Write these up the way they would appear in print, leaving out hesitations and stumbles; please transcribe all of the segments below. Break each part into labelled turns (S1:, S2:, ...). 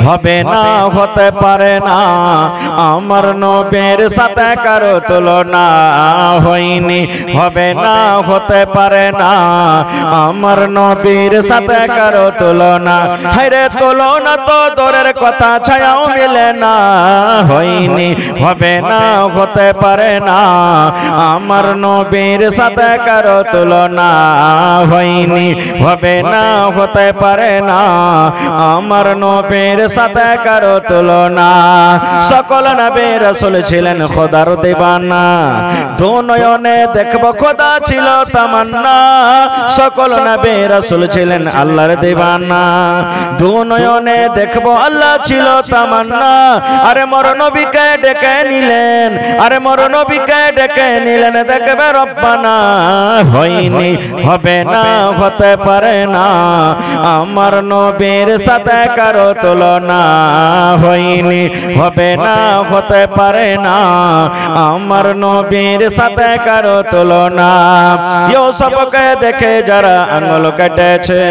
S1: হবে না হতে পারে না আমার নবীর সাথে কারো তুলনা হয়নি হবে না হতে পারে না আমার নবীর সাথে কারো তুলনা হায়রে তুলনা তো দূরের কথা ছায়াও মিলে না হয়নি হবে না হতে পারে না আমার নবীর সাথে কারো তুলনা হয়নি হবে না হতে পারে না আমার নবীর সাথে কারো তুলনা সকল নবী রাসূল ছিলেন খোদার দিবানা দু নয়নে দেখব খোদা ছিল তামান্না সকল নবী রাসূল ছিলেন আল্লাহর দিবানা দু নয়নে দেখব আল্লাহ ছিল তামান্না আরে মোর নবীকে ডেকে নিলেন আরে মোর নবীকে ডেকে নিলেন দেখবে রব্বানা হয়নি হবে না হতে পারে না আমার নবীর সাথে কারো তুলনা হয়নি হবে না হতে পারে না আমার নবীর সাথে কারো তুলনা ইউসুফকে দেখে যারা আঙ্গুল কেটেছে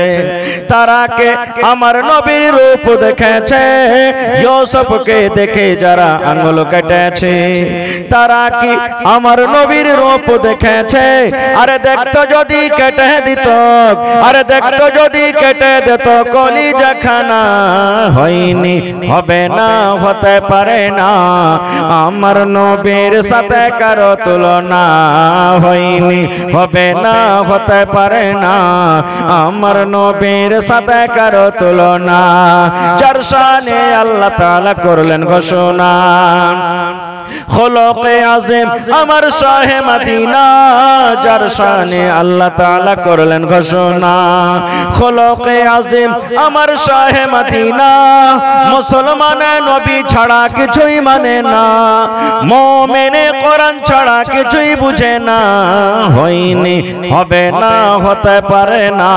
S1: তারা কে আমার নবীর রূপ দেখেছে ইউসুফকে দেখে যারা আঙ্গুল কেটেছে তারা কি আমার নবীর রূপ দেখেছে আরে দেখতো যদি কেটে দিত আরে দেখতো যদি কেটে দিত কলিজা খানা হয়নি হবে না হতে পারে না আমার নবীর সাথে কারো তুলনা হয়নি হবে না হতে পারে না আমার নবীর সাথে কারো তুলনা যার শানে আল্লাহ তাআলা করলেন ঘোষণা খুলুকে আযীম আমার শাহে মদিনা যার শানে আল্লাহ তাআলা করলেন ঘোষণা খুলুকে আযীম আমার শাহে মদিনা মুসলমানে নবী ছাড়া কিছুই মানে না মুমিনে কোরআন ছাড়া কিছুই বুঝে না হয়নি হবে না হতে পারে না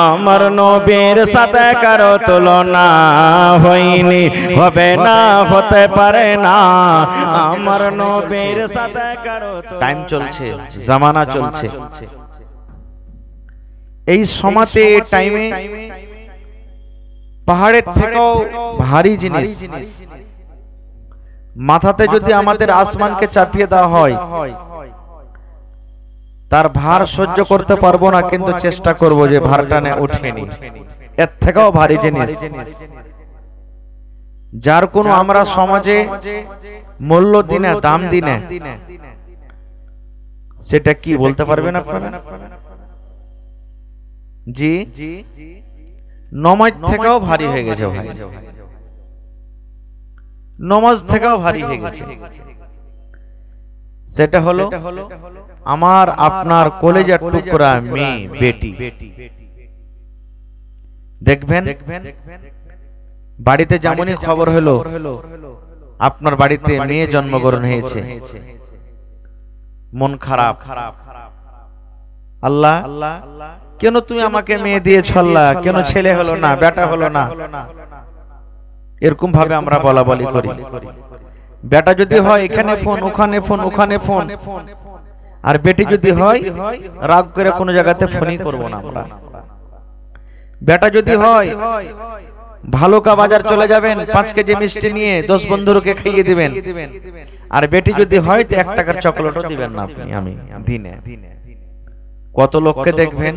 S1: আমার নবীর সাথে কারো তুলনা হয়নি হবে না হতে পারে না আমার নবীর সাথে কারো টাইম চলছে জামানা চলছে এই সমাতে টাইমে পাহাড়ের থেকেও ভারী জিনিস মাথাতে যদি আমাদের আসমানকে চাপিয়ে দেওয়া হয় তার ভার সহ্য করতে পারবো না কিন্তু চেষ্টা করব যে ভারটা না উঠেনি এর থেকেও ভারী জিনিস যার কোনো আমরা সমাজে মূল্য দিনে দাম দিনে সেটা কি বলতে পারবেন আপনারা জি নমাজ থেকেও ভারী হয়ে গেছে ভাই নমাজ থেকেও ভারী হয়ে গেছে সেটা হলো আমার আপনার কলেজের টুকরা মেয়ে বেটি দেখবেন বাড়িতে যেমনই খবর হলো আপনার বাড়িতে মেয়ে জন্মগ্রহণ হয়েছে মন খারাপ আল্লাহ কেন তুমি আমাকে মেয়ে দিয়েছ আল্লাহ কেন ছেলে হলো না বেটা হলো না এরকম ভাবে আমরা বলা বলি করি বেটা যদি হয় এখানে ফোন ওখানে ফোন ওখানে ফোন আর বেটি যদি হয় রাগ করে কোনো জায়গাতে ফোনই করব না আমরা বেটা যদি হয় ভালুকা বাজার চলে যাবেন 5 কেজি মিষ্টি নিয়ে 10 বন্ধুকে খাইয়ে দিবেন আর বেটি যদি হয় তো 1 টাকার চকলেটও দিবেন না আপনি আমি দিনে কত লোককে দেখবেন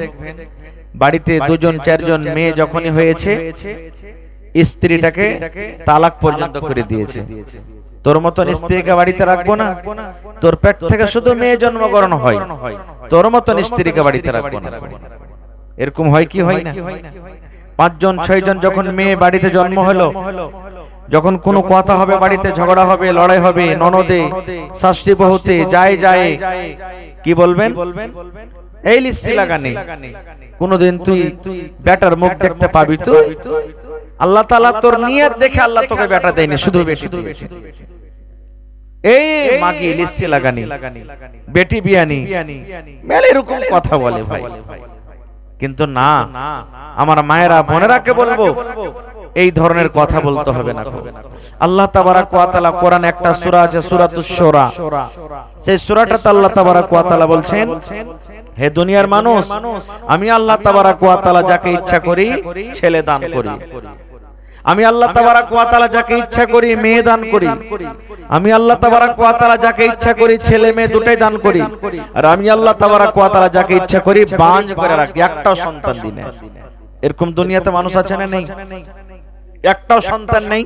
S1: বাড়িতে 2 জন 4 জন মেয়ে যখনই হয়েছে স্ত্রীটাকে তালাক পর্যন্ত করে দিয়েছে তোর মতন স্ত্রীকে বাড়িতে রাখবো না তোর পেট থেকে শুধু মেয়ে জন্মগ্রহণ হয় তোর মতন স্ত্রীকে বাড়িতে রাখবো না এরকম হয় কি হয় না 5 জন 6 জন যখন মেয়ে বাড়িতে জন্ম হলো যখন কোনো কথা হবে বাড়িতে ঝগড়া হবে লড়াই হবে ননদে শাশুড়ি বহুতে যায় যায় কি বলবেন এই লিস্টি লাগানি কোনদিন তুই বেটার মুখ দেখতে পাবি তুই আল্লাহ তাআলা তোর নিয়ত দেখে আল্লাহ তোকে বেটা দেয়নি শুধু বেটি দিয়েছে এই মাগি লিস্টি লাগানি বেটি বিয়ানি মেলে এরকম কথা বলে ভাই কিন্তু না আমার মায়েরা বোনেরাকে বলবো এই ধরনের কথা বলতে হবে না আল্লাহ তাবারাক ওয়া তাআলা কোরআনে একটা সূরা আছে সূরাতুশ শুরা সেই সূরাটাতে আল্লাহ তাবারাক ওয়া তাআলা বলছেন হে দুনিয়ার মানুষ আমি আল্লাহ তাবারাক ওয়া তাআলা যাকে ইচ্ছা করি ছেলে দান করি আমি আল্লাহ তাবারাক ওয়া তাআলা যাকে ইচ্ছা করি মেয়ে দান করি, আমি আল্লাহ তাবারাক ওয়া তাআলা যাকে ইচ্ছা করি ছেলে মেয়ে দুটাই দান করি, আর আমি আল্লাহ তাবারাক ওয়া তাআলা যাকে ইচ্ছা করি বাঁঝ করে রাখি, একটাও সন্তান দিই না। এরকম দুনিয়াতে মানুষ আছে না নেই? একটাও সন্তান নেই।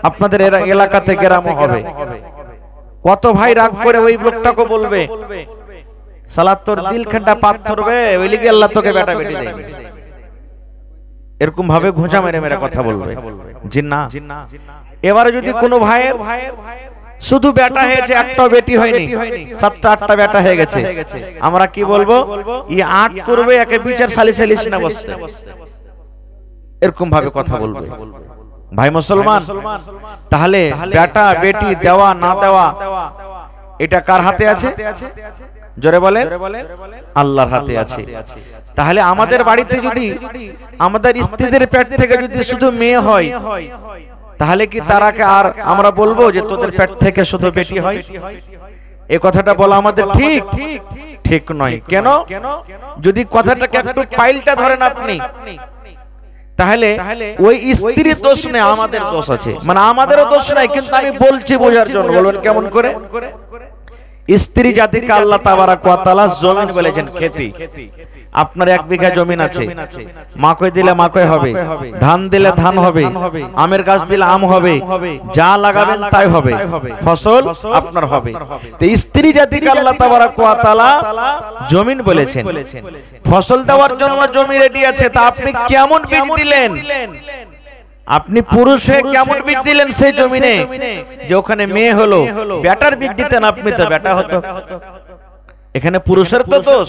S1: আপনাদের এলাকাতে গ্রামও হবে। কত ভাই রাগ করে ওই লোকটাকে বলবে শালা তোর দিল খান্ডা পাথর বে, ওই লিগে আল্লাহ তোকে বেটা বেটি দেয়। এরকম ভাবে ঘোঁচা মেরে মেরে কথা বলবে জি না। এবারে যদি কোনো ভাইয়ের শুধু বেটা হয়েছে একটাও বেটি হয়নি, 7টা 8টা বেটা হয়ে গেছে, আমরা কি বলবো? ই আট করবে একে বিচার সালিস না বসতে, এরকম ভাবে কথা বলবে। ভাই মুসলমান, তাহলে বেটা বেটি দেওয়া না দেওয়া এটা কার হাতে আছে? জোরে বলেন, আল্লাহর হাতে আছে। তাহলে আমাদের বাড়িতে যদি আমাদের স্ত্রীদের পেট থেকে যদি শুধু মেয়ে হয়, তাহলে কি তারাকে আর আমরা বলবো যে তোদের পেট থেকে শুধু বেটি হয়? এই কথাটা বলা আমাদের ঠিক ঠিক নয়। কেন? যদি কথাটাকে একটু পাইলটা ধরেন আপনি, তাহলে ওই স্ত্রীর দোষ নেই, আমাদের দোষ আছে। মানে আমাদেরও দোষ নাই, কিন্তু আমি বলছি বোঝার জন্য। বলবেন কেমন করে? স্ত্রী জাতিকে আল্লাহ তাবারাক ওয়া তাআলা জমিন বলেছেন খেতি। আপনার 1 বিঘা জমিন আছে, মাকই দিলে মাকই হবে, ধান দিলে ধান হবে, আমের গাছ দিলে আম হবে, যা লাগাবেন তাই হবে, ফসল আপনার হবে। তো স্ত্রী জাতিকে আল্লাহ তাবারাক ওয়া তাআলা জমিন বলেছেন। ফসল দেওয়ার জন্য জমি রেডি আছে। তা আপনি কেমন বীজ দিলেন? আপনি পুরুষ হয়ে কেমন বীজ দিলেন সেই জমিনে যে ওখানে মেয়ে হলো? বেটার বীজ দিতেন আপনি, তো বেটা হতো। এখানে পুরুষের তো দোষ,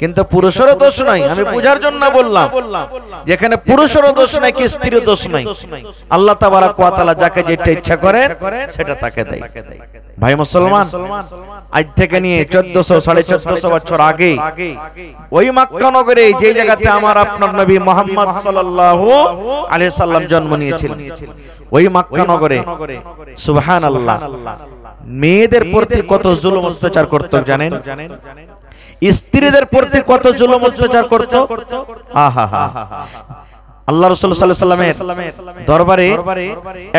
S1: কিন্তু পুরুষেরও দোষ নাই। আমি বুঝার জন্য বললাম, যেখানে পুরুষেরও দোষ নাই কি স্ত্রীর দোষ নাই। আল্লাহ তাবারাক ওয়া তাআলা যাকে যেটা ইচ্ছা করেন সেটা তাকে দেয়। ভাই মুসলমান, আজ থেকে নিয়ে 1400 1450 বছর আগে ওই মক্কা নগরে, যে জায়গাতে আমার আপনার নবী মুহাম্মদ সাল্লাল্লাহু আলাইহি সাল্লাম জন্ম নিয়েছিলেন, ওই মক্কা নগরে সুবহানাল্লাহ মেয়েদের প্রতি কত জুলুম অত্যাচার করত জানেন? স্ত্রীদের প্রতি কত জুলুম অত্যাচার করত। আহা হা। আল্লাহ রাসূল সাল্লাল্লাহু আলাইহি সাল্লামের দরবারে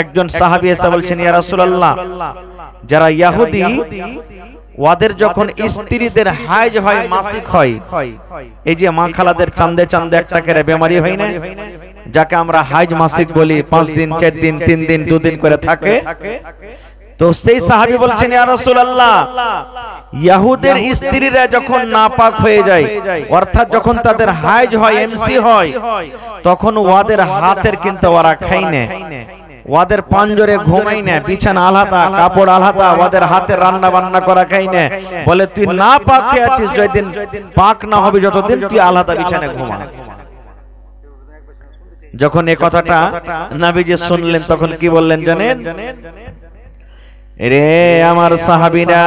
S1: একজন সাহাবী এসে বলছেন, ইয়া রাসূলুল্লাহ, যারা ইহুদি ওদের যখন স্ত্রীদের হাইজ হয়, মাসিক হয়, এই যে মা খালাদের চাঁদে চাঁদে একটা করে বেমারি হয় না, যাকে আমরা হাইজ মাসিক বলি, 5 দিন 4 দিন 3 দিন 2 দিন করে থাকে। তো সেই সাহাবী বলছেন, ইয়া রাসূলুল্লাহ, ইহুদের স্ত্রীরা যখন নাপাক হয়ে যায়, অর্থাৎ যখন তাদের হাইজ হয়, এমসি হয়, তখন ওদের হাতের কিন্তু ওরা খায় না, ওদের পাঞ্জরে ঘুমাই না, বিছানা আলাদা, কাপড় আলাদা, ওদের হাতে রান্না বান্না করা খাই না। বলে তুই না পাক হয়ে আছিস, যতদিন পাক না হবে যতদিন তুই আলাদা বিছানায় ঘুমা। যখন এই কথাটা নবীজি শুনলেন, তখন কি বললেন জানেন? রে আমার সাহাবীরা,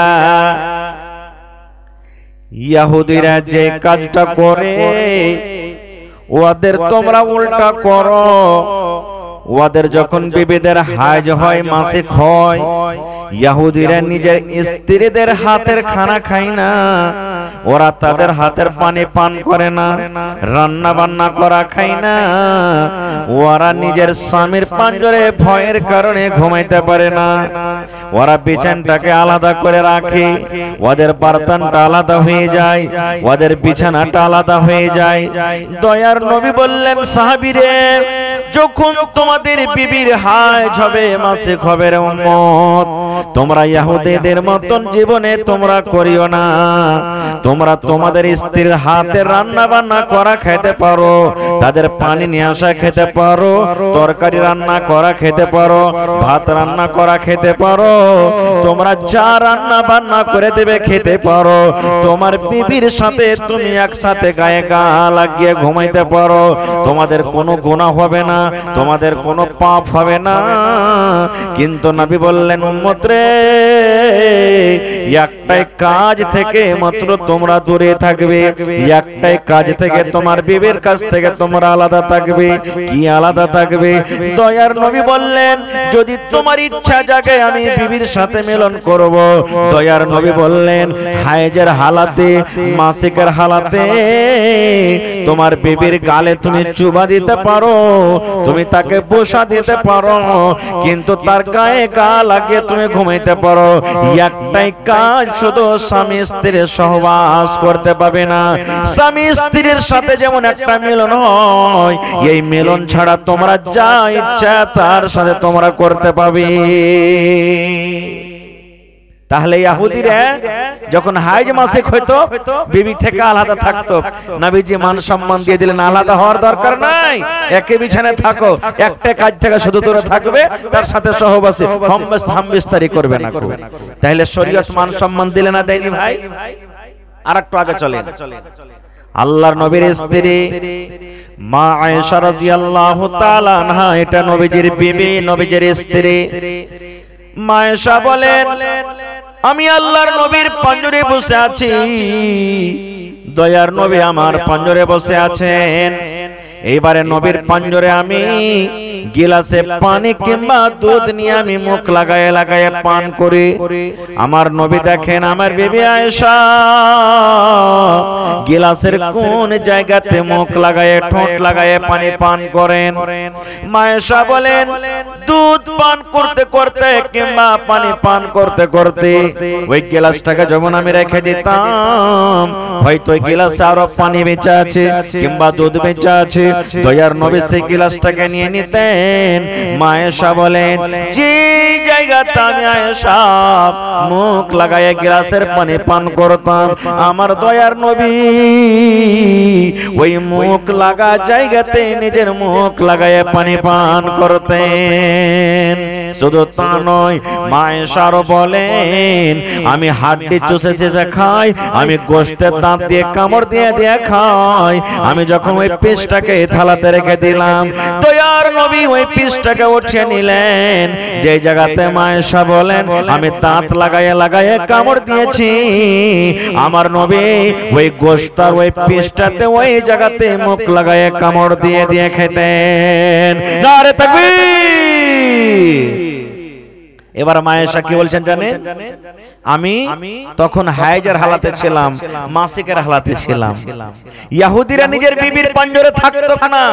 S1: ইহুদিরা যে কাজটা করে ওদের তোমরা উল্টা করো। ওদের যখন বিবিদের হাইজ হয়, মাসিক হয়, ইহুদিরা নিজের স্ত্রীদের হাতের খানা খায় না, ওরা তাদের হাতের পানি পান করে না, রান্না বান্না করা খায় না, ওরা নিজের স্বামীর পাঞ্জরে ভয়ের কারণে ঘুমাইতে পারে না, ওরা বিছানাটাকে আলাদা করে রাখে, ওদের বার্তানটা আলাদা হয়ে যায়, ওদের বিছানাটা আলাদা হয়ে যায়। দয়ার নবী বললেন, সাহাবীরে, যখন তোমাদের বিবির হাইজ হবে, মাসিক হবে, উম্মত, তোমরা ইহুদিদের মতন জীবনে তোমরা করিও না। তোমরা তোমাদের স্ত্রীর হাতে রান্না বান্না করা খেতে পারো, তাদের পানি নিয়ে আসা খেতে পারো, তরকারি রান্না করা খেতে পারো, ভাত রান্না করা খেতে পারো, তোমরা যা রান্না বান্না করে দেবে খেতে পারো। তোমার বিবির সাথে তুমি একসাথে গায়ে গা লাগিয়ে ঘুমাইতে পারো, তোমাদের কোনো গুনাহ হবে না, তোমাদের কোনো পাপ হবে না। কিন্তু নবী বললেন, উম্মত রে, একটাই কাজ থেকে মাত্র তোমরা দূরে থাকবে, একটাই কাজ থেকে তোমার বিবির কাছ থেকে তোমরা আলাদা থাকবে। কি আলাদা থাকবে? দয়ার নবী বললেন, যদি তোমার ইচ্ছা জাগে আমি বিবির সাথে মিলন করব। দয়ার নবী বললেন, হায়েজের হালাতে, মাসিকের হালাতে তোমার বিবির গালে তুমি চুবা দিতে পারো, তুমি তাকে বসা দিতে পারো, কিন্তু তার গায়ে গা লাগিয়ে তুমি ঘুমাইতে পারো। একটাই কাজ, শুধু স্বামী স্ত্রীর সহবাস করতে পাবে না। স্বামী স্ত্রীর সাথে যেমন একটা মিলন হয়, এই মিলন ছাড়া তোমরা যা ইচ্ছা তার সাথে তোমরা করতে পাবে। তাহলে ইহুদিরা যখন হাইজ মাসিক হইতো বিবি থেকে আলাদা থাকতো, নবীজি মান সম্মান দিয়ে দিলেন, আলাদা হওয়ার দরকার নাই, একই বিছানায় থাকো, একটা কাজ থেকে শুধু দূরে থাকবে, তার সাথে সহবাসী হামবিস্তারি করবে না। তাহলে শরীয়ত মান সম্মান দিলে না, দেয়নি ভাই? আর একটু আগে চলেন। আল্লাহর নবীর স্ত্রী মা আয়েশা রাদিয়াল্লাহু তাআলা আনহা, এটা নবীজির বিবি, নবীজির স্ত্রী। মা আয়েশা বলেন, আমি আল্লাহর নবীর পাঞ্জরে বসে আছি, দয়ার নবী আমার পাঞ্জরে বসে আছেন। এইবারে নবীর পাঞ্জরে আমি গিলাসে পানি কিংবা দুধ নিয়ে আমি মুখ লাগায়ে লাগায়ে পান করি। আমার নবী দেখেন আমার বিবি আয়েশা গিলাসের কোন জায়গাতে মুখ লাগায়ে ঠোঁট লাগায়ে পানি পান করেন। মা আয়েশা বলেন, দুধ পান করতে করতে কিংবা পানি পান করতে করতে ওই গিলাসটাকে যখন আমি রেখে দিতাম, হয়তো ওই গিলাসে আরো পানি বেঁচে আছে কিংবা দুধ বেঁচে আছে, দয়ার নবী সেই গিলাসটাকে নিয়ে নিতেন। মা আয়েশা বলেন, যে জায়গাতে আমি আয়েশা মুখ লাগায়ে গিলাসের পানি পান করতাম, আমার দয়ার নবী ওই মুখ লাগা জায়গাতে নিজের মুখ লাগায়ে পানি পান করতেন। শুধু তা নয়, মা আয়েশা আরো বলেন, আমি হাড্ডি চুষে চুষে খাই, আমি গোশতের দাঁত দিয়ে কামড় দিয়ে দিয়ে খাই। আমি যখন ওই পিসটাকে থালাতে রেখে দিলাম, দয়ার নবী ওই পিসটাকে উঠিয়ে নিলেন। যে জায়গাতে মা আয়েশা বলেন আমি দাঁত লাগায়ে লাগায়ে কামড় দিয়েছি, আমার নবী ওই গোশতার ওই পিসটাতে ওই জায়গাতে মুখ লাগায়ে কামড় দিয়ে দিয়ে খেতেন। নারে তাকবীর। এবার মা আয়েশা কি বলছেন জানেন? আমি তখন হায়েজের হালাতে ছিলাম, মাসিকের হালাতে ছিলাম। ইহুদিরা নিজের বিবির পাঞ্জরে থাকতো না,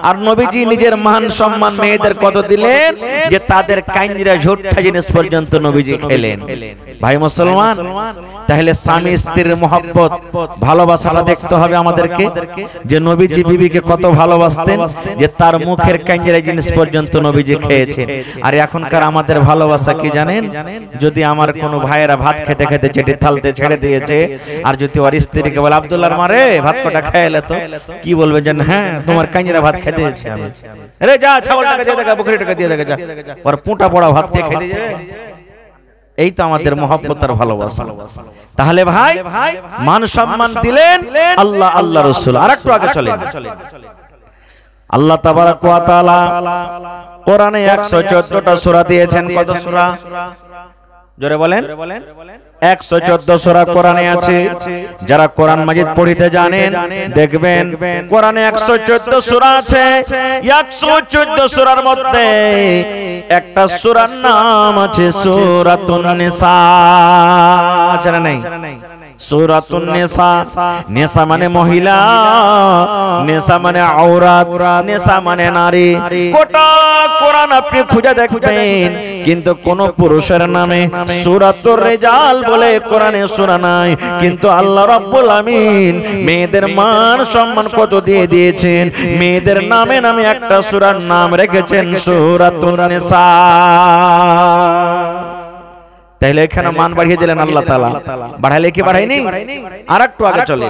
S1: আর নবীজি নিজের মান সম্মান মেয়েদের কত দিলেন যে তাদের কাইঞ্জিরা ঝুট্টা জিনিস পর্যন্ত নবীজি খেলেন। ভাই মুসলমান, তাহলে স্বামী স্ত্রীর মহব্বত ভালোবাসাটা দেখতে হবে আমাদেরকে, যে নবীজি বিবিকে কত ভালোবাসতেন যে তার মুখের কাইঞ্জিরা জিনিস পর্যন্ত নবীজি খেয়েছেন। আর এখনকার আমাদের ভালোবাসা কি জানেন? যদি আমার কোনো ভাইয়েরা ভাত খেতে খেতে চেটে থালতে ছেড়ে দিয়েছে, আর যদি ওর স্ত্রীকে বলে, আব্দুল্লাহর মারে ভাত কটা খেয়ে তো, কি বলবে? যেন হ্যাঁ তোমার কাইঞ্জিরা ভাত খেতে দিয়েছি আমি। আরে যা ছাগলটাকে দিয়ে দেখা, বকরিটাকে দিয়ে দেখা, যা ওর পুঁটা পড়া ভাত দিয়ে খেতে যাবে। এই তো আমাদের মহব্বত আর ভালোবাসা। তাহলে ভাই মান সম্মান দিলেন আল্লাহ, আল্লাহ রাসূল। আরেকটু আগে চলেন। আল্লাহ তাবারাক ওয়া তাআলা কোরআনে 114টা সূরা দিয়েছেন। কত সূরা? জোরে বলেন। 114 সূরা কোরআনে আছে। যারা কোরআন মাজিদ পড়িতে জানেন দেখবেন কোরআনে 114 সূরা আছে। 114 সূরার মধ্যে একটা সূরার নাম আছে সূরাতুন নিসা। আছে না নাই? সূরাতুন নিসা। নিসা মানে মহিলা, নিসা মানে আওরাত, নিসা মানে নারী। গোটা কোরআন আপনি খুঁজে দেখবেন কিন্তু কোন পুরুষের নামে সূরাতুর রিজাল বলে কোরআনে সূরা নাই। কিন্তু আল্লাহ রাব্বুল আমিন মেয়েদের মান সম্মান কত দিয়ে দিয়েছেন। মেয়েদের নামে নামে একটা সূরার নাম রেখেছেন সূরাতুন নিসা। তাহলে এখানে মান বাড়িয়ে দিলেন আল্লাহ তাআলা। বাড়াইলে কি বাড়াইনি? আরেকটু আগে চলে।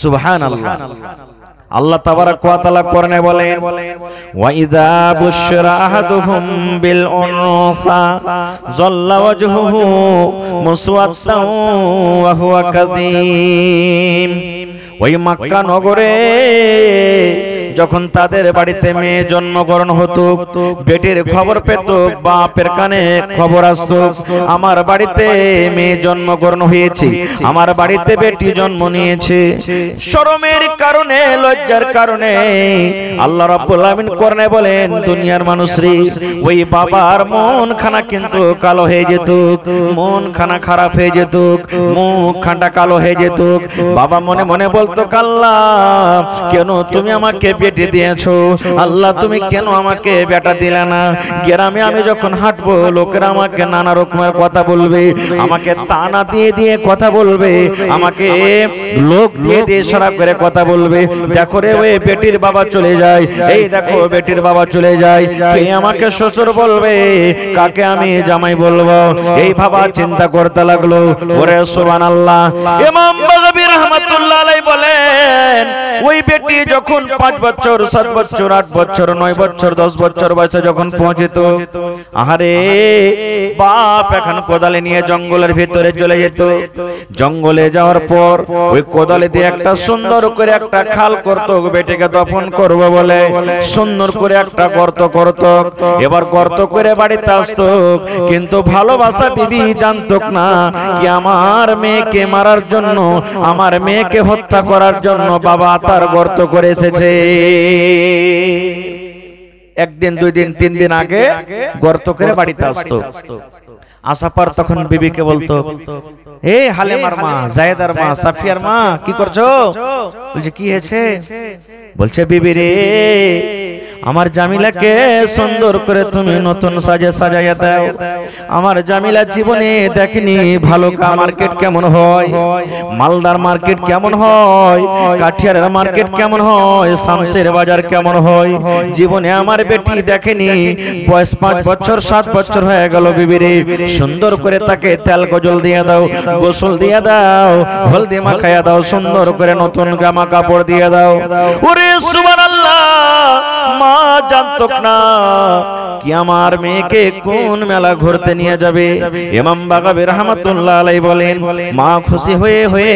S1: সুবহানাল্লাহ। আল্লাহ তাবারাক ওয়া তাআলা কোরআনে বলেন, ওয়া ইযা বুশরা আহাদুহুম বিল উনসা যাল্লা ওয়াজহুহু মুসওয়াত্তান ওয়া হুয়া কাযীম। ওই মক্কা নগরে যখন তাদের বাড়িতে মেয়ে জন্মগ্রহণ হতো, বেটির খবর পেত, বাপের কানে খবর আসতো, আমার বাড়িতে মেয়ে জন্মগ্রহণ হয়েছে, আমার বাড়িতে বেটি জন্ম নিয়েছে। শরমের কারণে, লজ্জার কারণে আল্লাহ রাব্বুল আলামিন কোরআনে বলেন, দুনিয়ার মানুষরে ওই বাবার মন খানা কিন্তু কালো হয়ে যেত, মন খানা খারাপ হয়ে যেত, মুখ খানটা কালো হয়ে যেত। বাবা মনে মনে বলতো, আল্লাহ কেন তুমি আমাকে বেটি দিয়েছো, আল্লাহ তুমি কেন আমাকে বেটা দিলে না। গ্রামে আমি যখন হাঁটবো লোকেরা আমাকে নানা রকমের কথা বলবে, আমাকে তানা দিয়ে দিয়ে কথা বলবে, আমাকে লোক দিয়ে দিয়ে সারা করে কথা বলবে। দেখো রে ওই বেটির বাবা চলে যায়, এই দেখো বেটির বাবা চলে যায়, কে আমাকে শ্বশুর বলবে, কাকে আমি জামাই বলবো, এই ভাবা চিন্তা করতে লাগলো। ওরে সুবহানাল্লাহ। ইমাম বাগাবী রাহমাতুল্লাহ আলাইহি বলেন, ওই বেটি যখন 5 বছর 7 বছর 8 বছর 9 বছর 10 বছর বয়সে যখন পৌঁছিত, আহারে বাপ এখন কোদালে নিয়ে জঙ্গলের ভিতরে চলে যেত। জঙ্গলে যাওয়ার পর ওই কোদালে দিয়ে একটা সুন্দর করে একটা খাল করতো, বেটিকে দফন করবো বলে সুন্দর করে একটা গর্ত করত। এবার গর্ত করে বাড়িতে আসতো, কিন্তু ভালোবাসা বিবি জানতো না কি আমার মেয়েকে মারার জন্য, আমার মেয়েকে হত্যা করার জন্য বাবা তার গর্ত করে এসেছে। একদিন 2 দিন 3 দিন আগে গর্ত করে বাড়িতে আসতো। আসার পর তখন বিবিকে বলতো, এ হালেমার মা, জায়েদার মা, সাফিয়ার মা, কি করছো? বলছে কি হয়েছে? বলছে বিবি রে, আমার জামিলাকে সুন্দর করে তুমি নতুন সাজে সাজাইয়া দাও। আমার জামিলা জীবনে দেখনি ভালো মার্কেট কেমন হয়, মালদার মার্কেট কেমন হয়, কাঠিয়ারের মার্কেট কেমন হয়, শামসের বাজার কেমন হয়, জীবনে আমার বেটি দেখেনি। বয়স 5 বছর 7 বছর হয়ে গেল বিবি রে, সুন্দর করে তাকে তেল গজল দিয়ে দাও, গোসল দিয়ে দাও, হলদি মাখাইয়া দাও, সুন্দর করে নতুন জামা কাপড় দিয়ে দাও। ওরে সুবহানাল্লাহ, মা জানতো না কি আমার মেয়েকে কোন মেলা ঘুরতে নিয়ে যাবে। ইমাম বাগাবী রাহমাতুল্লাহ আলাইহি বলেন, মা খুশি হয়ে হয়ে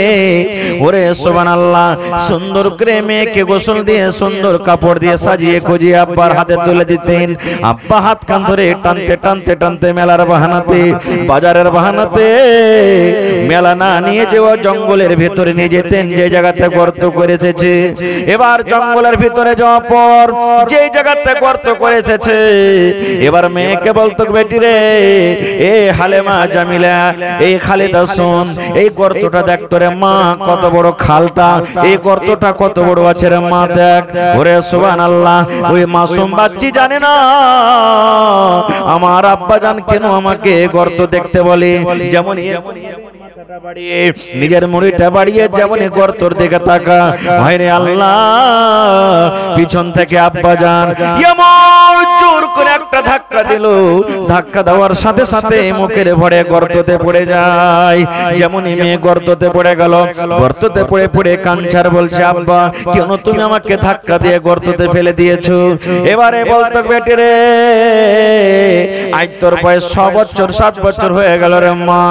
S1: ওরে সুবহানাল্লাহ সুন্দর করে মেয়েকে গোসল দিয়ে সুন্দর কাপড় দিয়ে সাজিয়ে গুজিয়ে আব্বার হাতে তুলে দিতেন। আব্বা হাত কান ধরে টানতে টানতে টানতে মেলার বাহানাতে, বাজারের বাহানাতে মেলা না নিয়ে যাওয়া জঙ্গলের ভিতরে নিয়ে যেতেন, যে জায়গাতে গর্ত করে এসেছে। এবার জঙ্গলের ভিতরে যাওয়ার পর যে জায়গাতে গর্ত করে এসেছে, এবার মেয়েকে বলতো, বেটি রে, এ হালেমা, জামিলা, এই খালিদা শোন, এই গর্তটা দেখ তোরে মা, কত বড় খালটা, এই গর্তটা কত বড় আছে রে মা, দেখ। ওরে সুবহানাল্লাহ, ওই মাসুম বাচ্চি জানে না আমার আব্বা জান কেন আমাকে গর্ত দেখতে বলে। যেমন নিজের মুড়িটা বাড়িয়ে যেমন গর্তর দিকে তাকা, ভাইরে আল্লাহ, পিছন থেকে আব্বা জান এমন জোর করে একটা ধাক্কা দিল, ধাক্কা দেওয়ার সাথে সাথে মুখের ভরে গর্ততে পড়ে যায়। যেমন মেয়ে গর্ততে পড়ে গেল, গর্ততে পড়ে পড়ে কাঞ্চার বলছে, আব্বা কেন তুমি আমাকে ধাক্কা দিয়ে গর্ততে ফেলে দিয়েছো? এবারে বলতো, বেটি রে, আজ তোর বয়স 6 বছর 7 বছর হয়ে গেল রে মা,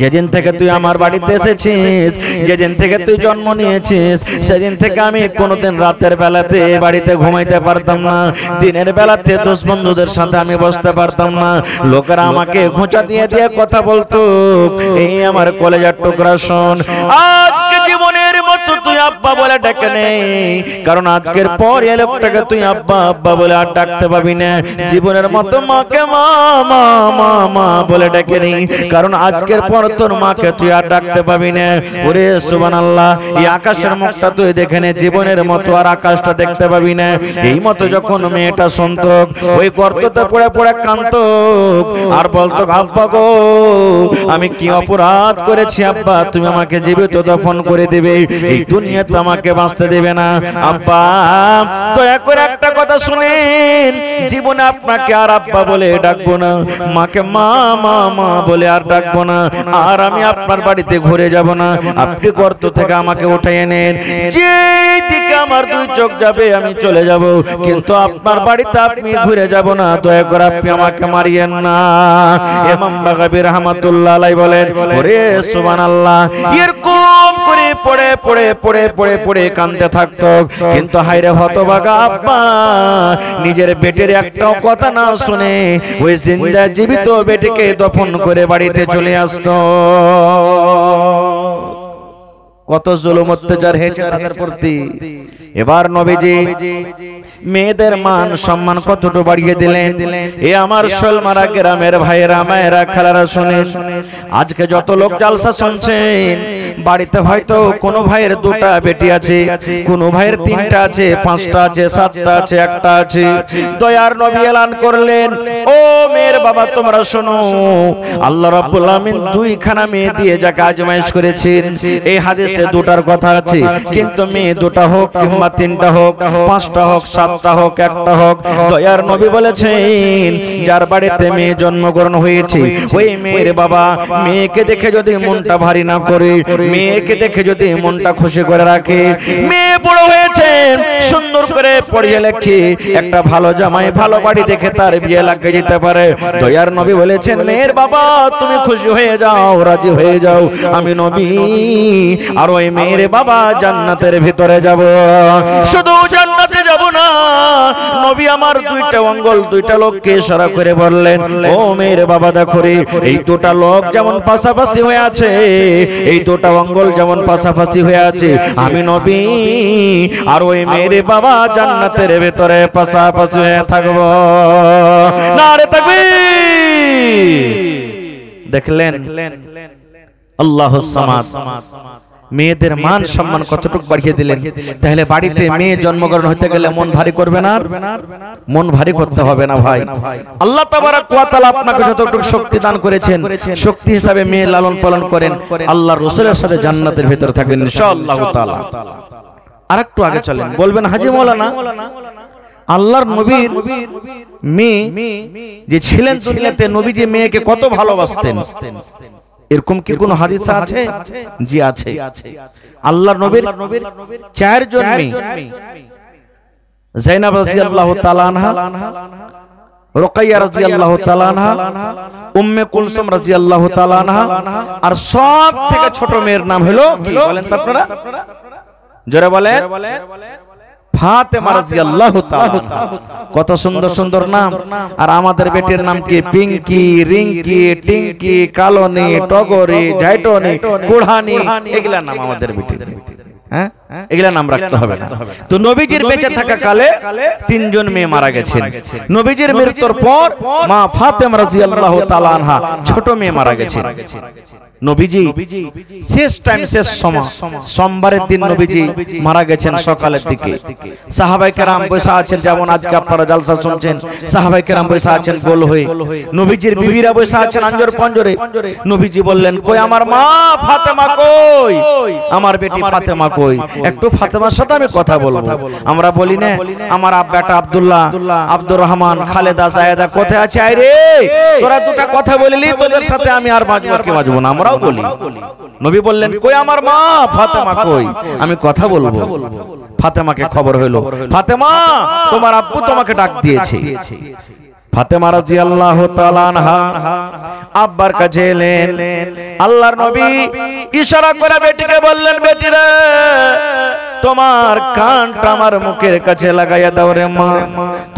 S1: যেদিন থেকে তুই আমার বাড়িতে এসেছিস, যেদিন থেকে তুই জন্ম নিয়েছিস, সেদিন থেকে আমি কোনোদিন রাতের বেলাতে বাড়িতে ঘুমাইতে পারতাম না, দিনের বেলাতে দোস্ত বন্ধুদের সাথে আমি বসতে পারতাম না, লোকেরা আমাকে খোঁচা দিয়ে দিয়ে কথা বলতো। এই আমার কলেজার টুকরা শোন, আজকে জীবনের মতো তুই আব্বা বলে ডেকে নেই, কারণ আজকের পর এই লোকটাকে তুই আব্বা আব্বা বলে আর ডাকতে পাবি না। জীবনের মতো মাকে মা মা মা মা বলে ডেকে নেই, কারণ আজকের পর তোর মাকে তুই আর ডাকতে পাবি না। ওরে সুবহানাল্লাহ, এই আকাশের মুখটা তুই দেখে নে, জীবনের মতো আর আকাশটা দেখতে পাবি না। এই মতো যখন মেয়েটা শুনতো, ওই গর্ততে পড়ে পড়ে কাঁদতো আর বলতো, আব্বা গো, আমি কি অপরাধ করেছি আব্বা, তুমি আমাকে জীবিত দফন করে দেবে, এই দুনিয়াতে আমাকে বাঁচতে দেবে না। আব্বা দয়া করে একটা কথা শুনেন, জীবনে আপনাকে আর আব্বা বলে ডাকবো না, মাকে মা মা মা বলে আর ডাকবো না, আর আমি আপনার বাড়িতে ঘুরে যাব না, আপনি গর্ত থেকে আমাকে উঠিয়ে নেন, যেই দিকে আমার 2 চোখ যাবে আমি চলে যাব, কিন্তু আপনার বাড়িতে আপনি ঘুরে যাব না, দয়া করে আপনি আমাকে মারিয়েন না। ইমাম বাগাবী রাহমাতুল্লাহ আলাইহি বলেন, ওরে সুবহানাল্লাহ, এরকম করে পড়ে পড়ে পড়ে পড়ে পড়ে কাঁদতে থাকতো। কিন্তু হায়রে হতভাগা আব্বা নিজের বেটির একটাও কথা না শুনে ওই জিন্দা জীবিত বেটিকে দফন করে বাড়িতে চলে আসতো। কত জুলুম অত্যাচার হয়েছে তাদের প্রতি। এবার নবীজি মেয়েদের মান সম্মান কতটুকু বাড়িয়ে দিলেন। এ আমার শোলমারা গ্রামের ভাইয়েরা মায়েরা খালারা শুনেন, আজকে যত লোক জালসা শুনছেন বাড়িতে হয়তো কোনো ভাইয়ের দুটা বেটি আছে, কোনো ভাইয়ের তিনটা আছে, পাঁচটা আছে, সাতটা আছে, একটা আছে। দয়ার নবী এলান করলেন, ও মেয়ের বাবা তোমরা শোনো, আল্লাহ রাব্বুল আমিন দুইখানা মেয়ে দিয়ে যাকে আজমাইশ করেছেন। এই হাদিসে দুটার কথা আছে, কিন্তু মেয়ে দুটা হোক কিংবা তিনটা হোক, পাঁচটা হোক, সাতটা হোক, একটা হোক, দয়ার নবী বলেছেন যার বাড়িতে মেয়ে জন্মগ্রহণ হয়েছে ওই মেয়ের বাবা মেয়েকে দেখে যদি মনটা ভারী না করে, মেয়েকে দেখে যদি মনটা খুশি করে রাখে, মেয়ে বড় হয়েছে সুন্দর করে পড়িয়ে লেখে একটা ভালো জামাই ভালো বাড়ি দেখে তার বিয়ে লাগিয়ে যেতে পারে, দয়ার নবী বলেছেন মেয়ের বাবা তুমি খুশি হয়ে যাও, রাজি হয়ে যাও, আমি নবী আর ওই মেয়ের বাবা জান্নাতের ভিতরে যাব। শুধু জান্নাতে যাব না, নবী আমার দুইটা অঙ্গল দুইটা লোককে ইশারা করে বললেন, ও মেয়ের বাবা দেখো রে, এই দুটা লোক যেমন পাশাপাশি হয়ে আছে, এই দুটা অঙ্গল যেমন পাশাপাশি হয়ে আছে, আমি নবী আর ওই মেয়ের বাবা জান্নাতের ভিতরে পাশাপাশি হয়ে থাকব। নারে তাকবীর। দেখলেন আল্লাহুস সামাদ মেয়েদের মান সম্মান কতটুকু বাড়িয়ে দিলেন। তাহলে বাড়িতে মেয়ে জন্মগ্রহণ হতে গেলে মন ভারী করবে না? মন ভারী করতে হবে না ভাই। আল্লাহ তাবারাক ওয়া তাআলা আপনাকে যতটুকু শক্তি দান করেছেন, শক্তি হিসাবে মেয়ে লালন পালন করেন, আল্লাহর রাসূলের সাথে জান্নাতের ভিতরে থাকবেন ইনশাআল্লাহ তাআলা। আরেকটু আগে চলেন, বলবেন হাজী মাওলানা আল্লাহর নবীর মেয়ে যে ছিলেন দুনিয়াতে, নবীজি মেয়েকে কত ভালোবাসতেন, এরকম কি কোন হাদিস আছে? জি আছে। আল্লাহর নবীর চারজন মেয়ে, যায়েনব রাদিয়াল্লাহু তাআলা আনহা, রুকাইয়া রাদিয়াল্লাহু তাআলা আনহা, উম্মে কুলসুম রাদিয়াল্লাহু তাআলা আনহা, আর সব থেকে ছোট মেয়ের নাম হলো কি বলেন তো আপনারা? জোরে বলেন। ফাতেমা রাদিয়াল্লাহু তাআলা। কত সুন্দর সুন্দর নাম। আর আমাদের বেটির নাম কি? পিঙ্কি, রিঙ্কি, টিঙ্কি, কালনি, টগরি, জাইটনি, কুড়ানি, এগুলা নাম আমাদের বেটির। হ্যাঁ, এগুলা নাম রাখতে হবে না। তো নবীজির বেঁচে থাকা কালে তিনজন মেয়ে মারা গেছেন। নবীজির মৃত্যুর পর মা ফাতেমা রাদিয়াল্লাহু তাআলা আনহা ছোট মেয়ে মারা গেছেন। নবীজি শেষ টাইম, শেষ সময়, সোমবারের দিন নবীজি মারা গেছেন সকালের দিকে। সাহাবায়ে কেরাম বসে আছেন, যেমন আজকে আপনারা জালসা শুনছেন, সাহাবায়ে কেরাম বসে আছেন গোল হয়ে, নবীজির বিবিরা বসে আছেন আঞ্জর পঞ্জরে। নবীজি বললেন, কই আমার মা ফাতেমা কই, আমার বেটি ফাতেমা কই, একটু ফাতেমার সাথে আমি কথা বলবো। আমরা বলি না আমার বেটা আব্দুল্লাহ, আব্দুর রহমান, খালেদা, জায়েদা কোথায় আছে? আয় রে তোরা দুটা কথা বলিলি, তোদের সাথে আমি আর বাঁচবো কি বাঁচবো না, আমরাও বলি। নবী বললেন, কই আমার মা ফাতেমা কই, আমি কথা বলবো। ফাতেমাকে খবর হলো, ফাতেমা তোমার আব্বু তোমাকে ডাক দিয়েছে। ফাতেমা রাদিয়াল্লাহু তাআলা আনহা আব্বার কাছে এলেন। আল্লাহর নবী ইশারা করে বেটিকে বললেন, বেটি রে তোমার কানটা আমার মুখের কাছে লাগাইয়া দাও রে মা,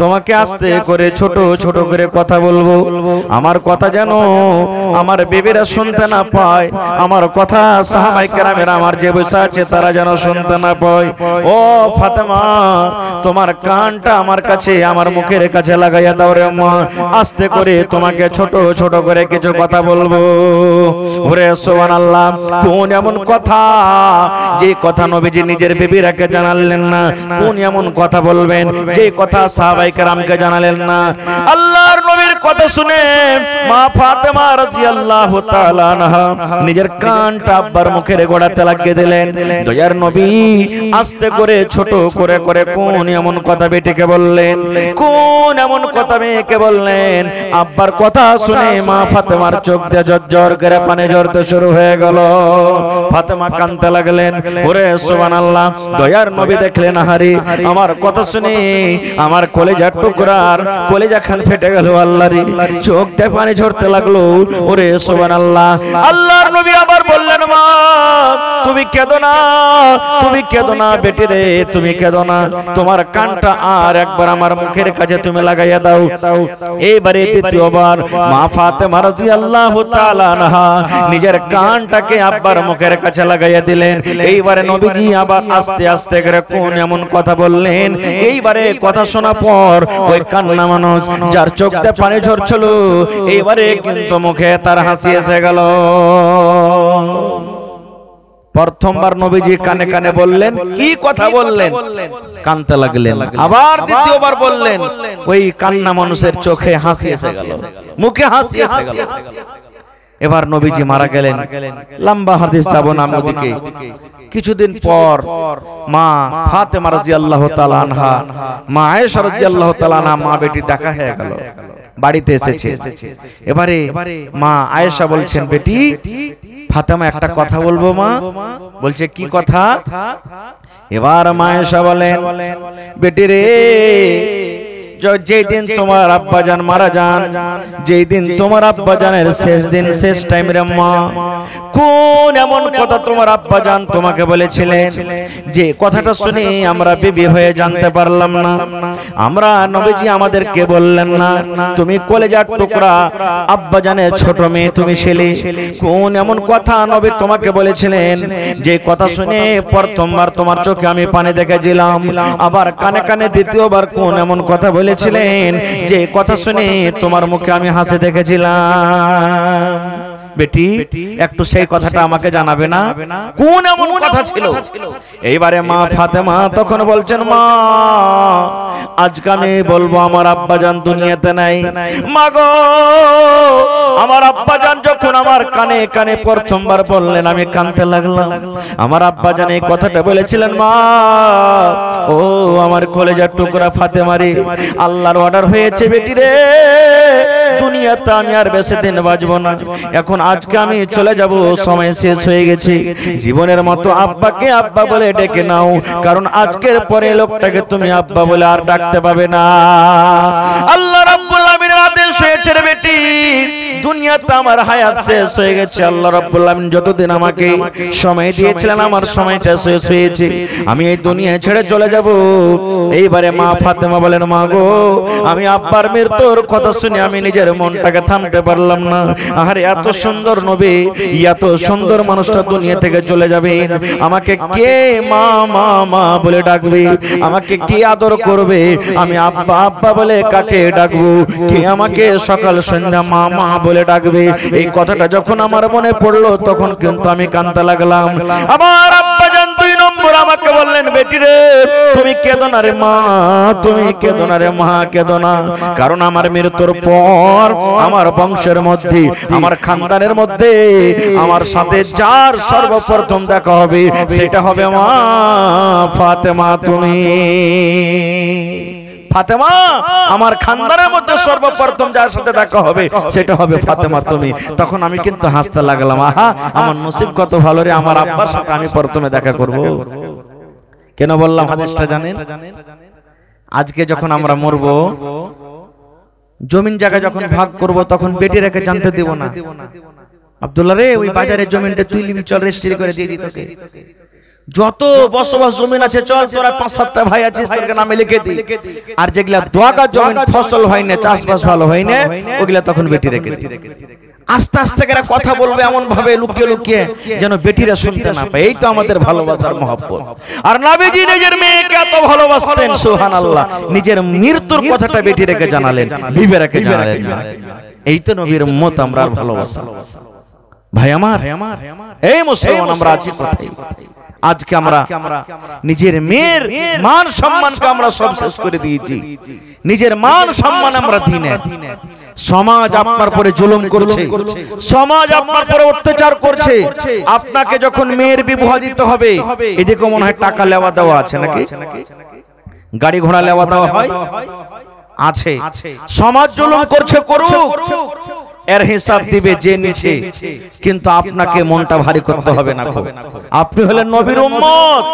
S1: তোমাকে আস্তে করে ছোট ছোট করে কথা বলবো, আমার কথা যেন আমার বেবিরা শুনতে না পায়, আমার কথা সাহাবায়ে কেরামের আমার যে বসে আছে তারা যেন শুনতে না পায়। ও ফাতেমা তোমার কানটা আমার কাছে, আমার মুখের কাছে লাগাইয়া দাও রে মা, আস্তে করে তোমাকে ছোট ছোট করে কিছু কথা বলবো। ওরে সুবহানাল্লাহ, কোন এমন কথা যে কথা নবীজি নিজের বিবিরাকে জানালেন না, কোন এমন কথা বলবেন যে কথা সাহাবায়ে কেরামকে জানালেন না। আল্লাহর নবীর কথা শুনে মা ফাতেমা রাদিয়াল্লাহু তাআলা আনহা নিজের কানটা আব্বার মুখের গোড়াতে লাগিয়ে দিলেন। দয়ার নবী আস্তে করে ছোট করে করে কোন এমন কথা বেটিকে বললেন, কোন এমন কথা মেয়েকে বললেন, আব্বার কথা শুনে মা ফাতেমার চোখ দিয়ে ঝরঝর করে পানি ঝরতে শুরু হয়ে গেল। ফাতেমা কাঁদতে লাগলেন। ওরে সুবহানাল্লাহ, দয়ার নবী দেখলেন আহারে আমার কথা শুনে আমার কলেজার টুকরার কলেজা খান ফেটে গেল আল্লাহ রে, চোখ দিয়ে পানি ঝরতে লাগলো। ওরে সুবহানাল্লাহ। আল্লাহর নবী আবার বললেন মা তুমি কেঁদো না, তুমি কেঁদো না বেটি রে, তুমি কেঁদো না, তোমার কানটা আর একবার আমার মুখের কাছে তুমি লাগাইয়া দাও। এইবারে দ্বিতীয়বার মা ফাতেমা রাদিয়াল্লাহু তাআলা আনহা নিজের কানটাকে আব্বার মুখের কাছে লাগাইয়া দিলেন। এইবারে নবীজি আবার আস্তে আস্তে করে কোন এমন কথা বললেন, এইবারে কথা শোনা পর ওই কান্না মানুষ যার চোখতে পানি ঝরছিল এইবারে কিন্তু মুখে তার হাসি এসে গেল। প্রথমবার নবীজি কানে কানে বললেন, কি কথা বললেন? কানতে লাগলেন। আবার দ্বিতীয়বার বললেন, ওই কান্না মানুষের চোখে হাসি এসে গেল, মুখে হাসি এসে গেল। এবার নবীজি মারা গেলেন। লম্বা হাদিস যাব না ওদিকে। কিছুদিন পর মা ফাতেমা রাদিয়াল্লাহু তাআলা আনহা মা আয়েশা রাদিয়াল্লাহু তাআলা আনহা মা বেটি দেখা হয়ে গেল, বাড়িতে এসেছে। এবারে মা আয়েশা বলছেন, বেটি ফাতেমা একটা কথা বলবো মা। বলছে কি কথা? এবার মা আয়েশা বলেন, বেটি রে যেই দিন তোমার আব্বাজান মারা যান, যেই দিন তোমার আব্বাজানের শেষ দিন, শেষ টাইম রে মা, কোন এমন কথা তোমার আব্বাজান তোমাকে বলেছিলেন যে কথাটা শুনে আমরা বিবি হয়ে জানতে পারলাম না? আমরা নবীজি আমাদেরকে বললেন না তুমি কলেজার টুকরা আব্বাজানের ছোট মেয়ে তুমি ছেলে? কোন এমন কথা নবী তোমাকে বলেছিলেন যে কথা শুনে প্রথমবার তোমার চোখে আমি পানি দেখেছিলাম, আবার কানে কানে দ্বিতীয়বার কোন এমন কথা বলেছিলেন যে কথা শুনে তোমার মুখে আমি হাসি দেখেছিলাম? বেটি একটু সেই কথাটা আমাকে জানাবে না, কোন এমন কথা ছিল? এইবারে মা ফাতেমা তখন বলছেন, মা আজকে আমি বলবো আমার আব্বাজান দুনিয়াতে নাই। মা গো আমার আব্বাজান যখন আমার কানে কানে প্রথমবার বললেন আমি কাঁদতে লাগলাম। আমার আব্বাজান এই কথাটা বলেছিলেন, মা ও আমার কলেজার টুকরা ফাতেমা রে, আল্লাহর অর্ডার হয়েছে বেটি রে, দুনিয়াতে আমি আর বেশি দিন বাঁচবো না, এখন আজকে আমি চলে যাব, সময় শেষ হয়ে গেছে। জীবনের মতো আব্বাকে আব্বা বলে ডেকে নাও, কারণ আজকের পরে লোকটাকে তুমি আব্বা বলে আর ডাকতে পাবে না। আল্লাহ রাব্বুল আমিনের আদেশ হয়েছে রে বেটি, দুনিয়াতে আমার হায়াত শেষ হয়ে গেছে। আল্লাহ রাব্বুল আমিন যতদিন আমাকে সময় দিয়েছিলেন আমার সময়টা শেষ হয়েছে, আমি এই দুনিয়া ছেড়ে চলে যাব। এইবারে মা ফাতেমা বলেন, মা গো আমি আব্বার মৃত্যুর কথা শুনে আমি নিজের মনটাকে থামতে পারলাম না। আরে এত সুন্দর নবী, এত সুন্দর মানুষটা দুনিয়া থেকে চলে যাবেন, আমাকে কে মা মা মা বলে ডাকবে? আমাকে কে আদর করবে? আমি আব্বা আব্বা বলে কাকে ডাকবো? কে আমাকে সকাল সন্ধ্যা মা মা বলে ডাকবে? এই কথাটা যখন আমার মনে পড়লো তখন কিন্তু আমি কাঁদতে লাগলাম। আমার আব্বাজান দুই নম্বর আমাকে বললেন, বেটি রে তুমি কেঁদো না রে মা, তুমি কেঁদো না রে মা, কেঁদো না, কারণ আমার মৃত্যুর পর আমার বংশের মধ্যে, আমার খানদানের মধ্যে আমার সাথে যার সর্বপ্রথম দেখা হবে সেটা হবে মা ফাতেমা তুমি। ফাতেমা আমার খানদানের মধ্যে সর্বপ্রথম যার সাথে দেখা হবে সেটা হবে ফাতেমা তুমি। তখন আমি কিন্তু হাসতে লাগলাম, আহা আমার নসিব কত ভালো রে, আমার আব্বার সাথে আমি প্রথমে দেখা করব। কেন বললাম হাদিসটা জানেন? আজকে যখন আমরা মরবো, জমিন জায়গা যখন ভাগ করব তখন বেটি রেখে জানতে দেব না, আব্দুল্লাহ রে ওই বাজারে জমিনটা তুই নিবি, চল রেজিস্ট্রি করে দিয়ে দিই তোকে, যত বসবাস জমিন আছে চল তোরা 5-7টা ভাই আছিস তোর নামে লিখে দি। আর যেগুলা দোয়াগা জমিন ফসল হয় না, চাষবাস ভালো হয় না, ওগুলা তখন বেটি রেখে দি। আস্তে আস্তে করে কথা বলবে এমন ভাবে লুকিয়ে লুকিয়ে যেন বেটিরা শুনতে না পায়। এই তো আমাদের ভালোবাসার মহব্বত। আর নবীজি নিজের মেয়েকে এত ভালোবাসতেন, সুবহানাল্লাহ, নিজের মৃত্যুর কথাটা বেটি রেখে জানালেন, বিবি রেখে জানালেন। এই তো নবীর উম্মত, আমরা ভালোবাসা। ভাই আমার, এই মুসলমান আমরা আছি কোথায়? আজকে আমরা নিজের মেয়ের মান সম্মানকে আমরা সব শেষ করে দিয়েছি। নিজের মান সম্মান আমরা দিই না। সমাজ আপনার পরে জুলুম করছে, সমাজ আপনার পরে অত্যাচার করছে। আপনাকে যখন মেয়ের বিবাহ দিতে হবে, এদিকে মনে হয় টাকা লেওয়া দেওয়া আছে নাকি? গাড়ি ঘোড়া লেওয়া দেওয়া হয় আছে। সমাজ জুলুম করছে, করুক, এর হিসাব দিবে যে নিচে, কিন্তু আপনাকে মনটা ভারী করতে হবে না। আপনি হলেন নবীর উম্মত,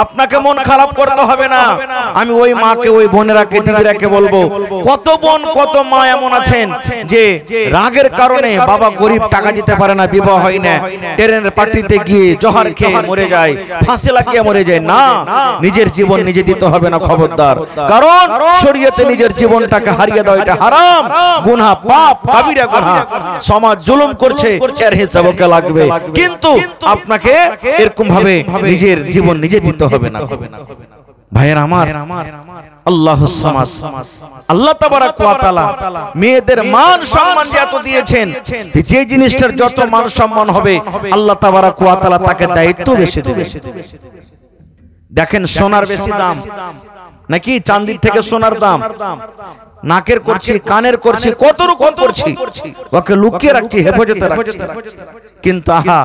S1: আপনাকে মন খারাপ করতে হবে না। আমি ওই মাকে, ওই বোনেরাকে, দিদিরাকে বলবো, কত বোন কত মা এমন আছেন যে রাগের কারণে বাবা গরিব, টাকা দিতে পারে না, বিবাহ হয় না, ট্রেনের পার্টিতে গিয়ে জহর খেয়ে মরে যায়, ফাঁসি লাগিয়ে মরে যায়। না, নিজের জীবন নিজে দিতে হবে না, খবরদার। কারণ শরীয়তে নিজের জীবনটাকে হারিয়ে দেওয়া এটা হারাম, গুনাহ, পাপ, কাবিরা গুনাহ। সমাজ জুলুম করছে, এর হিসাব ওকে লাগবে। কিন্তু আপনাকে এরকম ভাবে নিজের জীবন নিজে দিতে হবে না। ভাইয়ের আমার, আল্লাহুস সামাদ, আল্লাহ তাবারাক ওয়া তাআলা মেয়েদের মান সম্মান এত দিয়েছেন, যে জিনিসটার যত মান সম্মান হবে আল্লাহ তাবারাক ওয়া তাআলা তাকে দায়িত্ব বেশি দেবে। দেখেন, সোনার বেশি দাম নাকি চাঁদির থেকে সোনার দাম? নাকের করছি, কানের করছি, কত রকম করছি, ওকে লুকিয়ে রাখছি, হেফাজতে রাখছি। কিন্তু আহা,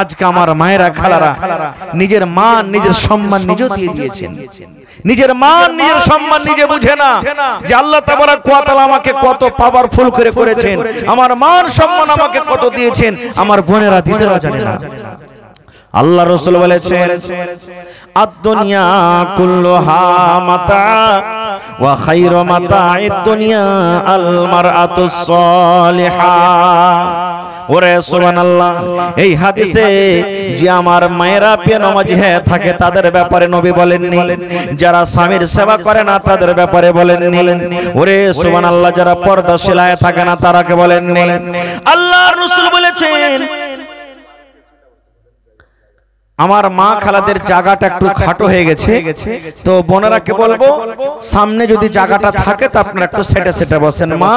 S1: আজকে আমার মায়েরা, খালারা নিজের মান, নিজের সম্মান নিজে দিয়ে দিয়েছেন। নিজের মান, নিজের সম্মান নিজে বুঝে না যে আল্লাহ তাবারাক ওয়া তাআলা আমাকে কত পাওয়ারফুল করে করেছেন, আমার মান সম্মান আমাকে কত দিয়েছেন। আমার বোনেরা, দিদিরা জানে না। আল্লাহ রাসূল বলেছেন, আদ-দুনিয়া কুল্লুহা মাতা ওয়া খায়রু মাতা'id দুনিয়া আল মারআতুস সালিহা। ওরে সুবহানাল্লাহ, এই হাদিসে যে আমার মায়েরা বেনামাজি হয়ে থাকে তাদের ব্যাপারে নবী বলেননি, যারা স্বামীর সেবা করে না তাদের ব্যাপারে বলেননি। ওরে সুবহানাল্লাহ, যারা পর্দাশীল হয়ে থাকে না তারাকে বলেননি। আল্লাহর রাসূল বলেছেন, আমার মা খালাদের জায়গাটা একটু খাটো হয়ে গেছে, তো বোনেরাকে বলবো সামনে যদি জায়গাটা থাকে তো আপনারা একটু সেটা সেটা বসেন, মা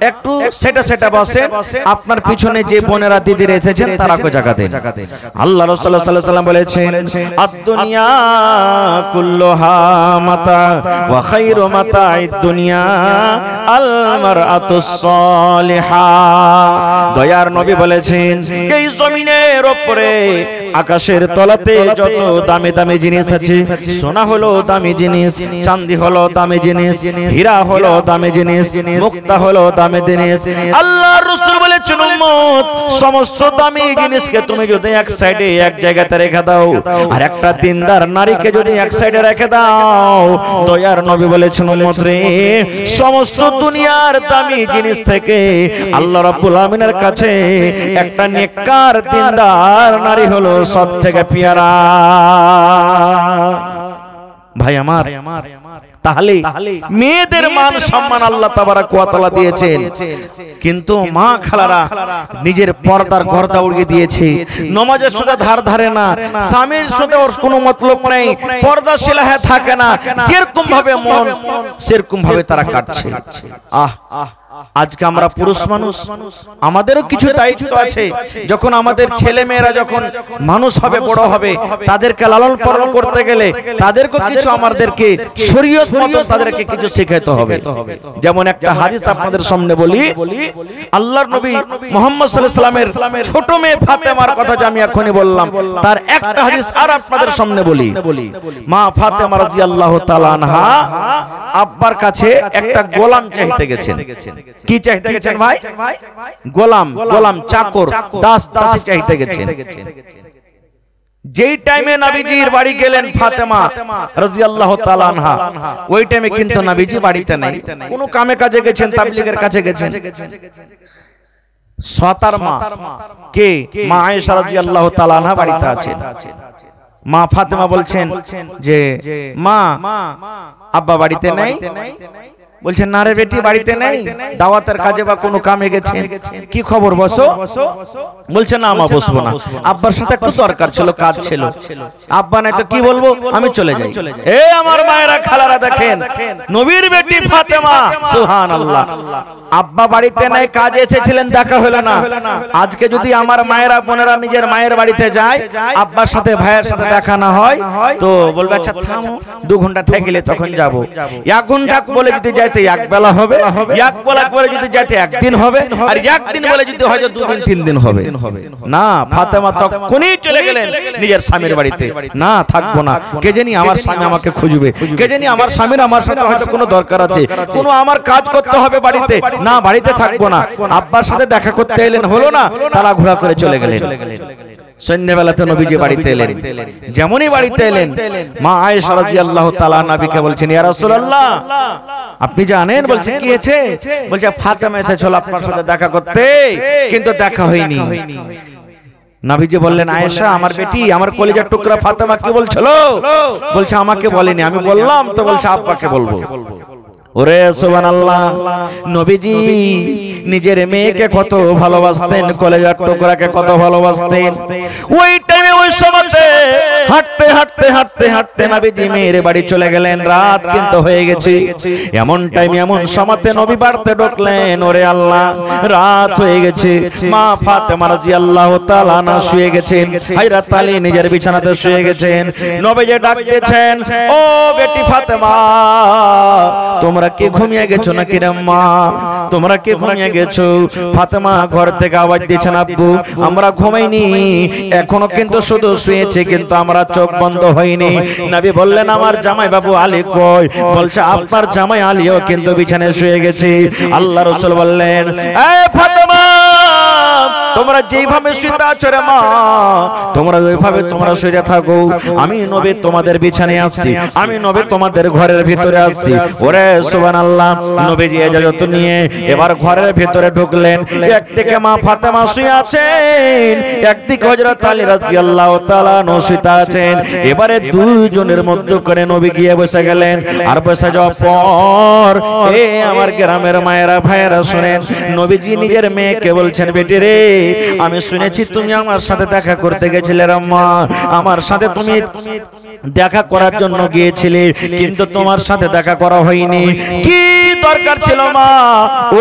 S1: একটু সেটা সেটা বসেন, আপনার পিছনে যে বোনেরা দিদিরা এসেছেন তারাকে জায়গা দেন। আল্লাহ রাসূল সাল্লাল্লাহু আলাইহি ওয়াসাল্লাম বলেছেন, আদ-দুনিয়া কুল্লুহা মাতা ওয়া খায়রু মাতা'id দুনিয়া আল মারআতুস সালিহা। দয়ার নবী বলেছেন, এই জমিনের উপরে, আকাশের তলাতে যত দামি দামি জিনিস আছে, সোনা হলো দামি জিনিস, চাঁদি হলো দামি জিনিস, হীরা হলো দামি জিনিস, মুক্তা হলো দামি জিনিস। আল্লাহর রাসূল বলেছেন, উম্মত, সমস্ত দামি জিনিসকে তুমি যদি এক সাইডে, এক জায়গাতে রেখে দাও, আর একটা দিনদার নারীকে যদি এক সাইডে রেখে দাও, দয়ার নবী বলেছেন, উম্মত রে, সমস্ত দুনিয়ার দামি জিনিস থেকে আল্লাহ রাব্বুল আমিনের কাছে একটা নেককার দিনদার নারী হলো সবথেকে পিয়ারা। ভাই আমার, তাহলে মেয়েদের মান সম্মান আল্লাহ তাবারাক ওয়া তাআলা দিয়েছেন, কিন্তু মা খালারা নিজের পর্দার গর্দা উড়িয়ে দিয়েছে, নামাজের সুদা ধার ধারে না, স্বামীর সাথে ওর কোনো মতলব নেই, পর্দাশীল হয়ে থাকে না, যেরকম ভাবে মন সেরকম ভাবে তারা কাটছে। আজকে আমরা পুরুষ মানুষ, আমাদেরও কিছু দায়িত্ব আছে। যখন আমাদের ছেলে মেয়েরা যখন মানুষ হবে, বড় হবে, তাদেরকে লালন পালন করতে গেলে তাদেরকে কিছু, আমাদেরকে শরীয়ত মতো তাদেরকে কিছু শেখাতে হবে। যেমন একটা হাদিস আপনাদের সামনে বলি। আল্লাহর নবী মুহাম্মদ সাল্লাল্লাহু আলাইহি ওয়াসাল্লামের ছোট মেয়ে ফাতেমার কথা যে আমি এখনই বললাম, তার একটা হাদিস আর আপনাদের সামনে বলি। মা ফাতেমা রাদিয়াল্লাহু তাআলা আনহা আব্বার কাছে একটা গোলাম চাইতে গেছেন। কি চাইতে গেছেন ভাই? গোলাম, গোলাম, চাকর, দাস, দাসী চাইতে গেছেন। যেই টাইমে নবীজির বাড়ি গেলেন ফাতেমা রাদিয়াল্লাহু তাআলা আনহা, ওই টাইমে কিন্তু নবীজি বাড়িতে নাই, কোনো কামে কাজে গেছেন, তাবলীগের কাছে গেছেন। সতার মা কে? মা আয়েশা রাদিয়াল্লাহু তাআলা আনহা বাড়িতে আছেন। মা ফাতেমা বলছেন যে, মা আব্বা বাড়িতে নাই? বলছেন, না রে বেটি, বাড়িতে নেই, দাওয়াতের কাজে বা কোনো কামে গেছে। কি খবর, বসো? বলছে, না মা বসবো না, আব্বার সাথে একটু দরকার ছিল, কাজ ছিল। আব্বা নাই তো কি বলবো, আমি চলে যাই। এ আমার মায়েরা, খালারা, দেখেন নবীর বেটি ফাতেমা, সুবহানাল্লাহ, আব্বা বাড়িতে নাই, কাজে এসেছিলেন, দেখা হলো না। আজকে যদি আমার মায়েরা বোনেরা নিজের মায়ের বাড়িতে যায়, আব্বার সাথে ভাইয়ের সাথে দেখা না হয়, তো বলবে, আচ্ছা থামো, 2 ঘন্টা থেকে গেলে তখন যাবো। 1 ঘন্টা বলে যদি যায় যাইতে এক বেলা হবে, এক বেলা করে যদি যাইতে একদিন হবে, আর একদিন বলে যদি হয়তো 2 দিন 3 দিন হবে। না, ফাতেমা তখনই চলে গেলেন নিজের স্বামীর বাড়িতে। না, থাকবো না, কে জানি আমার স্বামী আমাকে খুঁজবে, কে জানি আমার স্বামীর আমার সাথে হয়তো কোনো দরকার আছে, কোনো আমার কাজ করতে হবে বাড়িতে। না, বাড়িতে থাকবো না। আব্বার সাথে দেখা করতে এলেন, হলো না, তালা ঘোরা করে চলে গেলেন। সন্ধ্যাবেলাতে নবীজি বাড়িতে এলেন। যেমনই বাড়িতে এলেন, মা আয়েশা রাদিয়াল্লাহু তাআলা নবীকে বলছেন, ইয়া রাসূলুল্লাহ, আপনি জানেন? বলছে কি হয়েছে? বলছে ফাতেমা এসেছিল আপনার সাথে দেখা করতে, কিন্তু দেখা হয়নি। নবীজি বললেন, আয়েশা আমার বেটি, আমার কলিজার টুকরা ফাতেমা কি বলছিল? বলছে আমাকে বলেনি, আমি বললাম তো। বলছে আব্বাকে বলবো। ওরে সুবহানাল্লাহ, নবীজি নিজের মেয়েকে কত ভালোবাসতেন, কলেজার টুকরাকে কত ভালোবাসতেন। ওই টাইমে ওই সময়তে হাঁটতে হাঁটতে হাঁটতে হাঁটতে নবীজি মেয়ের বাড়ি চলে গেলেন। রাত কিন্তু হয়ে গেছে। এমন টাইমে এমন সময়তে নবী বাড়িতে ঢুকলেন। ওরে আল্লাহ, রাত হয়ে গেছে। মা ফাতেমা রাদিয়াল্লাহু তাআলা না শুয়ে গেছেন, হযরত আলী নিজের বিছানাতে শুয়ে গেছেন। নবীজি ডাকতেছেন, ও বেটি ফাতেমা, তোমরা কি ঘুমিয়ে গেছো নাকি রে মা? তোমরা কি ঘুমিয়ে গেছো? ফাতেমা ঘর থেকে আওয়াজ দিয়েছেন, আব্বু আমরা ঘুমাইনি, এখনো কিন্তু শুধু শুয়েছে, কিন্তু আমরা চোখ বন্ধ হয়নি। নবী বললেন, আমার জামাই বাবু আলী কই? বলছে আপনার জামাই আলীও কিন্তু বিছানায় শুয়ে গেছে। আল্লাহ রাসূল বললেন, এই ফাতেমা, তোমরা যেভাবে শুয়ে আছো রে মা, তোমরা ওইভাবে তোমরা শুয়ে থাকো। আমি নবী তোমাদের বিছানায় আসছি, আমি নবী তোমাদের ঘরের ভিতরে আসছি। ওরে সুবহানাল্লাহ, নবীজি ইজাজত নিয়ে এবার ঘরের ভিতরে ঢুকলেন। একদিকে মা ফাতেমা শুয়ে আছেন, একদিকে হযরত আলী রাদিয়াল্লাহু তাআলা শুয়ে আছেন। এবারে দুইজনের মধ্যে করে নবী গিয়ে বসে গেলেন। আর বসে যাওয়ার পর এ আমার গ্রামের মায়েরা ভাইয়েরা শুনেন, নবীজি নিজের মেয়েকে বলছেন, বেটি রে, আমি শুনেছি তুমি আমার সাথে দেখা করতে গেছিলে রে মা, আমার সাথে তুমি দেখা করার জন্য গিয়েছিলে, কিন্তু তোমার সাথে দেখা করা হয়নি। কি দরকার ছিল মা?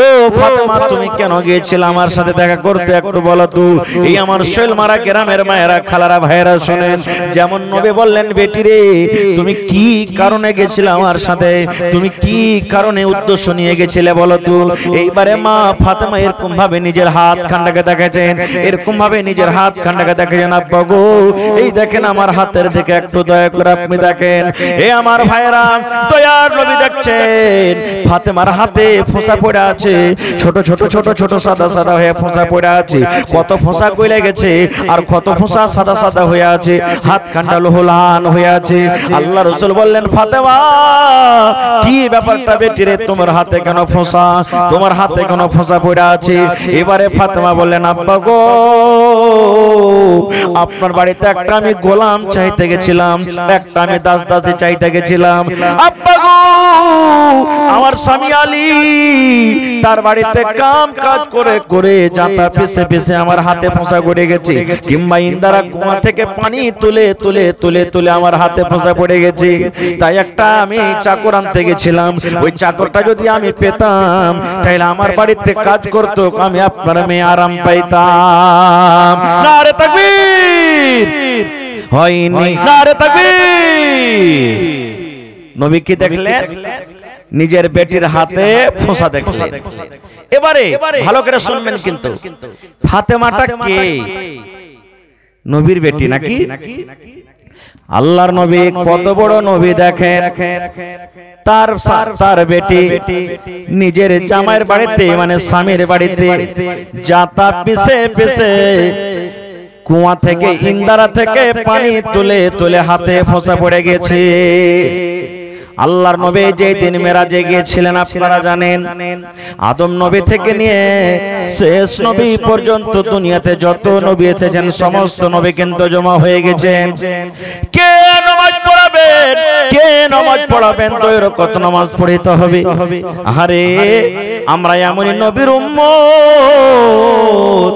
S1: ও ফাতেমা, তুমি কেন গিয়েছিলে আমার সাথে দেখা করতে, একটু বলো তো। এই আমার শৈলমারা গ্রামের মায়েরা খালারা ভাইয়েরা শুনেন, যেমন নবী বললেন, বেটি রে, তুমি কি কারণে গেছিলে আমার সাথে, তুমি কি কারণে উদ্দেশ্য নিয়ে গেছিলে বলো তো। এইবারে মা ফাতেমা এরকম ভাবে নিজের হাত খান্ডাকে দেখেছেন, এরকম ভাবে নিজের হাত খান্ডাকে দেখেছেন। আব্বা গো, এই দেখেন আমার হাতের দিকে একটু দয়া করে আপনি দেখেন। এ আমার ভাইয়েরা, দয়ার নবী দেখছেন ফাতেমার হাতে ফোঁসা পড়ে আছে, ছোট ছোট ছোট ছোট সাদা সাদা হয়ে ফোঁসা পড়ে আছে। কত ফোঁসা কইলে গেছে, আর কত ফোঁসা সাদা সাদা হয়ে আছে, হাত খান্ডা লোহলান হয়ে আছে। আল্লাহ রাসূল বললেন, ফাতেমা কি ব্যাপারটা বেটি রে, তোমার হাতে কেন ফোঁসা, তোমার হাতে কেন ফোঁসা পড়ে আছে? এবারে ফাতেমা বললেন, আব্বা গো, আপনার বাড়িতে একটা আমি গোলাম চাইতে গেছিলাম, একটা আমি দাস দাসী চাইতে গেছিলাম। আব্বা গো, আমার স্বামী আলী তার বাড়িতে কাম কাজ করে করে জাতা পিছে পিছে আমার হাতে ফোঁসা পড়ে গেছে, কিংবা ইন্দারা কুয়া থেকে পানি তুলে তুলে তুলে তুলে আমার হাতে ফোঁসা পড়ে গেছে। তাই একটা আমি চাকর আনতে গেছিলাম, ওই চাকরটা যদি আমি পেতাম তাহলে আমার বাড়িতে কাজ করতো, আমি আপনার মেয়ে আরাম পাইতাম। নারে তাকবীর! হয়নি। নারে তাকবীর! নবী কি দেখলেন? নিজের বেটির হাতে ফোঁসা দেখলেন। এবারে ভালো করে শুনবেন, কিন্তু ফাতেমাটা কে? নবীর বেটি নাকি? আল্লাহর নবী কত বড় নবী দেখেন, তার বেটি নিজের জামাইয়ের বাড়িতে, মানে স্বামীর বাড়িতে জাতা পিছে পিছে কুয়া থেকে ইন্দারা থেকে পানি তুলে তুলে হাতে ফোঁসা পড়ে গেছে। আল্লাহর নবী যে দিন মেরাজে গিয়েছিলেন আপনারা জানেন, আদম নবী থেকে নিয়ে শেষ নবী পর্যন্ত দুনিয়াতে যত নবী এসেছেন সমস্ত নবী কিন্তু জমা হয়ে গেছেন। কে নামাজ পড়াবেন, কে নামাজ পড়াবেন? তো কত নামাজ পড়িতে হবে। আরে আমরা এমনই নবীর উম্মত,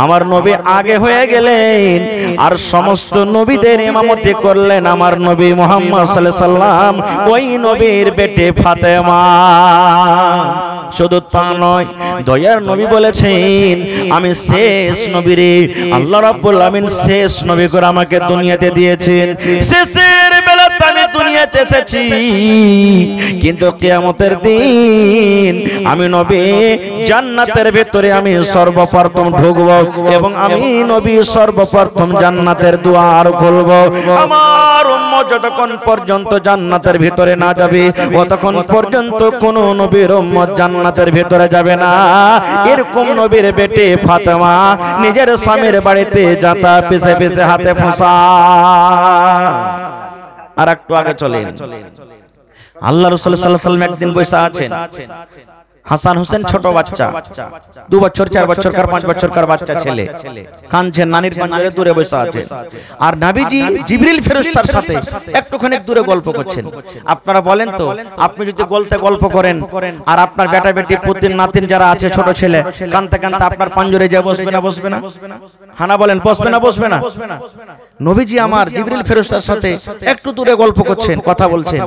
S1: আমার নবী আগে হয়ে গেলেন আর সমস্ত নবীদের ইমামতি করলেন আমার নবী মুহাম্মদ সাল্লাল্লাহু আলাইহি সাল্লাম, ওই নবীর বেটে ফাতেমা। শুধু তা নয়, দয়ার নবী বলেছেন আমি শেষ নবী রে, আল্লাহ রাব্বুল আমিন শেষ নবী করে আমাকে দুনিয়াতে দিয়েছেন। শেষের বেলাতে আমি দুনিয়াতে এসেছি, কিন্তু কিয়ামতের দিন আমি নবী জান্নাতের ভেতরে আমি সর্বপ্রথম ঢুকব এবং আমি নবী সর্বপ্রথম জান্নাতের দুয়ার খুলব। আমার উম্মত যতক্ষণ পর্যন্ত জান্নাতের ভিতরে না যাবে ততক্ষণ পর্যন্ত কোন নবীর উম্মত জান্নাতের ভিতরে যাবে না। এরকম নবীর বেটে ফাতেমা নিজের স্বামীর বাড়িতে যাতা পিছে পিছে হাতে ফোঁসা। আর একটু আগে চলেন, আল্লাহ রাসূল সাল্লাল্লাহু আলাইহি ওয়াসাল্লাম একদিন বসে আছেন, হাসান হোসেন ছোট বাচ্চা, 2 বছর 4 বছরকার 5 বছরকার বাচ্চা ছেলে কাঁদছে, নানির পাঞ্জরে দূরে বসে আছে। আর নবীজি জিবরিল ফেরেশতার সাথে একটুখানি দূরে গল্প করছেন। আপনারা বলেন তো, আপনি যদি গল্প করেন আর আপনার বেটা বেটি পুতিন নাতিন যারা আছে ছোট ছেলে কাঁদতে কাঁদতে আপনার পাঞ্জরে যা বসবে না? বসবে না? হানা বলেন, বসবে না? বসবে না? নবীজি আমার জিবরিল ফেরেশতার সাথে একটু দূরে গল্প করছেন, কথা বলছেন,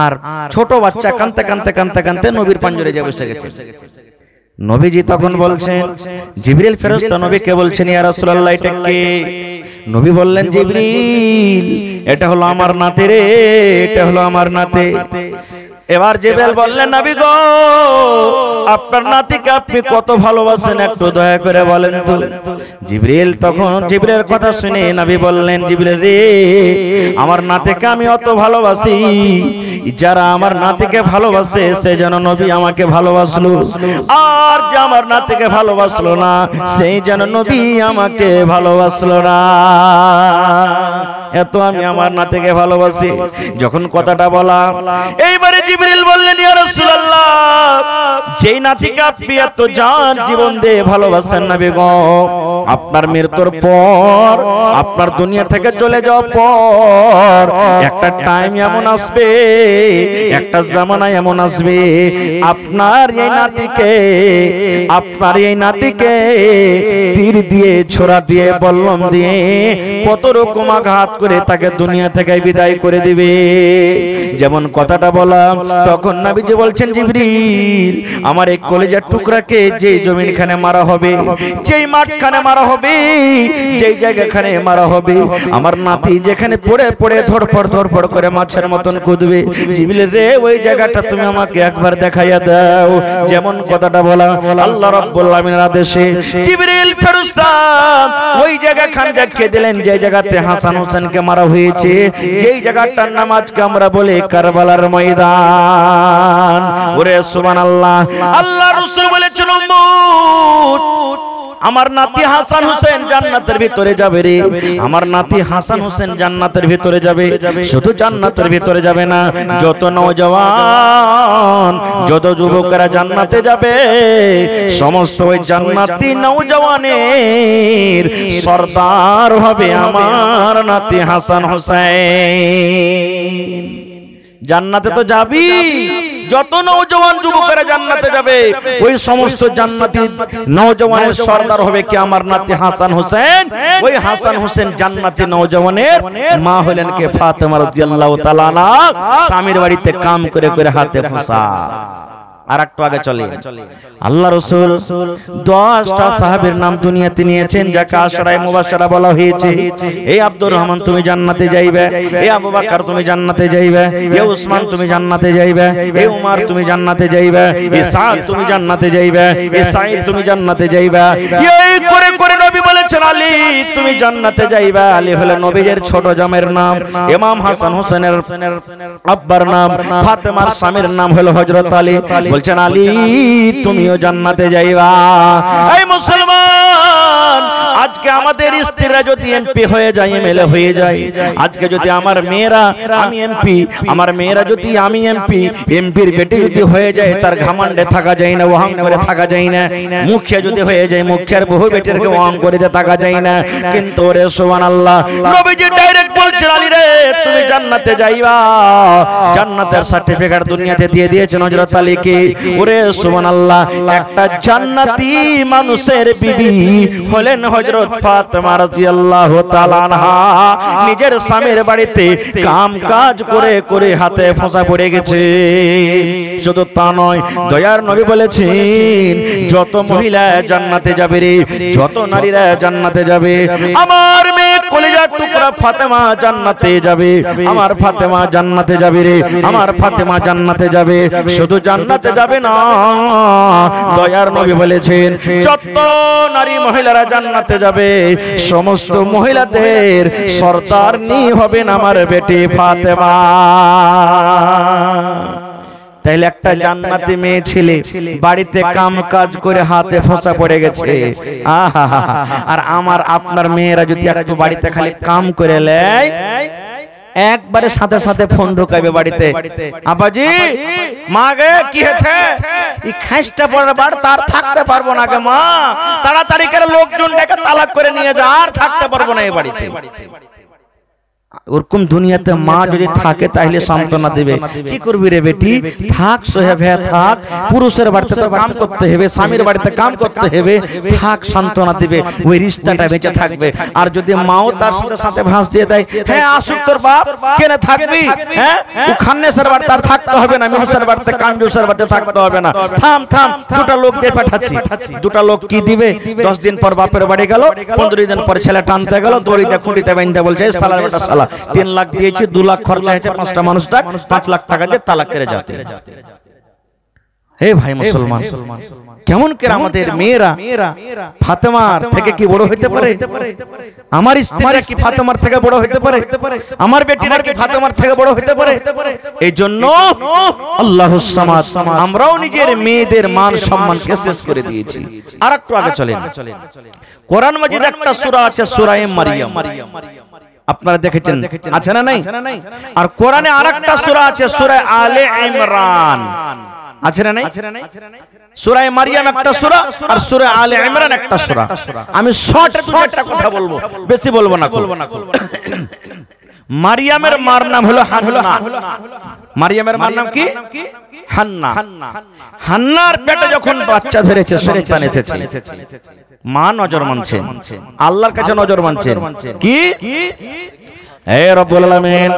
S1: আর ছোট বাচ্চা কাঁদতে কাঁদতে কাঁদতে কাঁদতে নবীর পাঞ্জরে যা বসে গেছে। নবীজি তখন বলছেন, জিবরিল ফেরেশতা নবীকে বলছেন, ইয়া রাসূলুল্লাহ এটা কে? নবী বললেন, জিবরিল এটা হলো আমার নাতি রে, এটা হলো আমার নাতি। এবার জিবরিল বললেন, নবী গো আপনার নাতিকে আপনি কত ভালোবাসেন একটু দয়া করে বলেন তো। জিবরিল তখন জিবরিলের কথা শুনে নবী বললেন, জিবরিল রে আমার নাতিকে আমি অত ভালোবাসি, যারা আমার নাতিকে ভালোবাসে সে যেন নবী আমাকে ভালোবাসলো, আর যে আমার নাতিকে ভালোবাসলো না সেই যেন নবী আমাকে ভালোবাসলো না। এত আমি আমার নাতিকে ভালোবাসি। যখন কথাটা বলা, এইবারে জিবরিল বললেন, ইয়া রাসূলুল্লাহ যেই নাতিকে আপনি এত জান জীবন দিয়ে ভালোবাসেন নবী গো, আপনার মৃত্যুর পর, আপনার দুনিয়া থেকে চলে যাওয়ার পর একটা টাইম এমন আসবে, একটা জামানা এমন আসবে আপনার এই নাতিকে তীর দিয়ে, ছোরা দিয়ে, বল্লম দিয়ে কত রকম আঘাত করে তাকে দুনিয়া থেকে বিদায় করে দিবে। যেমন কথাটা বললাম, তখন নবীজি বলছেন, জিবরিল আমার এই কলিজার টুকরাকে যে জমিনখানে মারা হবে, যেই মাঠখানে মারা হবে, যেই জায়গাখানে মারা হবে, আমার নাতি যেখানে পড়ে পড়ে ধড়ফড় করে মাছের মতন কুদবে, জিবরিল রে ওই জায়গাটা তুমি আমাকে একবার দেখাইয়া দাও। যেমন কথাটা বলা, আল্লাহ রাব্বুল আমিনের আদেশে জিবরিল ফেরেশতা ওই জায়গাখান দেখিয়ে দিলেন যে জায়গাতে হাসান হোসেনকে মারা হয়েছে, যেই জায়গাটার নাম আজকে আমরা বলি কারবালার ময়দান। ওরে সুবহানাল্লাহ, আল্লাহ রাসূল বলেছেন, উম্মত আমার নাতি হাসান হোসেন জান্নাতের ভিতরে যাবে রে, আমার নাতি হাসান হোসেন জান্নাতের ভিতরে যাবে। শুধু জান্নাতের ভিতরে যাবে না, যত নওজওয়ান, যত যুবকেরা জান্নাতে যাবে, সমস্ত ওই জান্নাতি নওজওয়ানের সরদার হবে আমার নাতি হাসান হোসেন। জান্নাতে তো যাবি, যত নওজওয়ান যুবকেরা জান্নাতে যাবে ওই সমস্ত জান্নাতি নওজওয়ানের সরদার হবে কি আমার নাতি হাসান হোসেন। ওই হাসান হোসেন জান্নাতি নওজওয়ানের মা হলেন কে ফাতেমা রাদিয়াল্লাহু তাআলা আনহা, স্বামীর বাড়িতে কাম করে করে হাতে ফোঁসা। আর একটু আগে চলে, আল্লাহ রাসূল 10টা সাহাবীর নাম দুনিয়াতে নিয়েছেন যাকে আশরায়ে মুবাশশারা বলা হয়েছে। এই আব্দুর রহমান তুমি জান্নাতে যাইবে, এই আবু বকর তুমি জান্নাতে যাইবে, এই উসমান তুমি জান্নাতে যাইবে, এই উমর তুমি জান্নাতে যাইবে, এই সাদ তুমি জান্নাতে যাইবে, এই সাঈদ তুমি জান্নাতে যাইবে। এই করে করে নবী বলেছেন আলী তুমি জান্নাতে যাইবে। আলী হলো নবীর ছোট জামের নাম, ইমাম হাসান হোসেনের আব্বার নাম, ফাতেমার স্বামীর নাম হলো হযরত আলী। বলছেন আলী তুমিও জান্নাতে যাইবা। এই মুসলমান, আজকে আমাদের স্ত্রীরা যদি এমপি হয়ে যায়, এমএলএ হয়ে যায়, আজকে যদি আমার মেয়েরা, আমি এমপি, আমার মেয়েরা যদি আমি এমপি, এমপির বেটি যদি হয়ে যায়, তার ঘামান্ডে থাকা যায় না, ওহাং করে থাকা যায় না। মুখিয়া যদি হয়ে যায়, মুখিয়ার বহু বেটিরকে ওহাং করে থাকা যায় না। কিন্তু রে সুবহানাল্লাহ, নবীজি ডাইরেক্ট বলছেন, আলী রে তুমি জান্নাতে যাইবা, জান্নাতের সার্টিফিকেট দুনিয়াতে দিয়ে দিয়েছেন হযরত আলীকে। ওরে সুবহানাল্লাহ, একটা জান্নাতি মানুষের বিবি হলেন হযরত ফাতেমা রাদিয়াল্লাহু তাআলা আনহা। নিজের স্বামীর বাড়িতে কাম কাজ করে করে হাতে ফোঁসা পড়ে গেছে। শুধু তা নয়, দয়ার নবী বলেছেন যত মহিলা জান্নাতে যাবে রে, যত নারীরা জান্নাতে যাবে, আমার মেয়ে কলিজার টুকরা ফাতেমা জান্নাতে যাবে, আমার ফাতেমা জান্নাতে যাবে রে, আমার ফাতেমা জান্নাতে যাবে। শুধু জান্নাতে যাবে না, দয়ার নবী বলেছেন যত নারী মহিলারা জান্নাতে যাবে, সমস্ত মহিলাদের সরদারনি হবেন আমার বেটি ফাতেমা। তাইলে একটা জান্নাতি মেয়ে ছেলে বাড়িতে কাম কাজ করে হাতে ফোঁসা পড়ে গেছে, আর আমার আপনার মেয়েরা যদি একটু বাড়িতে খালি কাম করে নেয়, একবারে সাথে সাথে ফোন ঢোকাবে বাড়িতে, আব্বাজি মা গে কি হয়েছে, এই খাসটা পড়বার তার থাকতে পারবো না গে মা, তাড়াতাড়ি করে লোকজন ডেকে তালাক করে নিয়ে যা, আর থাকতে পারবো না এই বাড়িতে। ওরকম দুনিয়াতে মা যদি থাকে তাহলে সান্ত্বনা দেবে, কি করবি রে বেটি, থাক সোহেব, হ্যাঁ থাক, পুরুষের বাড়িতে তো কাম করতে হবে, স্বামীর বাড়িতে কাম করতে হবে, থাক, সান্ত্বনা দিবে, ওই রিশতাটা বেঁচে থাকবে। আর যদি মাও তার সাথে সাথে ভাঁজ দিয়ে দেয়, হ্যাঁ আসুক তোর বাপ, কেনে থাকবি, হ্যাঁ ও খান্নেসের বাড়িতে আর থাকতে হবে না, মেহসের বাড়িতে কাঞ্জুসের বাড়িতে থাকতে হবে না, থাম থাম, দুটা লোক দিয়ে পাঠাচ্ছি। দুটা লোক কি দিবে, 10 দিন পর বাপের বাড়ি গেল, 15 দিন পর ছেলে টানতে গেল, দড়িতে খুঁটিতে বেঁধে বলছে সালার বেটা সালা, 3 লাখ দিয়েছি, 2 লাখ খরচা হয়েছে, 5টা মানুষটা 5 লাখ টাকা দিয়ে তালাক করে যাতে। হে ভাই মুসলমান, কেমন করে আমাদের মেয়েরা ফাতেমার থেকে কি বড় হইতে পারে? আমার স্ত্রীরা কি ফাতেমার থেকে বড় হইতে পারে? আমার বেটিরা কি ফাতেমার থেকে বড় হইতে পারে? এই জন্য আল্লাহুস সামাদ, আমরাও নিজের মেয়েদের মান সম্মানকে শেষ করে দিয়েছি। আর একটু আগে চলেন, কোরআন মাজিদ একটা সূরা আছে, সূরা মারিয়াম, আপনারা দেখেছেন আছে না নাই? আর কোরআনে আরেকটা সূরা আছে, সূরা আলে ইমরান, আছে না নাই? সূরা মারিয়াম একটা সূরা, আর সূরা আলে ইমরান একটা সূরা। আমি শর্টে দুইটা কথা বলবো, বেশি বলবো না। মারিয়ামের মার নাম হলো হান্না। মারিয়ামের মার নাম কি? হান্না। হান্নার পেটে যখন বাচ্চা ধরেছে, সন্তান এসেছে, মা নজর মানছেন, আল্লাহর কাছে নজর মানছেন, কি হে রব্বুল আলামিন,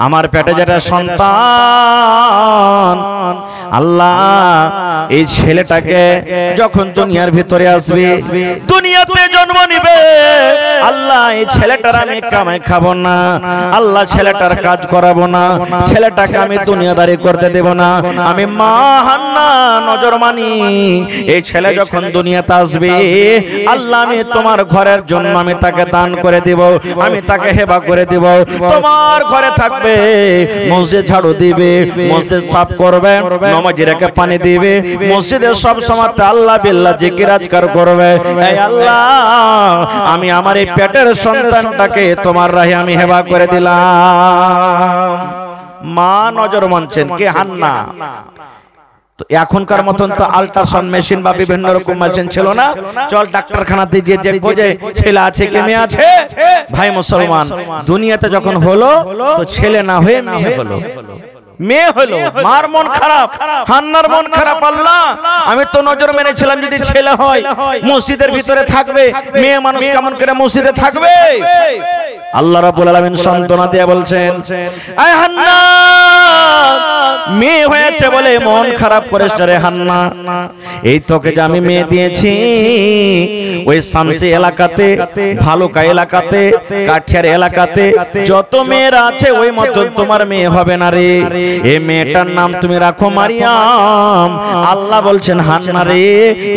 S1: আমার পেটে যেটা সন্তান, আল্লাহ এই ছেলেটাকে যখন দুনিয়ার ভিতরে আসবে, দুনিয়াতে জন্ম নিবে, আল্লাহ এই ছেলেটার আমি কামাই খাবো না, আল্লাহ ছেলেটার কাজ করাবো না, ছেলেটাকে আমি দুনিয়াদারি করতে দেব না। আমি মা হান্না নজর মানি, এই ছেলে যখন দুনিয়াতে আসবে, আল্লাহ আমি তোমার ঘরের জন্য আমি তাকে দান করে দেব, আমি তাকে হেবা করে দেব, তোমার ঘরে থাকবে, মসজিদ ঝাড়ু দিবে, মসজিদ সাফ করবে, নামাজীরাকে পানি দিবে, মসজিদে সব সময় আল্লাহ বিল্লাহ জিকির আজকার করবে। এই আল্লাহ, আমি আমার এই পেটের সন্তানটাকে তোমার রাহে আমি হেবা করে দিলাম। মা নজর মানছেন, কে? হান্না। তো এখনকার মতন তো আল্ট্রাসাউন্ড মেশিন বা বিভিন্ন রকম মেশিন ছিল না, চল ডাক্তারখানাতে গিয়ে দেখবো যে ছেলে আছে কি মেয়ে আছে। ভাই মুসলমান, দুনিয়াতে যখন হলো তো ছেলে না হয়ে মেয়ে হলো, মেয়ে হলো, মার মন খারাপ, হান্নার মন খারাপ। আল্লাহ, আমি তো নজর মেনেছিলাম যদি ছেলে হয় মসজিদের ভিতরে থাকবে, মেয়ে মানুষ কেমন করে মসজিদে থাকবে? আল্লাহ রাব্বুল আলামিন সান্ত্বনা দিয়ে বলছেন, আয় হান্না, মেয়ে হয়েছে বলে মন খারাপ করিস না রে হান্না, এই তোকে যে আমি মেয়ে দিয়েছি, ওই শামসি এলাকাতে, ভালুকা এলাকাতে, কাঠিয়ার এলাকাতে যত মেয়েরা আছে ওই মতো তোমার মেয়ে হবে না রে। এই মেয়েটার নাম তুমি রাখো মারিয়াম। আল্লাহ বলছেন, হান্না রে,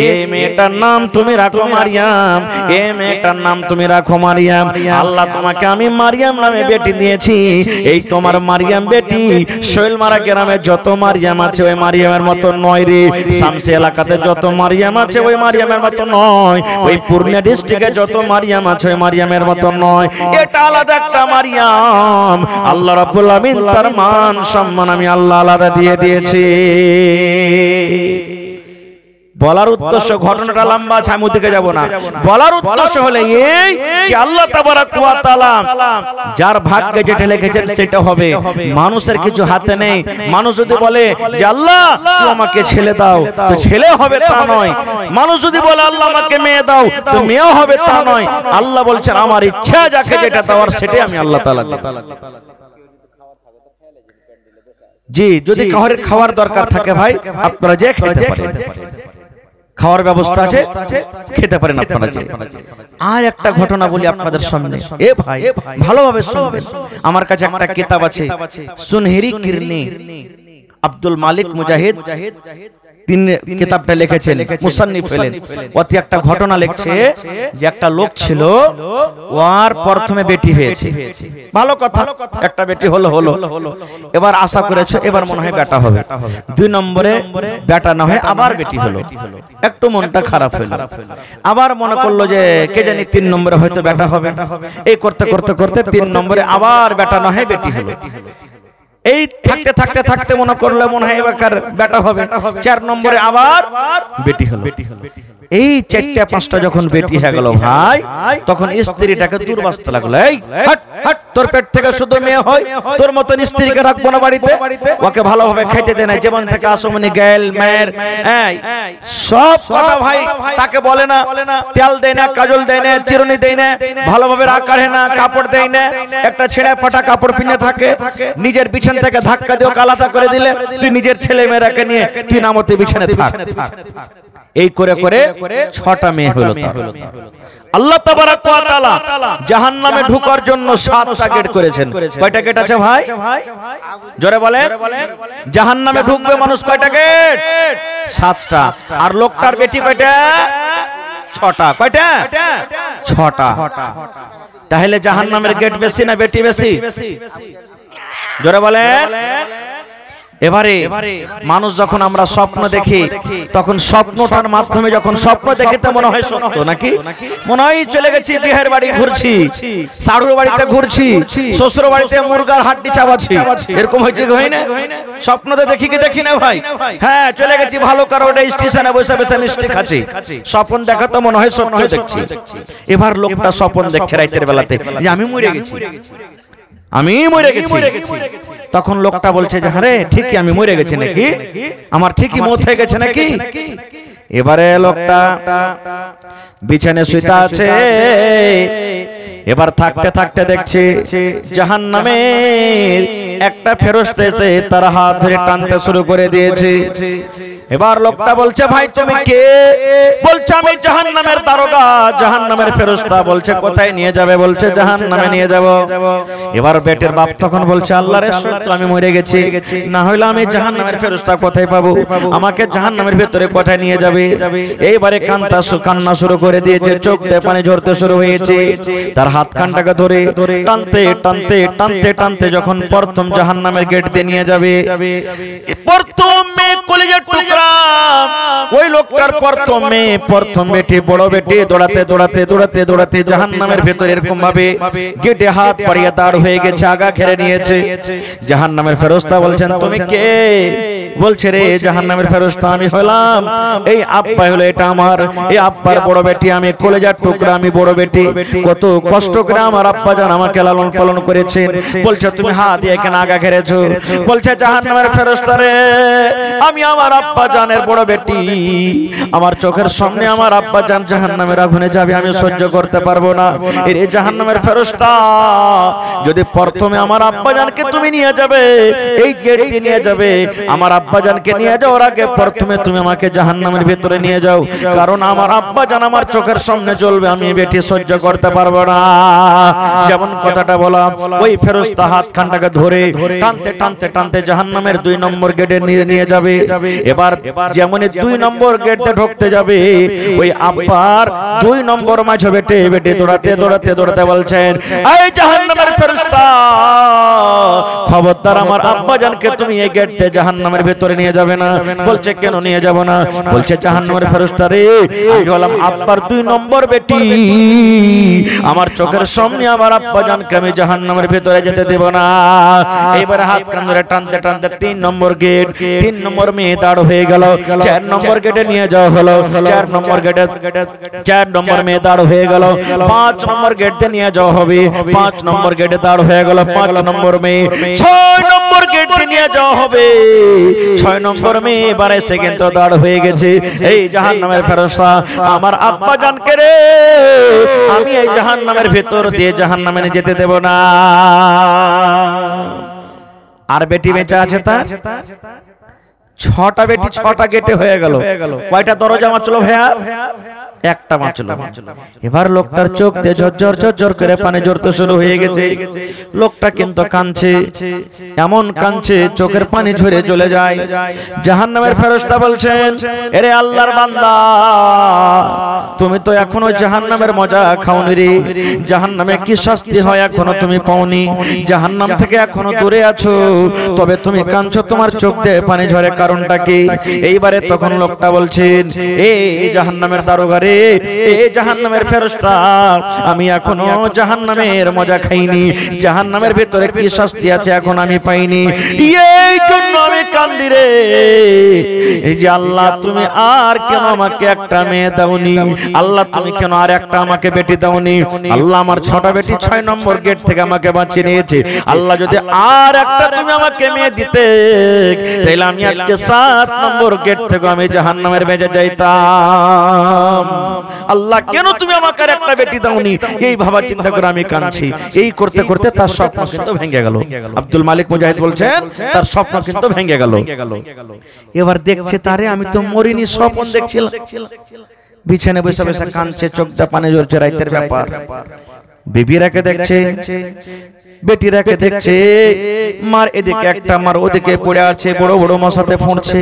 S1: এই মেয়েটার নাম তুমি রাখো মারিয়াম, এই মেয়েটার নাম তুমি রাখো মারিয়াম। আল্লাহ তোমাকে আমি মারিয়াম নামে বেটি দিয়েছি, এই তোমার মারিয়াম বেটি শৈলমারা গ্রামে গ্রামে যত মারিয়াম আছে ওই মারিয়ামের মতো নয় রে, শামসি এলাকাতে যত মারিয়াম আছে ওই মারিয়ামের মতো নয়, ওই পূর্ণিয়া ডিস্ট্রিক্টে যত মারিয়াম আছে ওই মারিয়ামের মতো নয়, এটা আলাদা একটা মারিয়াম। আল্লাহ রাব্বুল আমিন তার মান সম্মান আমি আল্লাহ আলাদা দিয়ে দিয়েছি। বলার উদ্দেশ্য, ঘটনাটা লম্বা আছে, আমি ওদিকে যাব না। বলার উদ্দেশ্য হলো এই যে আল্লাহ তাবারাক ওয়া তাআলা যার ভাগ্যে যেটা লিখেছেন সেটা হবে, মানুষের কিছু হাতে নেই। মানুষ যদি বলে যে আল্লাহ তুমি আমাকে ছেলে দাও তো ছেলে হবে তা নয়, মানুষ যদি বলে আল্লাহ আমাকে মেয়ে দাও তো মেয়ে হবে তা নয়। আল্লাহ বলছেন আমার ইচ্ছা যাকে যেটা দেওয়ার সেটাই আমি আল্লাহ তাআলা দেব। জি, যদি কাউরে খাওয়ার দরকার থাকে ভাই আপনারা যে খেতে পারেন, খাওয়ার ব্যবস্থা আছে, খেতে পারেন আপনারা যে। আর একটা ঘটনা বলি আপনাদের সামনে, এ ভাই ভালোভাবে শুনবেন। আমার কাছে একটা কিতাব আছে, সুনহেরি কিরনি, আব্দুল মালিক মুজাহিদ তিনি কিতাবটা লিখেছেন, মুসান্নিফ হলেন। অতি একটা ঘটনা লিখছে যে একটা লোক ছিল, ওর প্রথমে বেটি হয়েছে, ভালো কথা, একটা বেটি হলো, এবার আশা করেছে এবার মনে হয় বেটা হবে। 2 নম্বরে বেটা না হয় আবার বেটি হলো, একটু মনটা খারাপ হলো, আবার মনে করলো যে কে জানি 3 নম্বরে হয়তো বেটা হবে। এই করতে করতে করতে 3 নম্বরে আবার বেটা না হয় বেটি হলো। এই থাকতে থাকতে থাকতে মনে করলে মনে হয় এবার বেটা হবে। 4 নম্বরে আবার বেটি হলো। এই 4টা 5টা যখন বেটি হয়ে গেল ভাই, তখন স্ত্রীটাকে দুর্বাসতে লাগলো, এই হট হট, তোর পেট থেকে শুধু মেয়ে হয়, তোর মতন স্ত্রীকে রাখবো না বাড়িতে, ওকে ভালোভাবে খাইতে দেয় না, যেমন থেকে আসমানি গেল মেয়ের সব কথা ভাই তাকে বলে না, তেল দেয় না, কাজল দেয় না, চিরুনি দেয় না, ভালোভাবে রাখে না, কাপড় দেয় না, একটা ছেঁড়া ফাটা কাপড় পিনে থাকে, নিজের বিছান থেকে ধাক্কা দিয়ে আলাদা করে দিলে তুই নিজের ছেলে মেয়েরাকে নিয়ে তুই নামতে বিছানে থাক। এই করে করে 6টা মেয়ে হলো তার। আল্লাহ তাবারাক ওয়া তাআলা জাহান্নামে ঢোকার জন্য 7টা গেট করেছেন। কয়টা গেট আছে ভাই? জোরে বলেন। জাহান্নামে ঢুকবে মানুষ কয়টা গেট? 7টা। আর লোকটার বেটি কয়টা? 6টা। কয়টা? 6টা। তাহলে জাহান্নামের গেট বেশি না বেটি বেশি? জোরে বলেন। এবারে মানুষ যখন আমরা স্বপ্ন দেখি তখন স্বপ্নটার মাধ্যমে যখন স্বপ্ন দেখতে মনে হয় সত্য নাকি, মনে হয় চলে গেছি বিহার বাড়ি ঘুরছি, সাড়ুর বাড়িতে ঘুরছি, শ্বশুর বাড়িতে মুরগার হাড্ডি চাবাচ্ছি, এরকম হয়েছে কি হয় না? স্বপ্নতে দেখি কি দেখি না ভাই? হ্যাঁ, চলে গেছি ভালো কারো স্টেশনে বসে বসে মিষ্টি খাচ্ছি, স্বপ্ন দেখা তো মনে হয় সত্য দেখছি। এবার লোকটা স্বপ্ন দেখছে রাতের বেলাতে যে আমি মরে গেছি, আমি মরে গেছি। তখন লোকটা বলছে যে আরে ঠিকই আমি মরে গেছি নাকি, আমার ঠিকই মত হয়ে গেছে নাকি। এবারে লোকটা বিছানে শুইতে আছে, এবার থাকতে থাকতে দেখছে জাহান্নামের একটা ফেরেশতা এসে তার হাত ধরে টানতে শুরু করে দিয়েছে। এবার লোকটা বলছে ভাই তুমি কে? বলছে আমি জাহান্নামের দারোগা, জাহান্নামের ফেরেশতা। বলছে কোথায় নিয়ে যাবে? বলছে জাহান্নামে নিয়ে যাব। এবার বেটের বাপ তখন বলছে আল্লাহর সত্য আমি মরে গেছি, না হইলে আমি জাহান্নামের ফেরেশতা কোথায় পাবো, আমাকে জাহান্নামের ভিতরে কোথায় নিয়ে যাবে? এইবারে কান্না শুরু করে দিয়েছে, চোখ দিয়ে পানি ঝরতে শুরু হয়েছে। তার হাত কানটাকে ধরে টানতে টানতে টানতে টানতে যখন প্রথম জাহান্নামের গেট দিয়ে নিয়ে যাবে, প্রথম মেয়ে কলিজার টুকরা ওই লোকটার প্রথম বেটি বড় বেটি দৌড়াতে দৌড়াতে দৌড়াতে দৌড়াতে জাহান্নামের ভেতরে এরকম ভাবে গেটে হাত পাড়িয়ে দাঁড় হয়ে গেছে, আগা ঘেরে নিয়েছে। জাহান্নামের ফেরেশতা বলছেন তুমি কে? বলছে রে জাহান্নামের ফেরেশতা আমি হলাম এই আব্বা, হলো এটা আমার, এই আব্বার বড় বেটি আমি, কলিজার টুকরা আমি বড় বেটি, কত কষ্ট করে আমার আব্বা জান আমাকে লালন পালন করেছেন। বলছে তুমি হাত দিয়ে কেন আগা ঘেরেছো? বলছে জাহান্নামের ফেরেশতা রে আমি আমার আব্বা জানের বড় বেটি, আমার চোখের সামনে আমার আব্বা জান জাহান্নামের আগুনে যাবে, আমি সহ্য করতে পারবো না। এর জাহান্নামের ফেরেশতা যদি প্রথমে আমার আব্বা জানকে তুমি নিয়ে যাবে, এই গেট দিয়ে নিয়ে যাবে, আমার আব্বা জানকে নিয়ে যাওয়ার আগে প্রথমে তুমি আমাকে জাহান্নামের ভিতরে নিয়ে যাও, কারণ আমার আব্বা জান আমার চোখের সামনে জ্বলবে, আমি বেটি সহ্য করতে পারবো না। যেমন কথাটা বলা, ওই ফেরেশতা হাত খানটাকে ধরে টানতে টানতে টানতে জাহান্নামের 2 নম্বর গেটে নিয়ে যাবে। এবার এবার যেমন 2 নম্বর গেটে ঢুকতে যাবে ওই আব্বার 2 নম্বর মাঝে বেটে বেটে দৌড়াতে দৌড়াতে দৌড়াতে বলছেন, এই জাহান্নামের ফেরেশতা, খবরদার আমার আব্বা জানকে তুমি এই গেট দিয়ে জাহান্নামের ভিতরে নিয়ে যাবে না। বলছে কেন নিয়ে যাব না? বলছে জাহান্নামের ফেরেশতা রে, আমি হলাম আব্বার 2 নম্বর বেটি, আমার চোখের সামনে আমার আব্বা জানকে আমি জাহান্নামের ভিতরে যেতে দেব না। এবারে হাত কান ধরে টানতে টানতে 3 নম্বর গেট, 3 নম্বর মেয়ে দাঁড় হয়ে গেল। 4 নম্বর গেটে নিয়ে যাওয়া হলো, 4 নম্বর গেটে 4 নম্বর মেয়ে দাঁড় হয়ে গেল। 5 নম্বর গেটে নিয়ে যাওয়া হবে, 5 নম্বর গেটে দাঁড় হয়ে গেল 5 নম্বর মেয়ে। 6 নম্বর গেটে নিয়ে যাওয়া হবে, 6 নম্বর মেয়ে এবারে সে কিন্তু দাঁড় হয়ে গেছে। এই জাহান্নামের ফেরেশতা, আমার আব্বা জানকে রে আমি এই জাহান্নামের ভিতর দিয়ে জাহান্নামে যেতে দেব না। আর বেটি বেঁচে আছে তার 6টা বেটি, 6টা গেটে হয়ে গেল। কয়টা দরজা মারছিল ভাইয়া? একটা মারছিল। এবার লোকটার চোখ দিয়ে ঝরঝর ঝরঝর করে পানি ঝরতে শুরু হয়ে গেছে। লোকটা কিন্তু কাঁদছে, এমন কাঁদছে চোখের পানি ঝরে চলে যায়। জাহান্নামের ফেরেশতা বলছেন, এরে আল্লাহর বান্দা, তুমি তো এখনো জাহান্নামের মজা খাওনি রে। জাহান্নামে কি শাস্তি হয় এখনো তুমি পাওনি, জাহান্নাম থেকে এখনো দূরে আছো, তবে তুমি কাঁদছো, তোমার চোখ দিয়ে পানি ঝরে, কারণটা কি? এইবারে তখন লোকটা বলছেন, এই জাহান্নামের দারোগা রে, এই জাহান্নামের ফেরেশতা, আমি এখনো জাহান্নামের মজা খাইনি, জাহান্নামের ভিতরে কি শাস্তি আছে এখন আমি পাইনি, এই জন্য আমি কান্দি রে। এই যে আল্লাহ, তুমি আর কেন আমাকে একটা মেয়ে দাওনি? আল্লাহ, তুমি কেন আর একটা আমাকে বেটি দাওনি? আল্লাহ, আমার 6টা বেটি 6 নম্বর গেট থেকে আমাকে বাঁচিয়ে নিয়েছে। আল্লাহ, যদি আর একটা তুমি আমাকে মেয়ে দিতে, তাহলে আমি আজকে 7 নম্বর গেট থেকে আমি জাহান্নামের বেজে যাইতাম। আল্লাহ, কেন তুমি আমাকে আর একটা বেটি দাওনি? এই ভাবা চিন্তা করে আমি কাঁদছি। এই করতে করতে তার স্বপ্ন কিন্তু ভেঙে গেল। আব্দুল মালিক মুজাহিদ বলছেন, তার স্বপ্ন কিন্তু ভেঙে গেল। এবার দেখছে, তারে আমি তো মরিনি, স্বপ্ন দেখছিলাম। বিছানে বসে বসে কাঁদছে, চোখটা পানি ঝরছে, রাতের ব্যাপার। বিবিরাকে দেখছে, বেটিরাকে দেখছে, মার এদিকে একটা, মার ওদিকে পড়ে আছে, বড় বড় মশাতে ফুঁড়ছে।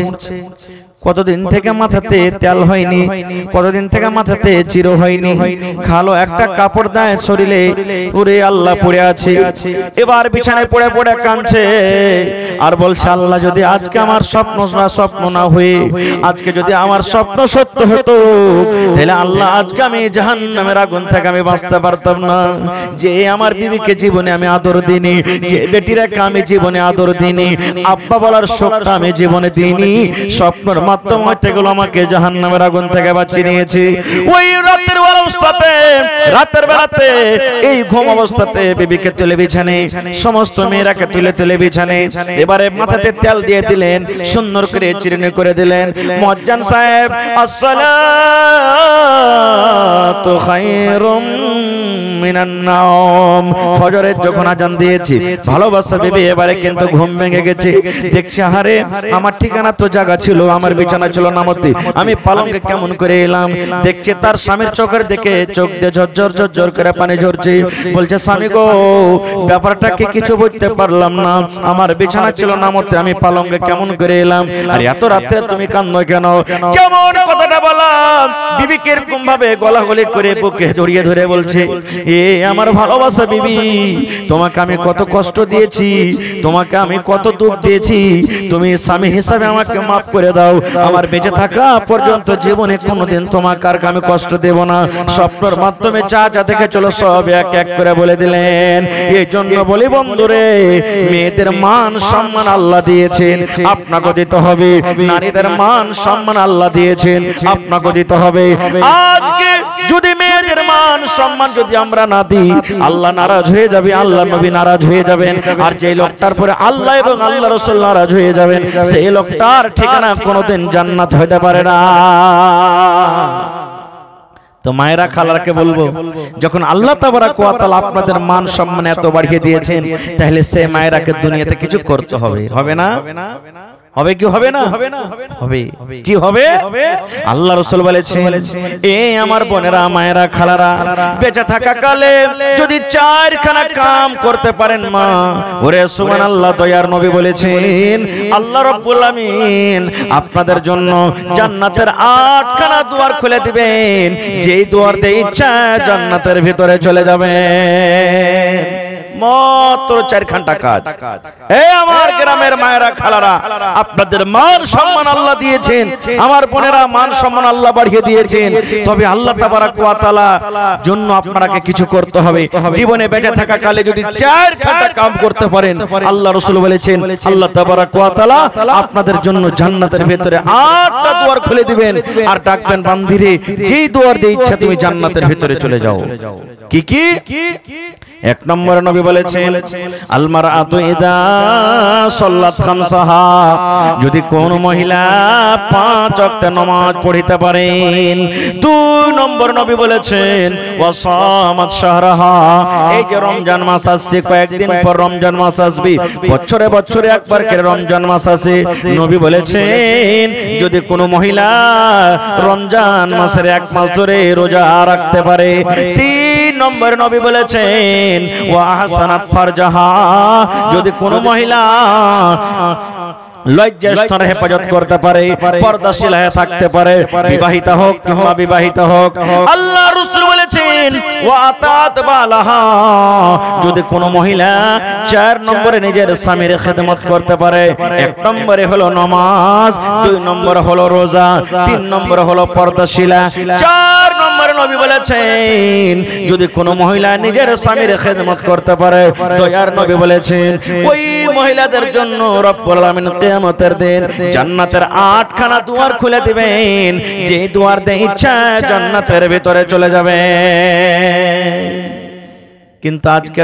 S1: কতদিন থেকে মাথাতে তেল হয়নি, কতদিন থেকে মাথাতে চিরো হয়নি, খালো একটা কাপড় দেয় শরীরে, ওরে আল্লাহ পড়ে আছে। এবার বিছানায় পড়ে পড়ে কাঁদছে আর বলছে, আল্লাহ, যদি আজকে আমার স্বপ্ন না হয়ে আজকে যদি আমার স্বপ্ন সত্য হতো, তাহলে আল্লাহ আজকে আমি জাহান্নামের আগুন থেকে আমি বাঁচতে পারতাম না। যে আমার বিবিকে জীবনে আমি আদর দিইনি, যে বেটিরাকে আমি জীবনে আদর দিইনি, আব্বা বলার শোকটা আমি জীবনে দিইনি, স্বপ্নের মাধ্যম হইতে গেল আমাকে জাহান্নামের আগুন থেকে বাঁচিয়ে নিয়েছি। ওই রাতের অবস্থাতে, রাতের বেলাতে, এই ঘুম অবস্থাতে বিবিকে তুলে বিছানে, সমস্ত মেয়েরাকে তুলে তুলে বিছানে, এবারে মাথাতে তেল দিয়ে দিলেন, সুন্দর করে চিরুনি করে দিলেন। মুয়াজ্জিন সাহেব, আসসালাতু খায়রুম মিনান নাওম, ফজরের যখন আজান দিয়েছি, ভালোবাসা বিবি এবারে কিন্তু ঘুম ভেঙে গেছে। দেখছে, আরে আমার ঠিকানা তো জায়গা ছিল, আমার বিছানা ছিল নামতি, আমি পালঙ্কে কেমন করে এলাম? দেখছে তার স্বামীর চোখের দিকে চোখ দিয়ে ঝরঝর ঝরঝর করে পানি ঝরছে। বলছে, স্বামী গো, ব্যাপারটা কি কিছু বুঝতে পারলাম না, আমার বিছানা ছিল নামতি, আমি পালঙ্কে কেমন করে এলাম? আর এত রাত্রে তুমি কাঁদো কেন? যেমন কথাটা বললাম, বিবিকে এরকম ভাবে গলাগলি করে বুকে জড়িয়ে ধরে বলছে, এ আমার ভালোবাসা বিবি, তোমাকে আমি কত কষ্ট দিয়েছি, তোমাকে আমি কত দুঃখ দিয়েছি, তুমি স্বামী হিসাবে আমাকে মাফ করে দাও। আমার বেঁচে থাকা পর্যন্ত জীবনে কোনোদিন তোমাকে আর আমি কষ্ট দেব না। স্বপ্নের মাধ্যমে যা যা দেখে চলো সব এক এক করে বলে দিলেন। এই জন্য বলি বন্ধুরে, মেয়েদের মান সম্মান আল্লাহ দিয়েছেন, আপনাকে দিতে হবে। নারীদের মান সম্মান আল্লাহ দিয়েছেন, আপনাকে দিতে হবে। আজকে যদি মেয়েদের মান সম্মান যদি আমরা না দিই, আল্লাহ নারাজ হয়ে যাবে, আল্লাহ নবী নারাজ হয়ে যাবেন। আর যে লোকটার পরে আল্লাহ এবং আল্লাহ রাসূল নারাজ হয়ে যাবেন, সেই লোকটার ঠিকানা কোনোদিন জান্নাত হতে পারে না। তো মায়েরা, খালারকে বলবো, যখন আল্লাহ তাবারাক ওয়া তাআলা আপনাদের মান সম্মান এত বাড়িয়ে দিয়েছেন, তাহলে সে মায়েরাকে দুনিয়াতে কিছু করতে হবে, হবে না? হবে কি হবে না? হবে। কি হবে? আল্লাহ রাসূল বলেছেন, এ আমার বোনেরা, মায়েরা, খালারা, বেঁচে থাকা কালে যদি 4খানা কাম করতে পারেন মা, ওরে সুবহানাল্লাহ, দয়ার নবী বলেছেন আল্লাহ রাব্বুল আমিন আপনাদের জন্য জান্নাতের 8খানা দুয়ার খুলে দিবেন, যেই দুয়ার দিয়ে ইচ্ছা জান্নাতের ভিতরে চলে যাবেন। মাত্র 4 ঘন্টা কাজ। এই আমার গ্রামের মায়েরা, খালারা, আপনাদের মান সম্মান আল্লাহ দিয়েছেন, আমার বোনেরা মান সম্মান আল্লাহ বাড়িয়ে দিয়েছেন। তবে আল্লাহ তাবারাক ওয়া তাআলা জন্য আপনাকে কিছু করতে হবে। জীবনে বেঁচে থাকা কালে যদি 4 ঘন্টা কাম করতে পারেন, আল্লাহ রাসূল বলেছেন আল্লাহ তাবারাক ওয়া তাআলা আপনাদের জন্য জান্নাতের ভিতরে 8টা দুয়ার খুলে দিবেন, আর ডাকবেন বান্দিরে, যেই দুয়ার দিয়ে ইচ্ছা তুমি জান্নাতের ভিতরে চলে যাও। কি কি? 1 নম্বরে নবী বলেছেন আল মারআতু ইযা সাল্লাত খামসাহা, যদি কোন মহিলা 5 ওয়াক্ত নামাজ পড়িতে পারেন। 2 নম্বর নবী বলেছেন ওয়া সামাত শাহরাহা, এই যে রমজান মাস আসছে, কয়েকদিন পর রমজান মাস আসবে, বছরে বছরে একবার করে রমজান মাস আসে, নবী বলেছেন যদি কোন মহিলা রমজান মাসের 1 মাস ধরে রোজা রাখতে পারে। 3 নম্বর নবী বলেছেন ওয়া আহসানাত ফারজাহা, যদি কোন মহিলা লজ্জাস্থানে হেফাজত করতে পারে, পর্দাশীল হয়ে থাকতে পারে, বিবাহিতা হোক কিংবা বিবাহিত হোক। আল্লাহ রাসূল বলেছেন ওয়া আতাত বালাহা, যদি কোন মহিলা 4 নম্বরে নিজের স্বামীর খেদমত করতে পারে। 1 নম্বরে হলো নামাজ, 2 নম্বরে হলো রোজা, 3 নম্বরে হলো পর্দাশীলা, 4 নম্বরে নবী বলেছেন যদি কোন মহিলা নিজের স্বামীর খেদমত করতে পারে, দয়ার নবী বলেছেন ওই মহিলাদের জন্য রব্বুল আলামিন কিয়ামতের দিন জান্নাতের 8খানা দুয়ার খুলে দিবেন, যে দুয়ার দিয়ে ইচ্ছা জান্নাতের ভিতরে চলে যাবে। কিন্তু আজকে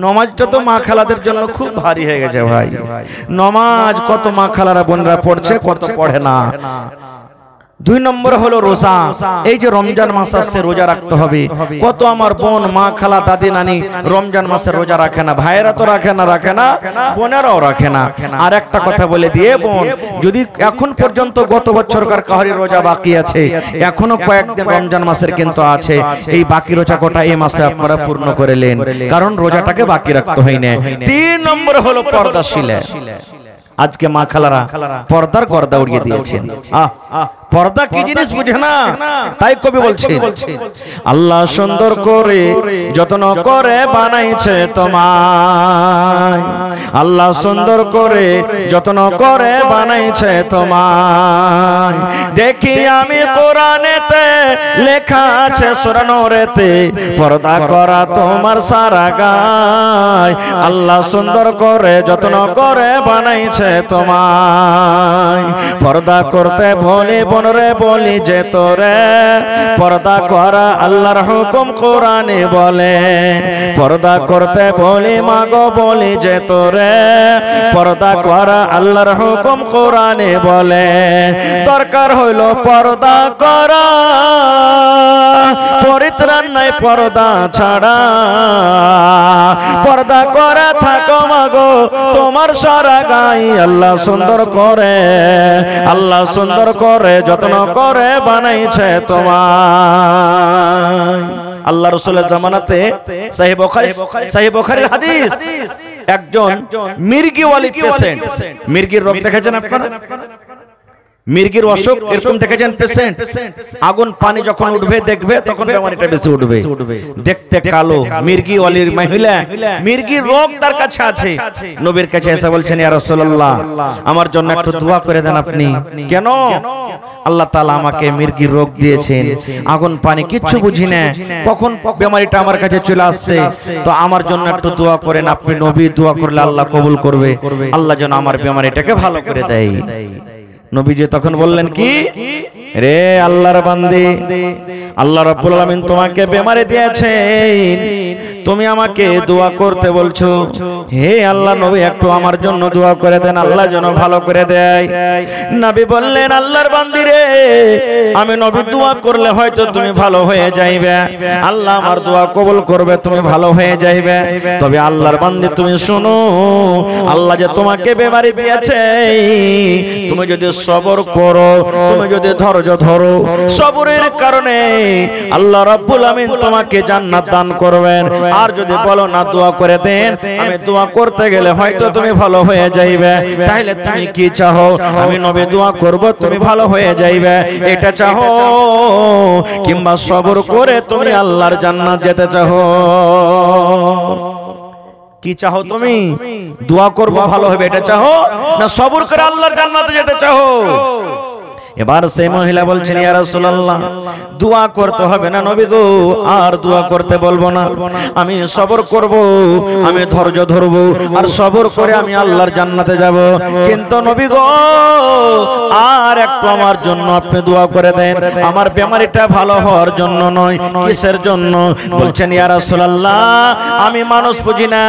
S1: নমাজটা তো মা খালাদের জন্য খুব ভারী হয়ে গেছে ভাই। নমাজ কত মা খালারা বোনরা পড়ছে, কত পড়ে না। 2 নম্বর হলো রোজা, এই যে রমজান মাস আসছে রোজা রাখতে হবে। কত আমার বোন, মা, খালা, দাদি, নানি রমজান মাসে রোজা রাখে না, ভাইয়েরা তো রাখে না, বোনেরাও রাখে না। আর একটা কথা বলে দিয়ে বোন, যদি এখন পর্যন্ত গত বছরকার কাহারি রোজা বাকি আছে, এখনো কয়েকদিন রমজান মাসের কিন্তু আছে, এই বাকি রোজা কোটা এই মাসে আপনারা পূর্ণ করে নেন, কারণ রোজাটাকে বাকি রাখতে হয় না। 3 নম্বর হলো পর্দাশীল। আজকে মা খালারা পর্দার পর্দা উড়িয়ে দিয়েছেন। পর্দা কি জিনিস বুঝে না, তাই কবি বলছে আল্লাহ সুন্দর করে যত্ন করে বানাইছে তোমায়, আল্লাহ সুন্দর করে যত্ন করে বানাইছে তোমায়। দেখি আমি কোরআনেতে লেখা আছে সূরা নূরেতে, পর্দা করা তোমার সারা গায়। আল্লাহ সুন্দর করে যত্ন করে বানাইছে তোমায়। পর্দা করতে বলি বোনরে বলি যে তোরে, পর্দা করা আল্লাহর হুকুম কোরআনে বলে। পর্দা করতে বলি মাগো বলি যে তোরে, পর্দা করা আল্লাহর হুকুম কোরআনে বলে। দরকার হইল পর্দা করা, পরিত্রাণ নাই পর্দা ছাড়া। পর্দা করে থাকো মাগো তোমার সারা গাই। আল্লাহ সুন্দর করে, আল্লাহ সুন্দর করে যত্ন করে বানাইছে তোমায়। আল্লাহ রাসূলের জামানাতে সহিহ বুখারীর হাদিস, একজন মির্গিওয়ালি পেশেন্ট, মির্গির রোগ দেখেছেন আপনারা? মির্গির অসুখ এরকম দেখেছেন পেশেন্ট, আগুন পানি যখন উঠবে দেখবে তখন বেমারিটা বেশি উঠবে। দেখতে কালো মির্গিওয়ালির মহিলা, মির্গির রোগ তার কাছে আছে, নবীর কাছে এসে বলছেন ইয়া রাসূলুল্লাহ আমার জন্য একটু দোয়া করে দেন আপনি। কেন? আল্লাহ তাআলা আমাকে মির্গির রোগ দিয়েছেন, আগুন পানি কিচ্ছু বুঝি না, কখন বেমারিটা আমার কাছে চলে আসছে, তো আমার জন্য একটু দোয়া করেন আপনি। নবী দোয়া করলে আল্লাহ কবুল করবে, আল্লাহ যেন আমার বেমারিটাকে ভালো করে দেয়। নবীজি তখন বললেন কি, রে আল্লাহর বান্দী, আল্লাহ রাব্বুল আলামিন তোমাকে বেমারি দিয়েছেন, তুমি আমাকে দোয়া করতে বলছো, হে আল্লাহ নবী একটু আমার জন্য দোয়া করে দেন, আল্লাহ যেন ভালো করে দেয়। নবী বললেন, আল্লাহর বান্দি রে, আমি নবী দোয়া করলে হয়তো তুমি ভালো হয়ে যাইবে, আল্লাহ আমার দোয়া কবুল করবে, তুমি ভালো হয়ে যাইবে। তবে আল্লাহর বান্দি তুমি শোনো, আল্লাহ যে তোমাকে বেমারি দিয়েছে, তুমি যদি সবর করো, তুমি যদি ধৈর্য ধরো, সবরের কারণে আল্লাহ রাব্বুল আমিন তোমাকে জান্নাত দান করবেন। আর যদি বলো না দোয়া করে দেন, আমি দোয়া করতে গেলে হয়তো তুমি ভালো হয়ে যাইবে, তাহলে তুমি কি চাও? আমি নবী দোয়া করব তুমি ভালো হয়ে যাইবে, এটা চাও? কিংবা সবর করে তুমি আল্লাহর জান্নাত যেতে চাও? কি চাও তুমি? দোয়া করব ভালো হবে এটা চাও, না সবর করে আল্লাহর জান্নাতে যেতে চাও? এবার সেই মহিলা বলছেন, ইয়া রাসূলুল্লাহ দোয়া করতে হবে না নবী গো, আর দোয়া করতে বলবো না, আমি সবর করব, আমি ধৈর্য ধরব, আর সবর করে আমি আল্লাহর জান্নাতে যাব। কিন্তু নবী গো আর একটু আমার জন্য আপনি দোয়া করে দেন, আমার বেমারিটা ভালো হওয়ার জন্য নয়। কিসের জন্য? বলছেন, ইয়া রাসূলুল্লাহ আমি মানুষ বুঝি না,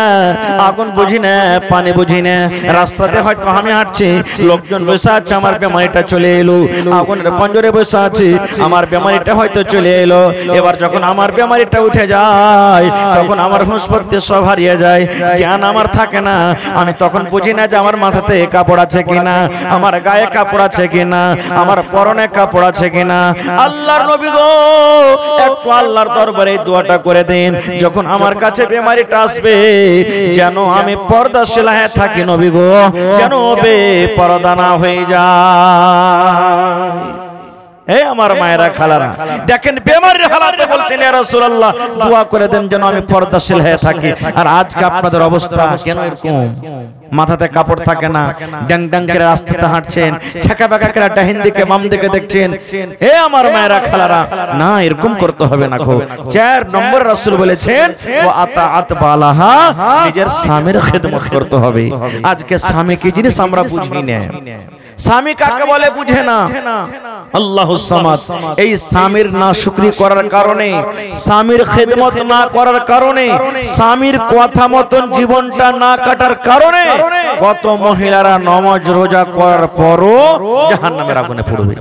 S1: আগুন বুঝি না, পানি বুঝি না, রাস্তাতে হয়তো আমি হাঁটছি, লোকজন বসে আছে, আমার বেমারিটা চলে এলো, আগুনের পঞ্জরে বসে আছি, আমার বেমারিটা হয়তো চলে এলো। এবার যখন আমার বেমারিটা উঠে যায়, তখন আমার হুঁশপত্তি সব হারিয়ে যায়, জ্ঞান আমার থাকে না, আমি তখন বুঝি না যে আমার মাথাতে কাপড় আছে কিনা, আমার গায়ে কাপড় আছে কিনা, আমার পরনে কাপড় আছে কিনা। আল্লাহর নবী গো একটু আল্লাহর দরবারে দোয়াটা করে দেন, যখন আমার কাছে বেমারিটা আসবে যেন আমি পর্দাশীলা হয়ে থাকি নবী গো, যেন বেপরদা না হয়ে যায়। এই আমার মায়েরা খালারা দেখেন, বেমারির হালাতে বলছেন ইয়া রাসূলুল্লাহ দোয়া করে দেন যেন আমি পর্দাশীল হয়ে থাকি। আর আজকে আপনাদের অবস্থা কেন এরকম? মাথাতে কাপড় থাকে না, ড্যাং ড্যাং করে রাস্তাতে হাঁটছেন, ছাকা বাঁকা করে ডাহিন দিকে বাম দিকে দেখছেন। হে আমার মায়েরা খালারা, না এরকম করতে হবে না গো। 4 নম্বর রাসূল বলেছেন ওয়া আতাআত বালাহা, নিজের স্বামীর খিদমত করতে হবে। আজকে স্বামী কি জিনিস আমরা বুঝি না, স্বামী কাকে বলে বুঝে না। আল্লাহুস সামাদ, এই স্বামীর নাশুকরি করার কারণে, স্বামীর খিদমত না করার কারণে, স্বামীর কথা মতন জীবনটা না কাটার কারণে কত মহিলারা নামাজ রোজা করার পরও জাহান্নামের আগুনে পড়বে।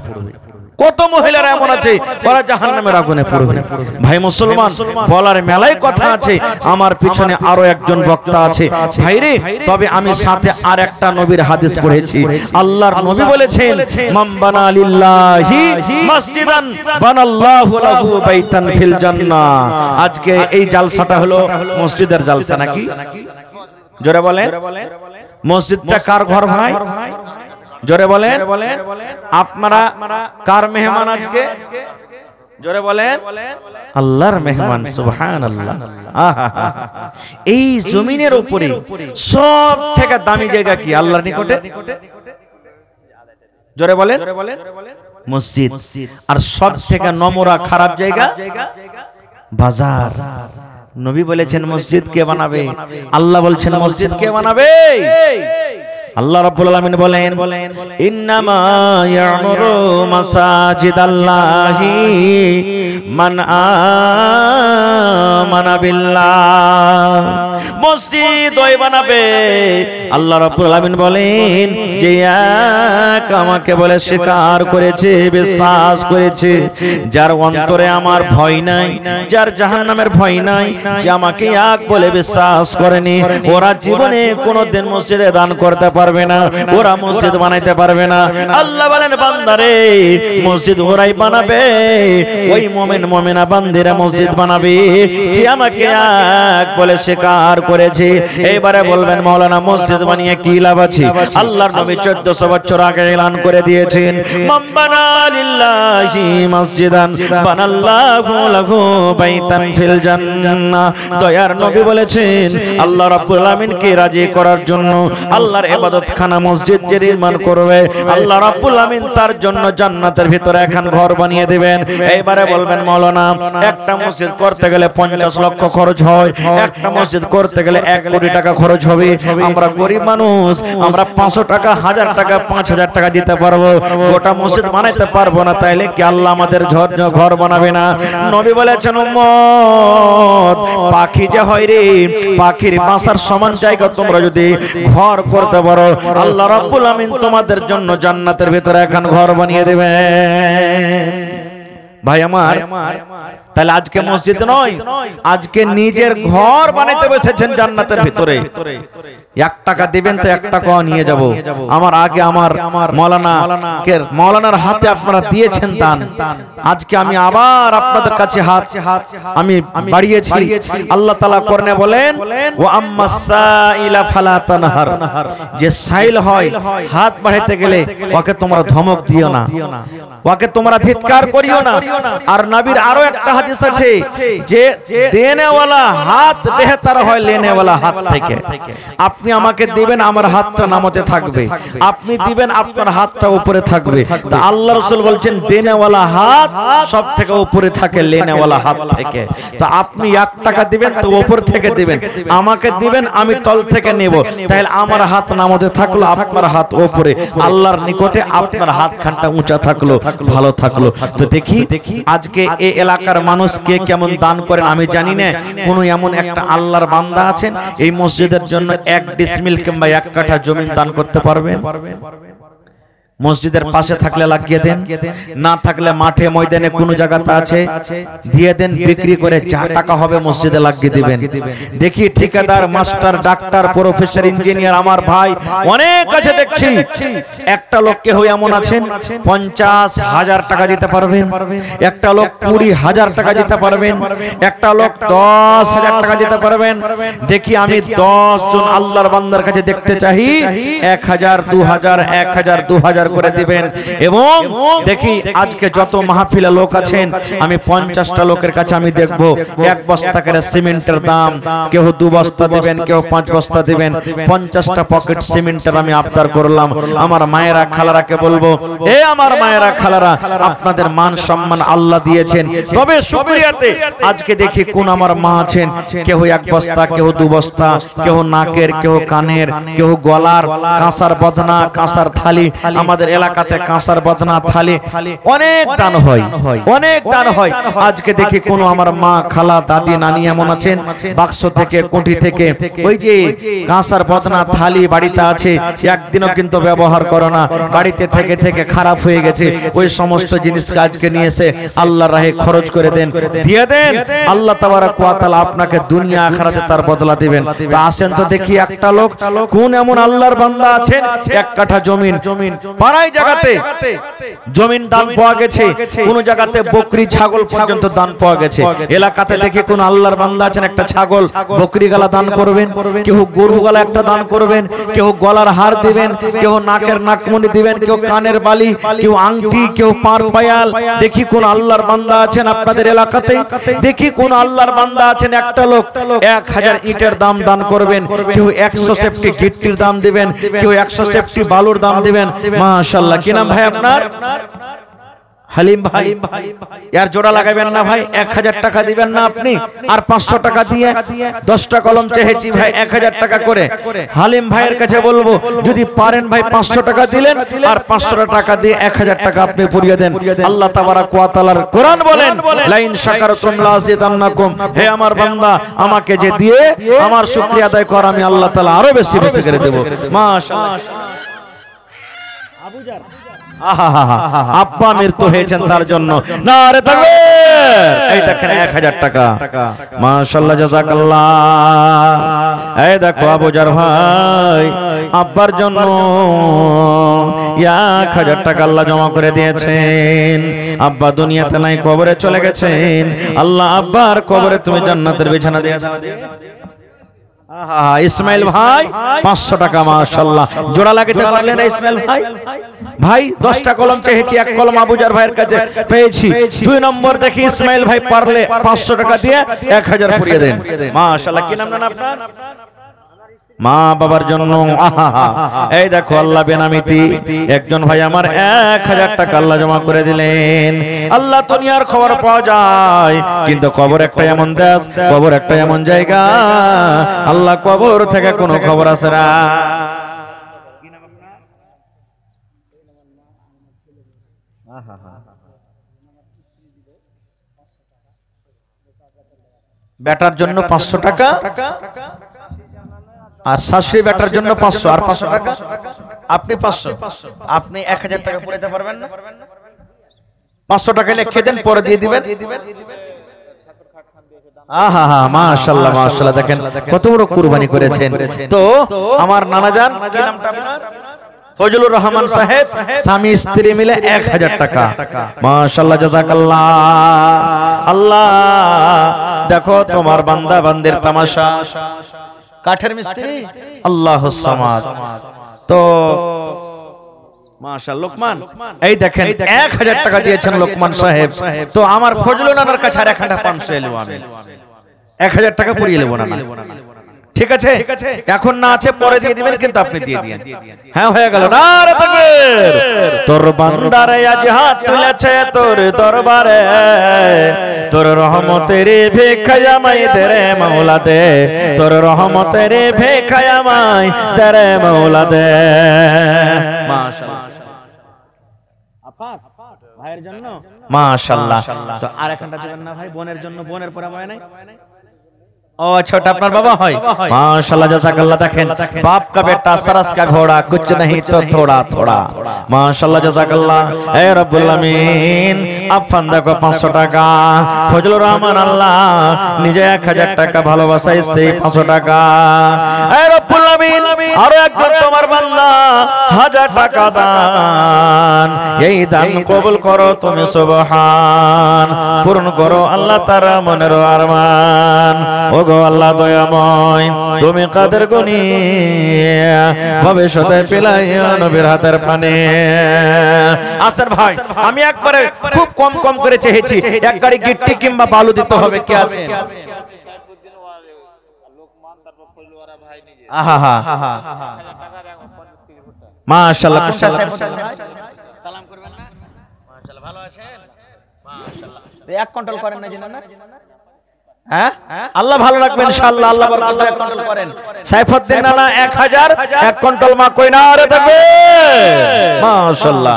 S1: কত মহিলারা এমন আছে ওরা জাহান্নামের আগুনে পড়বে। ভাই মুসলমান, বলার মেলায় কথা আছে, আমার পিছনে আরো একজন বক্তা আছে ভাইরে। তবে আমি সাথে আর একটা নবীর হাদিস পড়েছি। আল্লাহর নবী বলেছেন, মান বানা লিল্লাহি মসজিদান বানাল্লাহু লাহু বাইতান ফিল জান্নাহ। আজকে এই জালসাটা হলো মসজিদের জালসা নাকি? জোরে বলেন, মসজিদটা কার ঘর ভাই? জোরে বলেন, আপনারা কার মেহমান আজকে? জোরে বলেন, আল্লাহর মেহমান। সুবহানাল্লাহ। এই জমিনের উপরে সব থেকে দামি জায়গা কি আল্লাহর নিকটে? জোরে বলেন, মসজিদ। আর সব থেকে নোংরা খারাপ জায়গা বাজার। নবী বলেছেন মসজিদ কে বানাবে? আল্লাহ বলছেন মসজিদ কে বানাবে? আল্লাহ রাব্বুল আলামিন বলেন, ইন্নামা ইয়ামুরু মাসাজিদাল্লাহি মান আমানা বিল্লাহ। মসজিদ ওই বানাবে, আল্লাহ রাব্বুল আলামিন বলেন, যে এক আমাকে বলে স্বীকার করেছে, বিশ্বাস করেছে, যার অন্তরে আমার ভয় নাই, যার জাহান্নামের ভয় নাই, যে আমাকে এক বলে বিশ্বাস করেনি, ওরা জীবনে কোনোদিন মসজিদে দান করতে পারবে না, ওরা মসজিদ বানাইতে পারবে না। আল্লাহ বলেন, বান্দারে মসজিদ ওরাই বানাবে, ওই মুমিন মুমিনা বান্দিরা মসজিদ বানাবে যে আমাকে এক বলে স্বীকার করেছে। এইবারে বলবেন, মাওলানা মসজিদ বানিয়ে কি লাভ আছে? আল্লাহর নবী 1400 বছর আগে এলান করে দিয়েছেন, মান বানা লিল্লাহি মসজিদান বানাল্লাহু লাহু বাইতান ফিল জান্নাহ। দয়ার নবী বলেছেন, আল্লাহ রাব্বুল আলামিনকে রাজি করার জন্য, আল্লাহর ইবাদত ইবাদতখানা মসজিদ যে নির্মাণ করবে আল্লাহ রাব্বুল আমিন তার জন্য জান্নাতের ভিতরে এখন ঘর বানিয়ে দিবেন। এইবারে বলবেন মাওলানা একটা মসজিদ করতে গেলে 50 লক্ষ খরচ হয়, একটা মসজিদ করতে গেলে 1 কোটি টাকা খরচ হবে। আমরা গরিব মানুষ, আমরা 500 টাকা, 1000 টাকা, 5000 টাকা দিতে পারবো, গোটা মসজিদ বানাইতে পারবো না। তাইলে কি আল্লাহ আমাদের ঘর বানাবে না? নবী বলেছেন উম্মত পাখি যে হয় রে, পাখির বাসার সমান জায়গা তোমরা যদি ঘর করতে পারো আল্লাহ রাব্বুল আমিন তোমাদের জন্য জান্নাতের ভিতরে এখন ঘর বানিয়ে দেবেন। ভাই আমার, তাহলে আজকে মসজিদ নয়, আজকে নিজের ঘর বানাইতে বসেছেন জান্নাতের ভিতরে। 1 টাকা দিবেন তো 1 টাকা নিয়ে যাব। আমার আগে আমার মাওলানার হাতে আপনারা দিয়েছেন দান, আজকে আমি আবার আপনাদের কাছে হাত আমি বাড়িয়েছি। আল্লাহ তাআলা কোরআনে বলেন ওয়া আম্মাস সাইলা ফালা তানহার, যে সাইল হয় হাত বাড়াইতে গেলে ওকে তোমরা ধমক দিও না, ওকে তোমরা ধিক্কার করিও না। আর নবীর আরো একটা হাদিস আছে যে দেনেওয়ালা হাত বেহতর হয় লেনেওয়ালা হাত থেকে। আপনি আমাকে দিবেন, আমার হাতটা নামতে থাকবে, আপনি দিবেন, আপনার হাতটা উপরে থাকবে। তা আল্লাহ রাসূল বলছেন দেনেওয়ালা হাত সব থেকে উপরে থাকে লেনেওয়ালা হাত থেকে। তো আপনি 1 টাকা দিবেন তো উপর থেকে দিবেন, আমাকে দিবেন আমি তল থেকে নেব, তাহলে আমার হাত নামতে থাকলো, আপনার হাত উপরে, আল্লাহর নিকটে আপনার হাতখানটা উঁচা থাকলো, ভালো থাকলো। তো দেখি আজকে এই এলাকার মানুষ কে কেমন দান করেন আমি জানি না। কোন এমন একটা আল্লাহর বান্দা আছেন এই মসজিদের জন্য 1 ডিসমিল কিংবা 1 কাঠা জমি দান করতে পারবেন? মসজিদের পাশে থাকলে লাগিয়ে দেন, না থাকলে মাঠে ময়দানে কোনো জায়গাতে আছে দিয়ে দেন, বিক্রি করে যা টাকা হবে মসজিদে লাগিয়ে দিবেন। দেখি ঠিকাদার, মাস্টার, ডাক্তার, প্রফেসর, ইঞ্জিনিয়ার আমার ভাই অনেক আছে দেখছি। একটা লোক কেউ এমন আছেন 50,000 টাকা দিতে পারবেন, একটা লোক 20,000 টাকা দিতে পারবেন, একটা লোক 10,000 টাকা দিতে পারবেন। দেখি আমি 10 জন আল্লাহর বান্দার কাছে দেখতে চাই 1,000, 2,000, 1,000, 2,000 করে দিবেন। এবং দেখি আজকে যত মাহফিলে লোক আছেন আমি 50টা লোকের কাছে আমি দেখব 1 বস্তা করে সিমেন্টের দাম, কেউ 2 বস্তা দিবেন, কেউ 5 বস্তা দিবেন। 50টা পকেট সিমেন্টের আমি আবদার করলাম। আমার মায়েরা খালারাকে বলবো, এ আমার মায়েরা খালারা, আপনাদের মান সম্মান আল্লাহ দিয়েছেন, তবে শুকরিয়াতে আজকে দেখি কোন আমার মা আছেন কেউ 1 বস্তা, কেউ 2 বস্তা, কেউ নাকের, কেউ কানের, কেউ গলার, কাঁসার বদনা, কাঁসার থালি। আমাদের এলাকাতে কাঁসার বদনা, থালি অনেক দান হয়, অনেক দান হয়। আজকে দেখি কোন আমার মা, খালা, দাদি, নানি এমন আছেন বাক্স থেকে, কোটি থেকে ওই যে কাঁসার বদনা, থালি বাড়িতে আছে, একদিনও কিন্তু ব্যবহার করো না, বাড়িতে থেকে থেকে খারাপ হয়ে গেছে। ওই সমস্ত জিনিসকে আজকে নিয়ে এসে আল্লাহর রাহে খরচ করে দেন, দিয়ে দেন। আল্লাহ তাবারক ওয়া তাআলা আপনাকে দুনিয়া আখিরাতে তার বদলা দিবেন। তো আসেন তো দেখি একটা লোক কোন এমন আল্লাহর বান্দা আছেন 1 কাঠা জমিন পাড়ায় জায়গাতে জমিন দান পাওয়া গেছে, কোন জায়গাতে বকরি, ছাগল পর্যন্ত দান পাওয়া গেছে। এলাকাতে দেখি কোন আল্লাহর বান্দা আছেন একটা ছাগল, বকরি গালা দান করবেন, কেউ গরু গালা একটা দান করবেন, কেউ গলার হার দিবেন, কেউ নাকের নাকমণি দিবেন, কেউ কানের বালি, কেউ আংটি, কেউ পার পায়াল। দেখি কোন আল্লাহর বান্দা আছেন আপনাদের এলাকাতে, দেখি কোন আল্লাহর বান্দা আছেন একটা লোক 1000 ইটের দাম দান করবেন, কেউ 100 সেফটি গিট্টির দাম দিবেন, কেউ 100 সেফটি বালুর দাম দিবেন। মাশাআল্লাহ। কি নাম ভাই আপনার? হালিম ভাই। यार জোড়া লাগাবেন না ভাই, 1000 টাকা দিবেন না আপনি? আর 500 টাকা দিয়ে 10টা কলম চেয়েছি ভাই 1000 টাকা করে। হালিম ভাইয়ের কাছে বলবো যদি পারেন ভাই 500 টাকা দিলেন আর 500 টাকা দিয়ে 1000 টাকা আপনি পুরিয়ে দেন। আল্লাহ তাবারাক ওয়া তাআলার কোরআন বলেন লাইন শাকারতুম লাযিদান্নাকুম, হে আমার বান্দা আমাকে যে দিয়ে আমার শুকরিয়া আদায় কর, আমি আল্লাহ তাআলা আরো বেশি বেশি করে দেব। মাশাআল্লাহ। আবুজার আব্বা মৃত্যু হয়েছেন তার জন্য নারে তাকবীর। এই দেখেন 1000 টাকা, মাশাআল্লাহ, জাযাকাল্লাহ। এই দেখো আবুজার ভাই আব্বার জন্য 1000 টাকা আল্লাহ জমা করে দিয়েছেন। আব্বা দুনিয়াতে নাই, কবরে চলে গেছেন। আল্লাহ আব্বার কবরে তুমি জান্নাতের বিছানা দিয়ে দাও। ইসমাইল ভাই 500 টাকা, মাশাআল্লাহ। জোড়া লাগাতে পারলেন না ইসমাইল ভাই? ভাই 10টা কলম চেয়েছি, 1 কলম আবুজার ভাইয়ের কাছে পেয়েছি। 2 নম্বর দেখি ইসমাইল ভাই পারলে 500 টাকা দিয়ে 1000 পুরিয়ে দেন। মাশাআল্লাহ। কি নাম না আপনার? মা বাবার জন্য। এই দেখো আল্লাহ বেনামিতি একজন ভাই আমার 1000 টাকা আল্লাহ জমা করে দিলেন। আল্লাহ দুনিয়ার খবর পাওয়া যায়, কিন্তু কবর একটা এমন দেশ, কবর একটা এমন জায়গা, আল্লাহ কবর থেকে কোনো খবর আসে না। বেটার জন্য 500 টাকা, আর শাশুড়ি বেটার জন্য 500, আর 500 টাকা আপনি 500, আপনি 1000 টাকা পড়াতে পারবেন না? 500 টাকা লিখে দেন, পরে দিয়ে দিবেন। আহা হা, মাশাআল্লাহ মাশাআল্লাহ, দেখেন কত বড় কুরবানি করেছেন। তো আমার নানাজান, কি নামটা আপনার? ফজলুর রহমান সাহেব, স্বামী স্ত্রী মিলে 1000 টাকা। মাশাআল্লাহ, জাযাকাল্লাহ। আল্লাহ দেখো তোমার বান্দা বান্দির তামাশা। কাঠের মিস্ত্রি আল্লাহুস সামাদ। তো মাশাআল্লাহ লোকমান, এই দেখেন 1000 টাকা দিয়েছেন লোকমান সাহেব। তো আমার ফজলুল নানার কাছে আর 1500 এলো, আমি 1000 টাকা পুরিয়ে নেব না। ঠিক আছে, এখন না আছে পরে দিয়ে দিবেন, কিন্তু আপনি দিয়ে দিয়েন। হ্যাঁ, হয়ে গেল। নারে তাকবীর। তোর বান্দারে আজ হাত তুলেছে তোর দরবারে, তোর রহমতের ভিখায় আমায় দে রে মাওলা দে, তোর রহমতের ভিখায় আমায় দে রে মাওলা দে। মাশাআল্লাহ, আপা ভাইয়ের জন্য মাশাআল্লাহ। তো আর এখানটা দিবেন না ভাই, বোনের জন্য? বোনের পরে হয় নাই? ও আচ্ছা, ওটা আপনার বাবা হয়। माशाल्लाह जज़ाकल्लाह। देखें बाप का बेटा सरस का घोड़ा, कुछ नहीं तो थोड़ा थोड़ा। माशाल्लाह जज़ाकल्लाह। ए रब्बुल आमीन, आप फंदा को 500 টাকা, ফজলুর রহমান আল্লাহ নিজে 1000 টাকা, ভালোবাসা স্ত্রী 500 টাকা। এ রব্বুল আমিন, আর একজন তোমার বান্দা 1000 টাকা দান, এই দান কবুল করো তুমি সুবহান, পূরণ করো আল্লাহ তাআলা মনের আরমান। ওগো আল্লাহ দয়াময়, তুমি কাদের গনি, ভবিষ্যতে পিলাইও নবীর হাতের পানি। আসেন ভাই, আমি একবারে খুব কম কম করে চেয়েছি, এক গাড়ি গিট্টি কিংবা বালু দিতে হবে। কে আছে? আহা হা, মাশাআল্লাহ। সালাম করবেন না? মাশাআল্লাহ, ভালো আছেন? মাশাআল্লাহ। 1 কুইন্টাল করেন না জানেন না? হ্যাঁ, আল্লাহ ভালো রাখবেন ইনশাআল্লাহ। আল্লাহ বরকত দেয়। 1 কুইন্টাল করেন। সাইফুদ্দিন নানা 1000, 1 কুইন্টাল মা কই না রে থাকবে। মাশাআল্লাহ।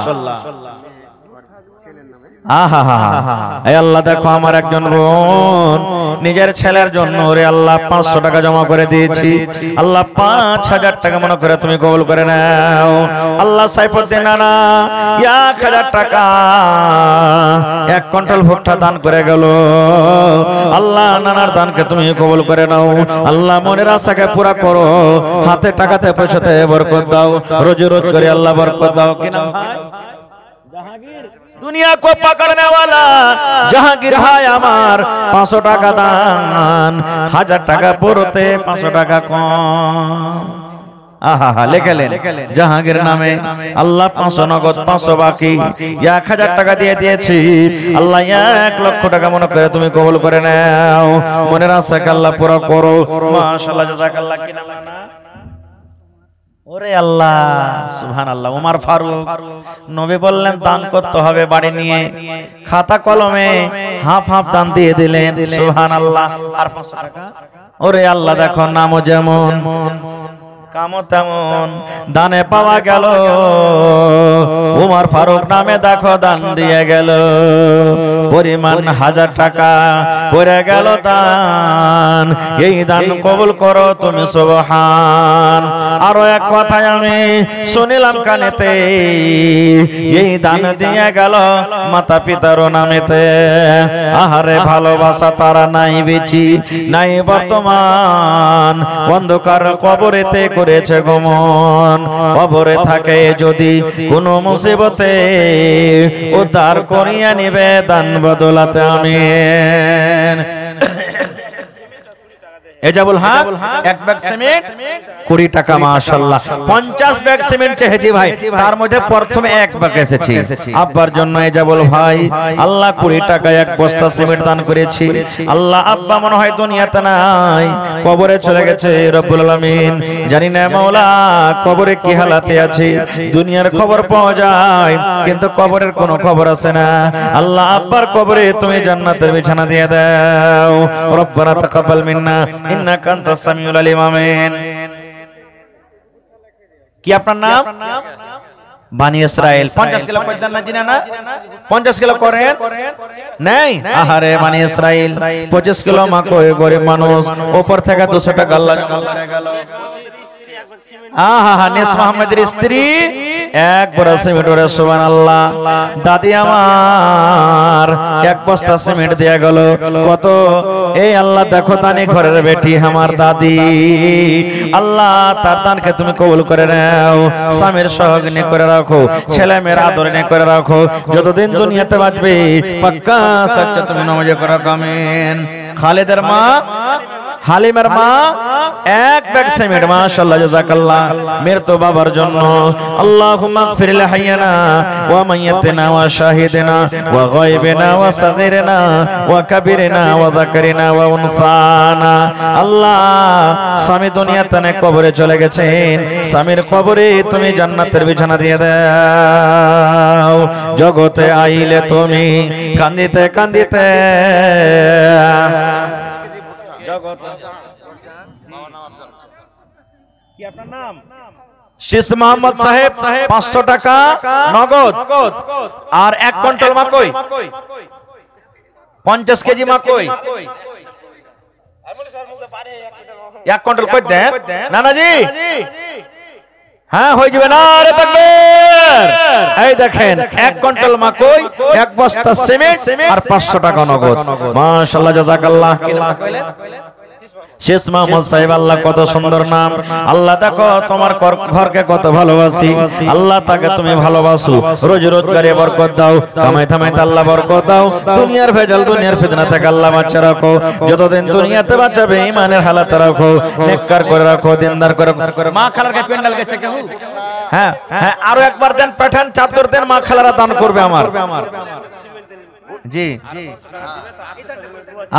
S1: আহা হা হা, এই আল্লাহ দেখো আমার একজন বোন নিজের ছেলের জন্য রে আল্লাহ 500 টাকা জমা করে দিয়েছি। আল্লাহ 5000 টাকা মনে করে তুমি কবুল করে নাও। আল্লাহ সাইফুদ্দিন নানা 1000 টাকা 1 কুইন্টাল ভুট্টা দান করে গেল। আল্লাহ নানার দানকে তুমি কবুল করে নাও। আল্লাহ মনের আশাকে পুরা করো, হাতে টাকাতে পয়সাতে বরকত দাও, রোজি রোজ করে আল্লাহ বরকত দাও। কি নাম ভাই? জাহাঙ্গীর। दुनिया को पकड़ने वाला जहांगीर है हमार। 500 টাকা दान, 1000 টাকা পুরোতে 500 টাকা কম। আহা হা, লেখেলেন জাহাঙ্গীর নামে আল্লাহ 500 নগদ, 500 বাকি, 1000 টাকা দিয়ে দিয়েছি। আল্লাহ 1 লক্ষ টাকা মনে করে তুমি কবুল করে নাও, মনের আশাকে আল্লাহ পুরো করো। মাশাআল্লাহ জাযাকাল্লাহ। কি নাম না? ওরে আল্লাহ, সুবহানাল্লাহ। ওমর ফারুক, নবী বললেন দান করতে হবে বাড়ি নিয়ে, খাতা কলমে হাফ হাফ দান দিয়ে দিলেন। সুবহানাল্লাহ। আর 500 টাকা, ওরে আল্লাহ দেখো নামও যেমন কামও তেমন, দানে পাওয়া গেল। ওমর ফারুক নামে দেখো দান দিয়ে গেল, পরিমাণ 1000 টাকা পড়ে গেল দান। এই দান কবুল করো তুমি সুবহান। আরো এক কথা আমি শুনিলাম কানেতে, এই দান দিয়ে গেল মাতা পিতার নামেতে। আহারে ভালোবাসা তারা নাই বেঁচি নাই বর্তমান, অন্ধকার কবরেতে করেছে গমন। কবরে থাকে যদি কোন মুসিবতে, উদ্ধার করিয়া নিবে দান বদলাতে। আমিন। এজাবুল হক এক ব্যাগ সিমেন্ট 20 টাকা মাশাআল্লাহ 50 ব্যাগ সিমেন্ট চেয়েছি ভাই তার মধ্যে প্রথমে এক ব্যাগ এসেছে আব্বার জন্য এজাবুল ভাই আল্লাহ 20 টাকা এক বস্তা সিমেন্ট দান করেছি আল্লাহ আব্বা মনে হয় দুনিয়াতে নাই কবরে চলে গেছে রব্বুল আলামিন জানি না মাওলা কবরে কি হালাতে আছে দুনিয়ার খবর পাওয়া যায় কিন্তু কবরের কোনো খবর আছে না আল্লাহ আব্বার কবরে তুমি জান্নাতের বিছানা দিয়ে দাও রব্বানা তাকাব্বাল মিন্না ইন্নাকা আনতাস সামিউল আলিম আমিন কি আপনার নাম বানি ইসরাইল 50 কিলো কই দেন না জিনা না 50 কিলো করেন নাই আহারে বানি ইসরাইল 25 কিলো মা কই গরিব মানুষ উপর থেকে 200 টাকা আল্লাহ করে গেল আহা নেস মোহাম্মদের স্ত্রী এক বড় সিমেন্ট ওরে সুবহানাল্লাহ দাদি আমার এক বস্তা সিমেন্ট দিয়া গেল কত এই আল্লাহ দেখো তানি ঘরের বেটি আমার দাদি আল্লাহ তার দানকে তুমি কবুল করে নাও স্বামীর সহগ্নি করে রাখো ছেলে মেয়ের আদর নিয়ে করে রাখো যতদিন দুনিয়াতে বাঁচবে পাক্কা সচ্চা তুমি নামাজে করো আমিন খালেদের মা হালিমের মা এক ব্যাগ সিমেন্ট মাশাআল্লাহ জাযাকাল্লাহ মের তো বাবার জন্য আল্লাহুম্মা ইগফির লি হাইয়ানা ওয়া মাইয়াতিনা ওয়া শাহিদিনা ওয়া গায়বিনা ওয়া সাগীরিনা ওয়া কাবীরিনা ওয়া যাকারিনা ওয়া উনসানা আল্লাহ স্বামী দুনিয়াতে না কবরে চলে গেছেন স্বামীর কবরে তুমি জান্নাতের বিছানা দিয়ে দাও জগতে আইলে তুমি কান্দিতে কান্দিতে কি আপনার নাম শেষ মোহাম্মদ সাহেব 500 টাকা নগদ আর 1 কুইন্টাল মাকই 50 কেজি মাকই 1 কুইন্টাল কই দেন নানাজি হ্যাঁ হয়ে যাবে না রে তাকবীর এই দেখেন 1 কুইন্টাল মাকই 1 বস্তা সিমেন্ট আর 500 টাকা নগদ মাশাআল্লাহ জাযাকাল্লাহ শেষ মোহাম্মদ সাহেব আল্লাহ কত সুন্দর নাম আল্লাহ দেখো তোমার ঘরকে কত ভালোবাসি আল্লাহ তাকে তুমি ভালোবাসো রোজ রোজগারে বরকত দাও কামাই থামাইতে আল্লাহ বরকত দাও দুনিয়ার ভেজাল দুনিয়ার ফিতনা থেকে আল্লাহ বাঁচিয়ে রাখো যতদিন দুনিয়াতে বাঁচাবে ঈমানের হালাতে রাখো নেককার করে রাখো দিনদার করে মা খালার কে পেন্ডাল গেছে কেউ হ্যাঁ হ্যাঁ আরো একবার দেন পাঠান চাদর দেন মা খালারা দান করবে আমার জি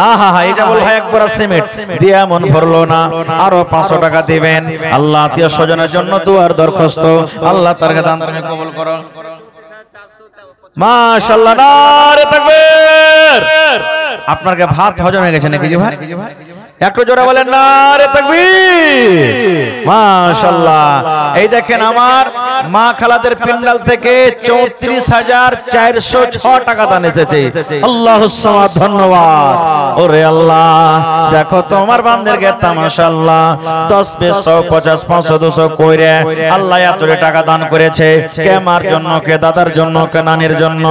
S1: আহা হা এটা বল ভাই একবার সিমেন্ট দিয়া মন ভরলো না আরো 500 টাকা দিবেন আল্লাহ আত্মীয় স্বজনের জন্য দুয়ার দরখাস্ত আল্লাহ তার দান তুমি কবুল করো মাশাআল্লাহ নারে তাকবীর আপনার কে ভাত হজম হয়ে গেছে নাকি জি ভাই একটু জোরে বলেন নারে তাকবীর মাশাআল্লাহ এই দেখেন আমার মা খালাদের পেন্ডাল থেকে 34406 টাকা দান এসেছে আল্লাহুস সামাদ ধন্যবাদ ওরে আল্লাহ দেখো তোমার বান্দাদেরকে মাশাআল্লাহ 10 20 50 500 200 কইরে আল্লাহ এত টাকা দান করেছে কে মার জন্য কে দাদার জন্য কে নানির জন্য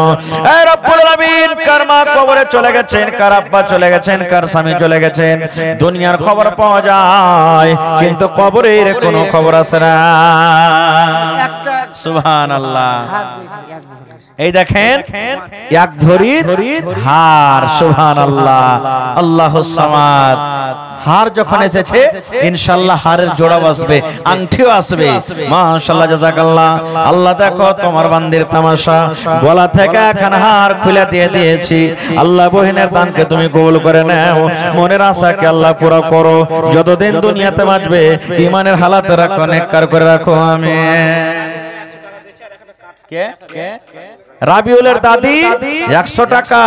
S1: এই রব্বুল আলামিন কার মা কবরে চলে গেছেন কার আব্বা চলে গেছেন কার স্বামী চলে গেছেন দুনিয়ার খবর পাওয়া যায় কিন্তু কবরের কোনো খবর আছে না সুবহানাল্লাহ এই দেখেন এক ভরির হার সুবহানাল্লাহ আল্লাহুস সামাদ হার যখন এসেছে ইনশাআল্লাহ হারের জোড়া আসবে আংটিও আসবে মাশাআল্লাহ জাযাকাল্লাহ আল্লাহ দেখো তোমার বান্দির তামাশা গলা থেকে এখন হার খুলে দিয়ে দিয়েছি আল্লাহ বহিনের দানকে তুমি কবুল করে নাও মনের আশাকে আল্লাহ পুরো করো যতদিন দুনিয়াতে বাঁচবে ঈমানের হালাতে রাখো নেককার করে রাখো আমিন কে কে রাবিউলের দাদি 100 টাকা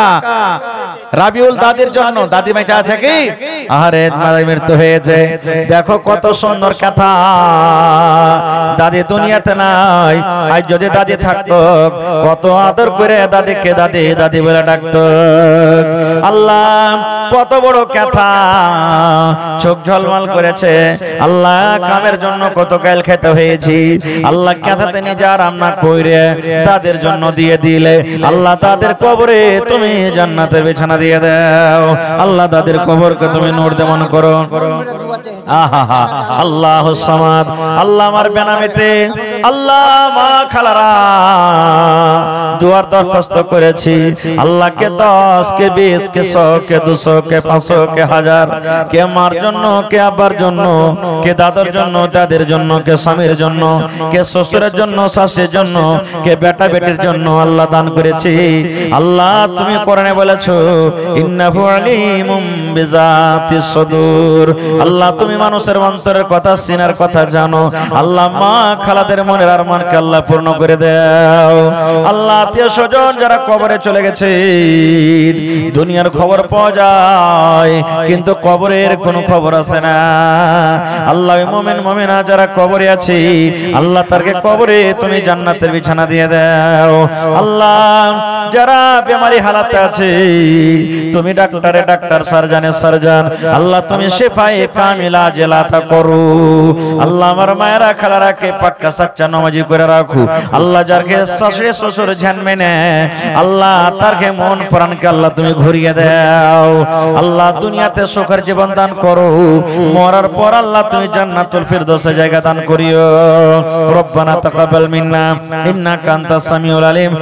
S1: রাবিউল দাদির জন্য দাদি বেঁচে আছে কি আরে মৃত্যু হয়েছে দেখো কত সুন্দর কথা দাদি দুনিয়াতে নাই আজ যদি দাদি থাকতো কত আদর করে দাদিকে দাদি দাদি বলে ডাকতো আল্লাহ কত বড় কথা চোখ ঝলমল করেছে আল্লাহ কামের জন্য কত কাল খেতে হয়েছি আল্লাহ কথাতে নিজে আরাম না কইরে তাদের জন্য দিয়ে দিলে আল্লাহ তাদের কবরে তুমি জান্নাতের বিছানা দিয়ে দাও আল্লাহ তাদের কবরকে তুমি নূর দেমন করো আহা আল্লাহুস সামাদ আল্লাহ আমার বেনামিতে আল্লাহ মা খালারা দুয়ার দরখাস্ত করেছি আল্লাহকে 10 কে 20 কে 100 কে 200 কে 500 কে 1000 কে মার জন্য কে আব্বার জন্য কে দাদার জন্য দাদের জন্য কে স্বামীর জন্য কে শ্বশুরের জন্য শাশুড়ির জন্য কে বেটা বেটির জন্য আল্লাহ দান করেছি আল্লাহ তুমি কোরআনে বলেছো ইন্নাহু আলিমুম বিজাতিস সুদূর আল্লাহ তুমি মানুষের অন্তরের কথা সিনার কথা জানো আল্লাহ মা খালাদের মনের আরমানকে আল্লাহ পূর্ণ করে দাও আল্লাহ আত্মীয় স্বজন যারা কবরে চলে গেছে দুনিয়ার খবর পাওয়া যায় কিন্তু কবরের কোনো খবর আসে না আল্লাহ মুমিন মুমিনা যারা কবরে আছে আল্লাহ তারকে কবরে তুমি জান্নাতের বিছানা দিয়ে দাও আল্লাহ যারা বেমারি হালাতে আছে তুমি ডাক্তারে ডাক্তার সার্জনে সার্জন আল্লাহ তুমি শিফায়ে কামিলা জেলাতা করো আল্লাহ আমার মায়েরা খালারাকে পাক্কা সাচ্চা নামাজি করে রাখো আল্লাহ যারকে শাশুড়ি শ্বশুর ধ্যান মেনে আল্লাহ তারকে মন প্রাণকে আল্লাহ তুমি ঘুরিয়ে দাও আল্লাহ দুনিয়াতে সুখের জীবন দান করো মরার পর আল্লাহ তুমি জান্নাতুল ফিরদৌসে জায়গা দান করিও রব্বানা তাকাব্বাল মিন্না ইন্নাকা আনতাস সামিউল আলিম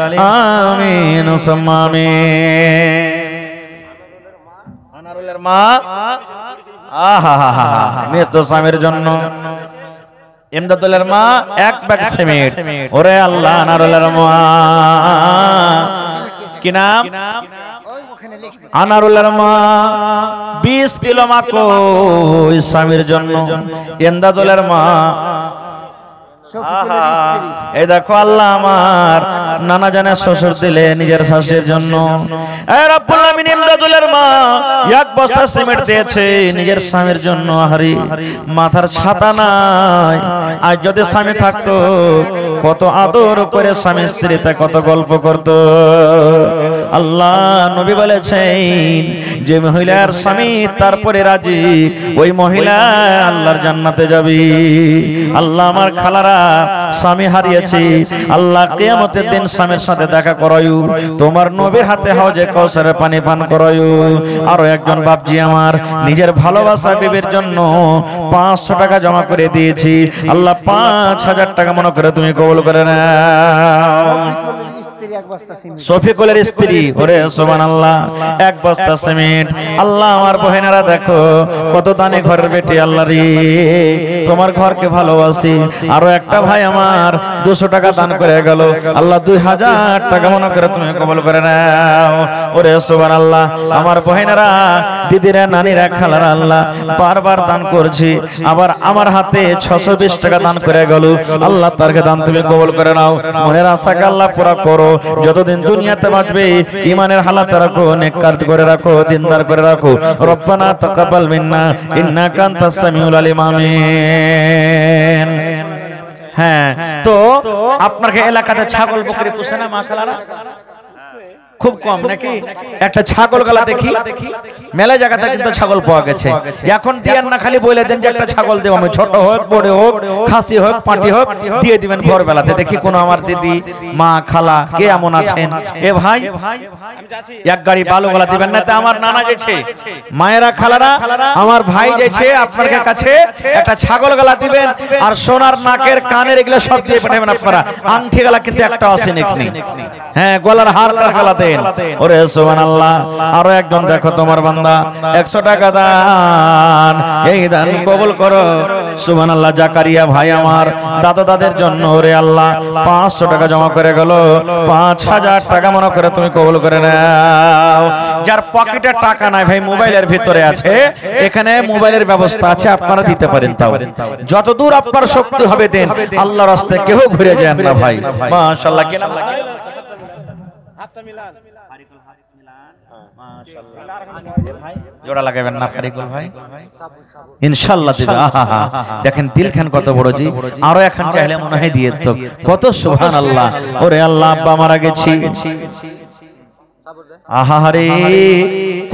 S1: আমিন সুম্মা আমিন আনারুলের মা আহা হা হা মৃত স্বামীর জন্য ইমদাদুলের মা এক ব্যাগ সিমেন্ট ওরে আল্লাহ আনারুলের মা কি নাম আনারুলের মা 20 কিলো মাকো স্বামীর জন্য ইমদাদুলের মা এই দেখো আল্লাহ আমার নানা জানের শ্বশুর দিলে নিজের শাশুড়ির জন্য রব্বুল আমিন ইমদাদুলের মা এক বস্তা সিমেন্ট দিয়েছে নিজের স্বামীর জন্য হারি মাথার ছাতা নাই আজ যদি স্বামী থাকতো কত আদর করে স্বামী স্ত্রীতে কত গল্প করত আল্লাহ নবী বলেছেন যে মহিলার স্বামী তারপরে রাজি ওই মহিলা আল্লাহর জান্নাতে যাবে আল্লাহ আমার খালারা স্বামী হারিয়েছি আল্লাহ কিয়ামতের দিন স্বামীর সাথে দেখা করায়ু তোমার নবীর হাতে হাউজে কাউসারের পানি পান করায়ু আরো একজন বাপজি আমার নিজের ভালোবাসা বিবির জন্য 500 টাকা জমা করে দিয়েছি আল্লাহ 5000 টাকা মনে করে তুমি কবুল করে নাও শফিকুলের স্ত্রী ওরে সুবহানাল্লাহ এক বস্তা সিমেন্ট আল্লাহ আমার বহেনেরা দেখো কত দানে ঘরের বেটি আল্লাহ রে তোমার ঘরকে ভালোবাসি আরো একটা ভাই আমার 200 টাকা দান করে গেল আল্লাহ 2000 টাকা মনে করে তুমি কবুল করে নাও ওরে সুবহানাল্লাহ আমার বহেনেরা দিদিরা নানিরা খালারা আল্লাহ বারবার দান করছি আবার আমার হাতে 620 টাকা দান করে গেল আল্লাহ তারকে দান তুমি কবুল করে নাও মনের আশাকে আল্লাহ পুরা করো যতদিন দুনিয়াতে বাঁচবে ঈমানের হালাত রাখো নেককার করে রাখো দিনদার করে রাখো রব্বানা তাকাব্বাল মিন্না ইন্নাকা আনতাস সামিউল আলিম আমিন হ্যাঁ তো আপনার এলাকাতে ছাগল বকরি পুষে না মা খালারা খুব কম নাকি একটা ছাগল গালা দেখি মেলা জায়গাতে কিন্তু ছাগল পাওয়া গেছে এখন দিয়ান না খালি বলে দেন যে একটা ছাগল দেব আমি ছোট হোক বড় হোক খাসি হোক পাটি হোক দিয়ে দিবেন ভোরবেলাতে দেখি কোন আমার দিদি মা খালা কে এমন আছেন এ ভাই এক গাড়ি বালু গলা দিবেন না তে আমার নানা যেছে মায়েরা খালারা আমার ভাই যেছে আপনার কাছে একটা ছাগল গলা দিবেন আর সোনার নাকের কানের এগুলো সব দিয়ে পাঠাবেন আপনারা আংটি গলা কিন্তু একটা আসেন এখানে হ্যাঁ গলার হারটার গলা দেন ওরে সুবহানাল্লাহ আরো একজন দেখো তোমার বান্দা 100 টাকা দান এই দান কবুল করো সুবহানাল্লাহ জাকারিয়া ভাই আমার দাদা দাদের জন্য ওরে আল্লাহ 500 টাকা জমা করে গেল 5000 টাকা মনে করে তুমি কবুল করে নাও যার পকেটে টাকা নাই ভাই মোবাইলের ভিতরে আছে এখানে মোবাইলের ব্যবস্থা আছে আপনারা দিতে পারেন তাও যতদূর আপনার শক্তি হবে দেন আল্লাহর রাস্তায় কেউ ঘুরে যায় না ভাই মাশাআল্লাহ কি নাম লাগে জোড়া লাগাবেন না ফারিকুল ভাই ইনশাআল্লাহ দিবে আহা দেখেন দিলখান কত বড় জি আরো এখন চাইলে মনে হয় দিয়ে তো কত সুবহানাল্লাহ ওরে আল্লাহ আব্বা মারা গেছি আহারে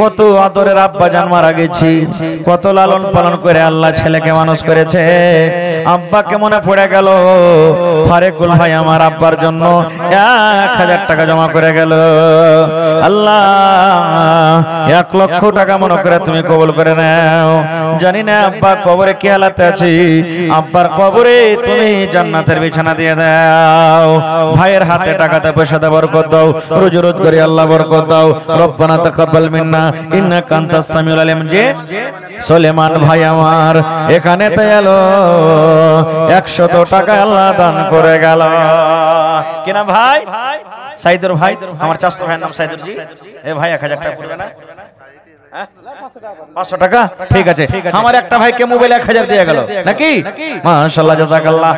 S1: কত আদরের আব্বা জান মারা গেছি কত লালন পালন করে আল্লাহ ছেলেকে মানুষ করেছে আব্বাকে মনে পড়ে গেল ফারিকুল ভাই আমার আব্বার জন্য 1000 টাকা জমা করে গেল আল্লাহ 1 লক্ষ টাকা মনে করে তুমি কবুল করে নাও। জানি না আব্বা কবরে কি হালাতে আছে, আব্বার কবরে তুমি জান্নাতের বিছানা দিয়ে দাও। ভাইয়ের হাতে টাকাতে পয়সাতে বরকত দাও, রোজ রোজ করে আল্লাহ বরকত দাও। রব্বানা তাকাব্বাল মিন্না ইন্নাকা আনতাস সামিউল আলিম। যে সুলেমান ভাই আমার এখানে তো এলো 100 টাকা আল্লাহ দান করে গেল। কি নাম ভাই? সাইদুর ভাই। আমার চাচা ভাইয়ের নাম সাইদুর জি। এ ভাই 1000 টাকা পড়বে না? 500 টাকা ঠিক আছে। আমার একটা ভাইকে মোবাইল 1000 দিয়ে গেল নাকি? মাশাআল্লাহ জাযাকাল্লাহ।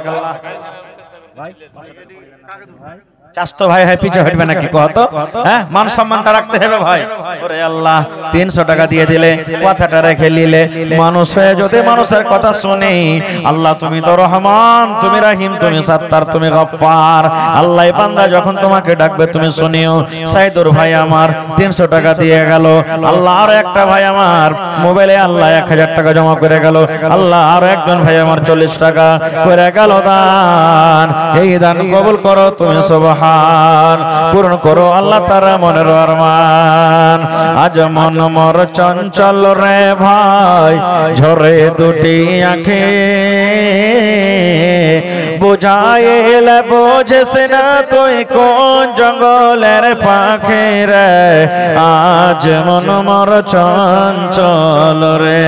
S1: চাস্তো ভাই হয় পিছে হটবে নাকি কত? হ্যাঁ, মান সম্মানটা রাখতে হবে ভাই। ওরে আল্লাহ 300 টাকা দিয়ে দিলে, কথাটা রেখে নিলে। মানুষ হয়ে যদি মানুষের কথা শুনে, আল্লাহ তুমি তো রহমান, তুমি রহিম, তুমি সাত্তার, তুমি গফফার। আল্লাহ বান্দা যখন তোমাকে ডাকবে তুমি শুনিও। সাইদুর ভাই আমার 300 টাকা দিয়ে গেল। আল্লাহ আর একটা ভাই আমার মোবাইলে আল্লাহ 1000 টাকা জমা করে গেল। আল্লাহ আর একজন ভাই আমার 40 টাকা করে গেল দান। এই দান কবুল করো তুমি সুবহান, পূরণ করো আল্লাহ তারা মনের আরমান। আজ মন মোর চঞ্চল রে ভাই, ঝরে দুটি আঁখে, বুঝাইলে বোঝেস না তুই কোন জঙ্গলের পাখি রে। আজ মন মোর চঞ্চল রে।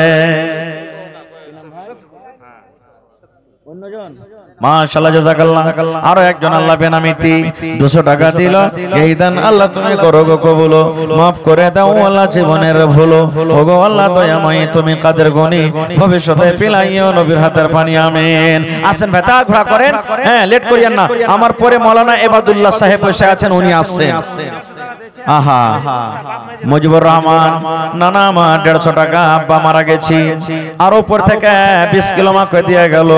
S1: মাশাআল্লাহ জাযাকাল্লাহ। আরো একজন আল্লাহ বেনামিতি 200 টাকা দিল। এই দান আল্লাহ তুমি করো গো কবুল, মাফ করে দাও আল্লাহ জীবনের ভুল। ওগো আল্লাহ দয়াময় তুমি কাদের গনি, ভবিষ্যতে পিলাইও নবীর হাতের পানি আমিন। আসেন ভাই, তা ঘোড়া করেন, হ্যাঁ লেট করিয়েন না। আমার পরে মাওলানা ইবাদুল্লাহ সাহেব বসে আছেন, উনি আসছেন। আহা, মুজিবুর রহমান নানা আমার 150 টাকা, আব্বা মারা গেছি, আর উপর থেকে 20 কিলো মাকে দিয়ে গেল।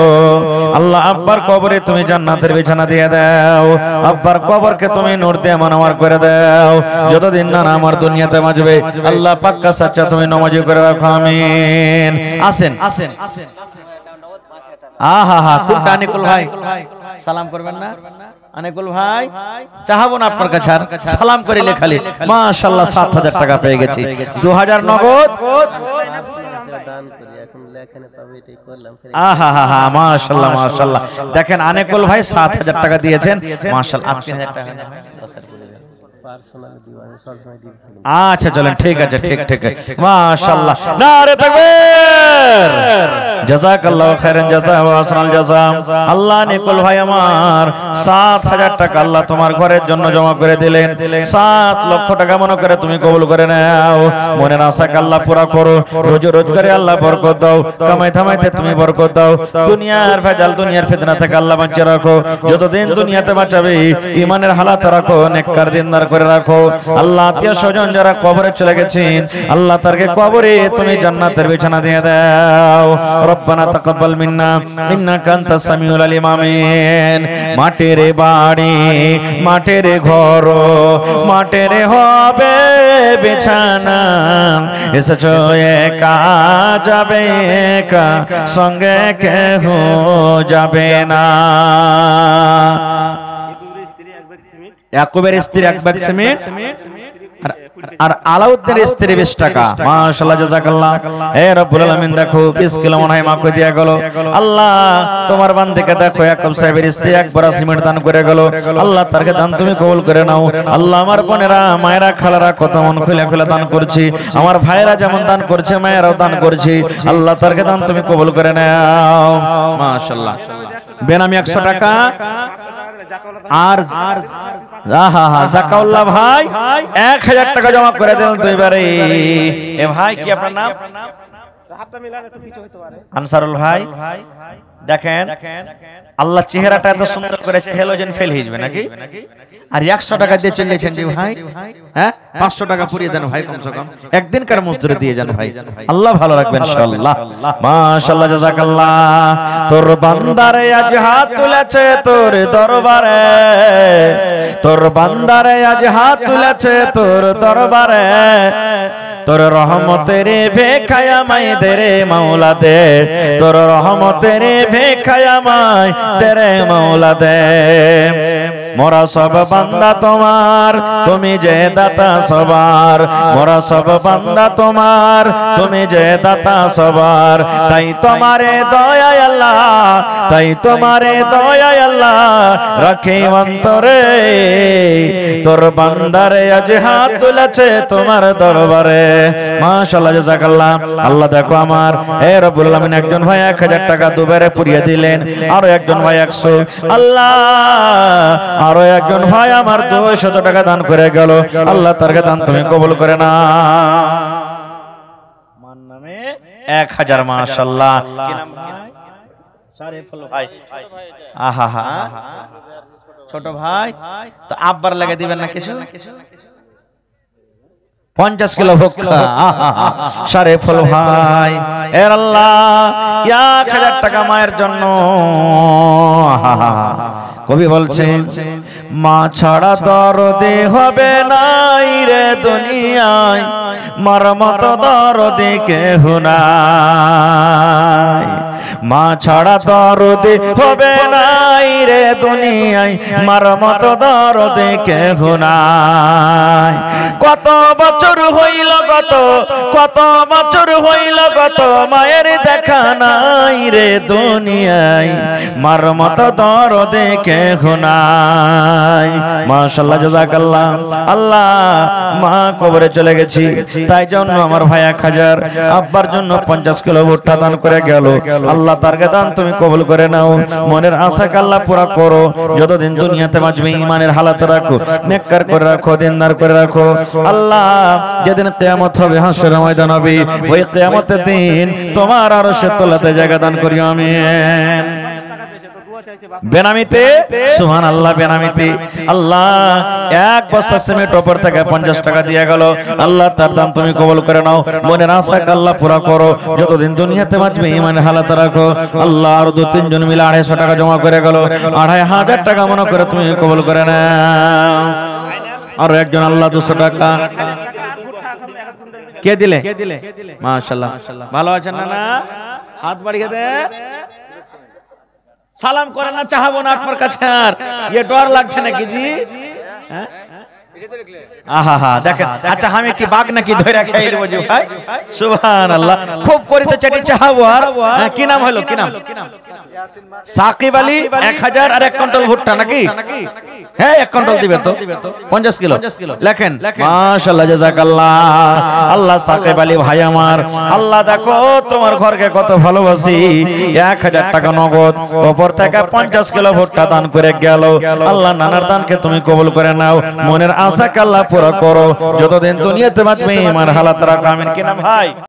S1: আল্লাহ আব্বার কবরে তুমি জান্নাতের বিছানা দিয়ে দাও, আব্বার কবরকে তুমি নূর দিয়ে মানওয়ার করে দাও। যতদিন নানা আমার দুনিয়াতে বাঁচবে আল্লাহ পাক্কা সাচ্চা তুমি নমাজি করে রাখো আমিন। আসেন আসেন। আহা হা, কোনটা নিকুল ভাই সালাম করবেন না? আনিকুল ভাই চাহাবো না আপনার কাছে, আর সালাম করিলে খালি মাশাআল্লাহ 7000 টাকা পেয়ে গেছি। 2000 নগদ। আহা হা হা, মাশাআল্লাহ মাশাআল্লাহ। দেখেন আনিকুল ভাই 7000 টাকা দিয়েছেন, মাশাআল্লাহ। 3000 টাকা আচ্ছা চলেন, ঠিক আছে, ঠিক ঠিক মাশাআল্লাহ। নারে তাকবীর, জাযাকাল্লাহু খাইরান জাযা ওয়া আহসানাল জাযা। আল্লাহ নিকুল ভাই আমার 7000 টাকা আল্লাহ তোমার ঘরের জন্য জমা করে দিলেন। 7 লক্ষ টাকা মনে করে তুমি কবুল করে নাও। মনের আশাকে আল্লাহ পুরা করো, রোজ রোজগারে আল্লাহ বরকত দাও, কামাই থামাইতে তুমি বরকত দাও। দুনিয়ার ভেজাল দুনিয়ার ফিতনা থেকে আল্লাহ বাঁচিয়ে রাখো। যতদিন দুনিয়াতে বাঁচাবে ঈমানের হালাত রাখো, নেককার দিনদার করে রাখো। আল্লাহ আত্মীয় স্বজন যারা কবরে চলে গেছেন আল্লাহ তারকে কবরে তুমি জান্নাতের বিছানা দিয়ে দাও। রব্বানা তাকাব্বাল মিন্না ইন্নাকা আনতাস সামিউল আলিম আমিন। মাটির বাড়ি মাটির ঘর মাটির হবে বিছানা, এসেছো একা যাবে একা, সঙ্গে কেহ যাবে না। ইয়াকুবের স্ত্রী 1 ব্যাগ সিমেন্ট, আর আলাউদ্দিনের স্ত্রী 20 টাকা। মাশাআল্লাহ জাযাকাল্লাহ। হে রব্বুল আলামিন দেখো 20 কিলো মনে হয় মাকে দিয়া গেল। আল্লাহ তোমার বান্দাকে দেখো ইয়াকুব সাহেবের স্ত্রী 1 বড়া সিমেন্ট দান করে গেল। আল্লাহ তারকে দান তুমি কবুল করে নাও। আল্লাহ আমার বোনেরা মায়েরা খালারা কত মন খুলে খুলে দান করছি, আমার ভাইরা যেমন দান করছে মায়েরাও দান করছি। আল্লাহ তারকে দান তুমি কবুল করে নাও। মাশাআল্লাহ। বেনামি 100 টাকা, আর জাকাউল্লাহ ভাই 1000 টাকা জমা করে দিলেন দুইবারে। এ ভাই কি আপনার নাম? আনসারুল ভাই। দেখেন আল্লাহ চেহারাটা এত সুন্দর করেছে, হেলোজেন ফেল হয়ে যাবে নাকি? আর 100 টাকা দিয়ে চলেছেন যে ভাই, হ্যাঁ 500 টাকা পুরিয়ে দেন ভাই, কমসে কম একদিনকার মজদুরি দিয়ে যান ভাই। আল্লাহ ভালো রাখবেন ইনশাআল্লাহ। মাশাআল্লাহ জাযাকাল্লাহ। তোর বান্দারে আজ হাত তুলেছে তোর দরবারে, তোর বান্দারে আজ হাত তুলেছে তোর দরবারে, তোর রহমতের ভিখায় আমায় দে রে মাওলা দে, তোর রহমতের ভিখায় আমায় দে রে মাওলা দে। মোরা সব বান্দা তোমার, তুমি যে দাতা সবার। মোরা সব বান্দা তোমার, তুমি যে দাতা সবার। তাই তোমারে দয়া আল্লাহ, তাই তোমারে দয়া আল্লাহ রাখে অন্তরে। তোর বান্দারে আজ হাত তুলেছে তোমার দরবারে। মাশাআল্লাহ, জাযাকাল্লাহ। আল্লাহ দেখো আমার এ রব্বুল আলামিন একজন ভাই 1000 টাকা দুবারে পুরিয়ে দিলেন, আরো একজন ভাই 100। আল্লাহ আরো একজন ভাই আমার 200 টাকা দান করে গেল। আল্লাহ তার দান তুমি কবুল করে না। মান নামে 1000। মাশাআল্লাহ। কি নাম ভাই? শারিফুল ভাই। আহা হা, ছোট ভাই তো আব্বার লাগে দিবেন না কিছু? 50 কিলো ভুক্কা। শারিফুল ভাই এর আল্লাহ 1000 টাকা মায়ের জন্য। কবি বলছেন মা ছাড়া দরদে হবে নাই রে দুনিয়ায়, মার মতো দরদে কেহ নাই। মা ছাড়া দরদে হবে নাই রে দুনিয়ায়, মার মতো দরদে কেহ নাই। কত বছর হইল গত, কত বছর হইল গত, মায়ের দেখা নাই রে দুনিয়ায়, মার মতো দরদে কেহ নাই। মাশাআল্লাহ, জাযাকাল্লাহ। আল্লাহ মা কবরে চলে গেছি, তাই জন্য আমার ভাই 1000, আব্বার জন্য 50 কিলো ভুট্টা দান করে গেল। আল্লাহ তার দান তুমি কবুল করে নাও। মনের আশা আল্লাহ পুরা করো। যতদিন দুনিয়াতে বাঁচবে ঈমানের হালাত রাখো, নেককার করে রাখো, দিনদার করে রাখো। আল্লাহ যেদিন কিয়ামত হবে, হাসরের ময়দান হবে, ওই কিয়ামতের দিন তোমার আরশের তলাতে জায়গা দান করিও। আমিন। বেনামিতে সুবহানাল্লাহ, বেনামিতে আল্লাহ 1 বস্তা সিমেন্ট উপর থেকে 50 টাকা দিয়ে গেল। আল্লাহ তার দান তুমি কবুল করে নাও। মনের আশা আল্লাহ পুরা করো। যতদিন দুনিয়াতে বাঁচবে ঈমানের হালাত রাখো। আল্লাহ আর 2-3 জন মিলে 250 টাকা জমা করে গেল। 2500 টাকা মনে করে তুমি কবুল করে নাও। আর একজন আল্লাহ 200 টাকা কে দিলে? মাশাআল্লাহ, ভালো আছেন না? না হাত বাড়িয়ে দেন, সালাম করে না চাহাবো না আপনার কাছে। আর ये ডর লাগছে নাকি জি? হ্যাঁ আহা দেখেন। আচ্ছা আমি কি বাঘ নাকি ধরে খাইয়ে দেব জি ভাই? সুবহানাল্লাহ। খুব করিতে চাটি চাহাবো। আর কি নাম হলো? কি নাম? সাকিব আলী। 1000 আর 1 কুইন্টাল ভুট্টা নাকি? হ্যাঁ 1 কুইন্টাল দিবে তো 50 কিলো লেখেন। মাশাআল্লাহ, জাযাকাল্লাহ। আল্লাহ সাকিব আলী ভাই আমার, আল্লাহ দেখো তোমার ঘরকে কত ভালোবাসি। 1000 টাকা নগদ, উপর থেকে 50 কিলো ভুট্টা দান করে গেল। আল্লাহ নানার দানকে তুমি কবুল করে নাও। মনের আশা আল্লাহ পুরো করো। যতদিন দুনিয়াতে বাঁচবে ঈমান হালাত রাখো। আমিন। কি নাম ভাই?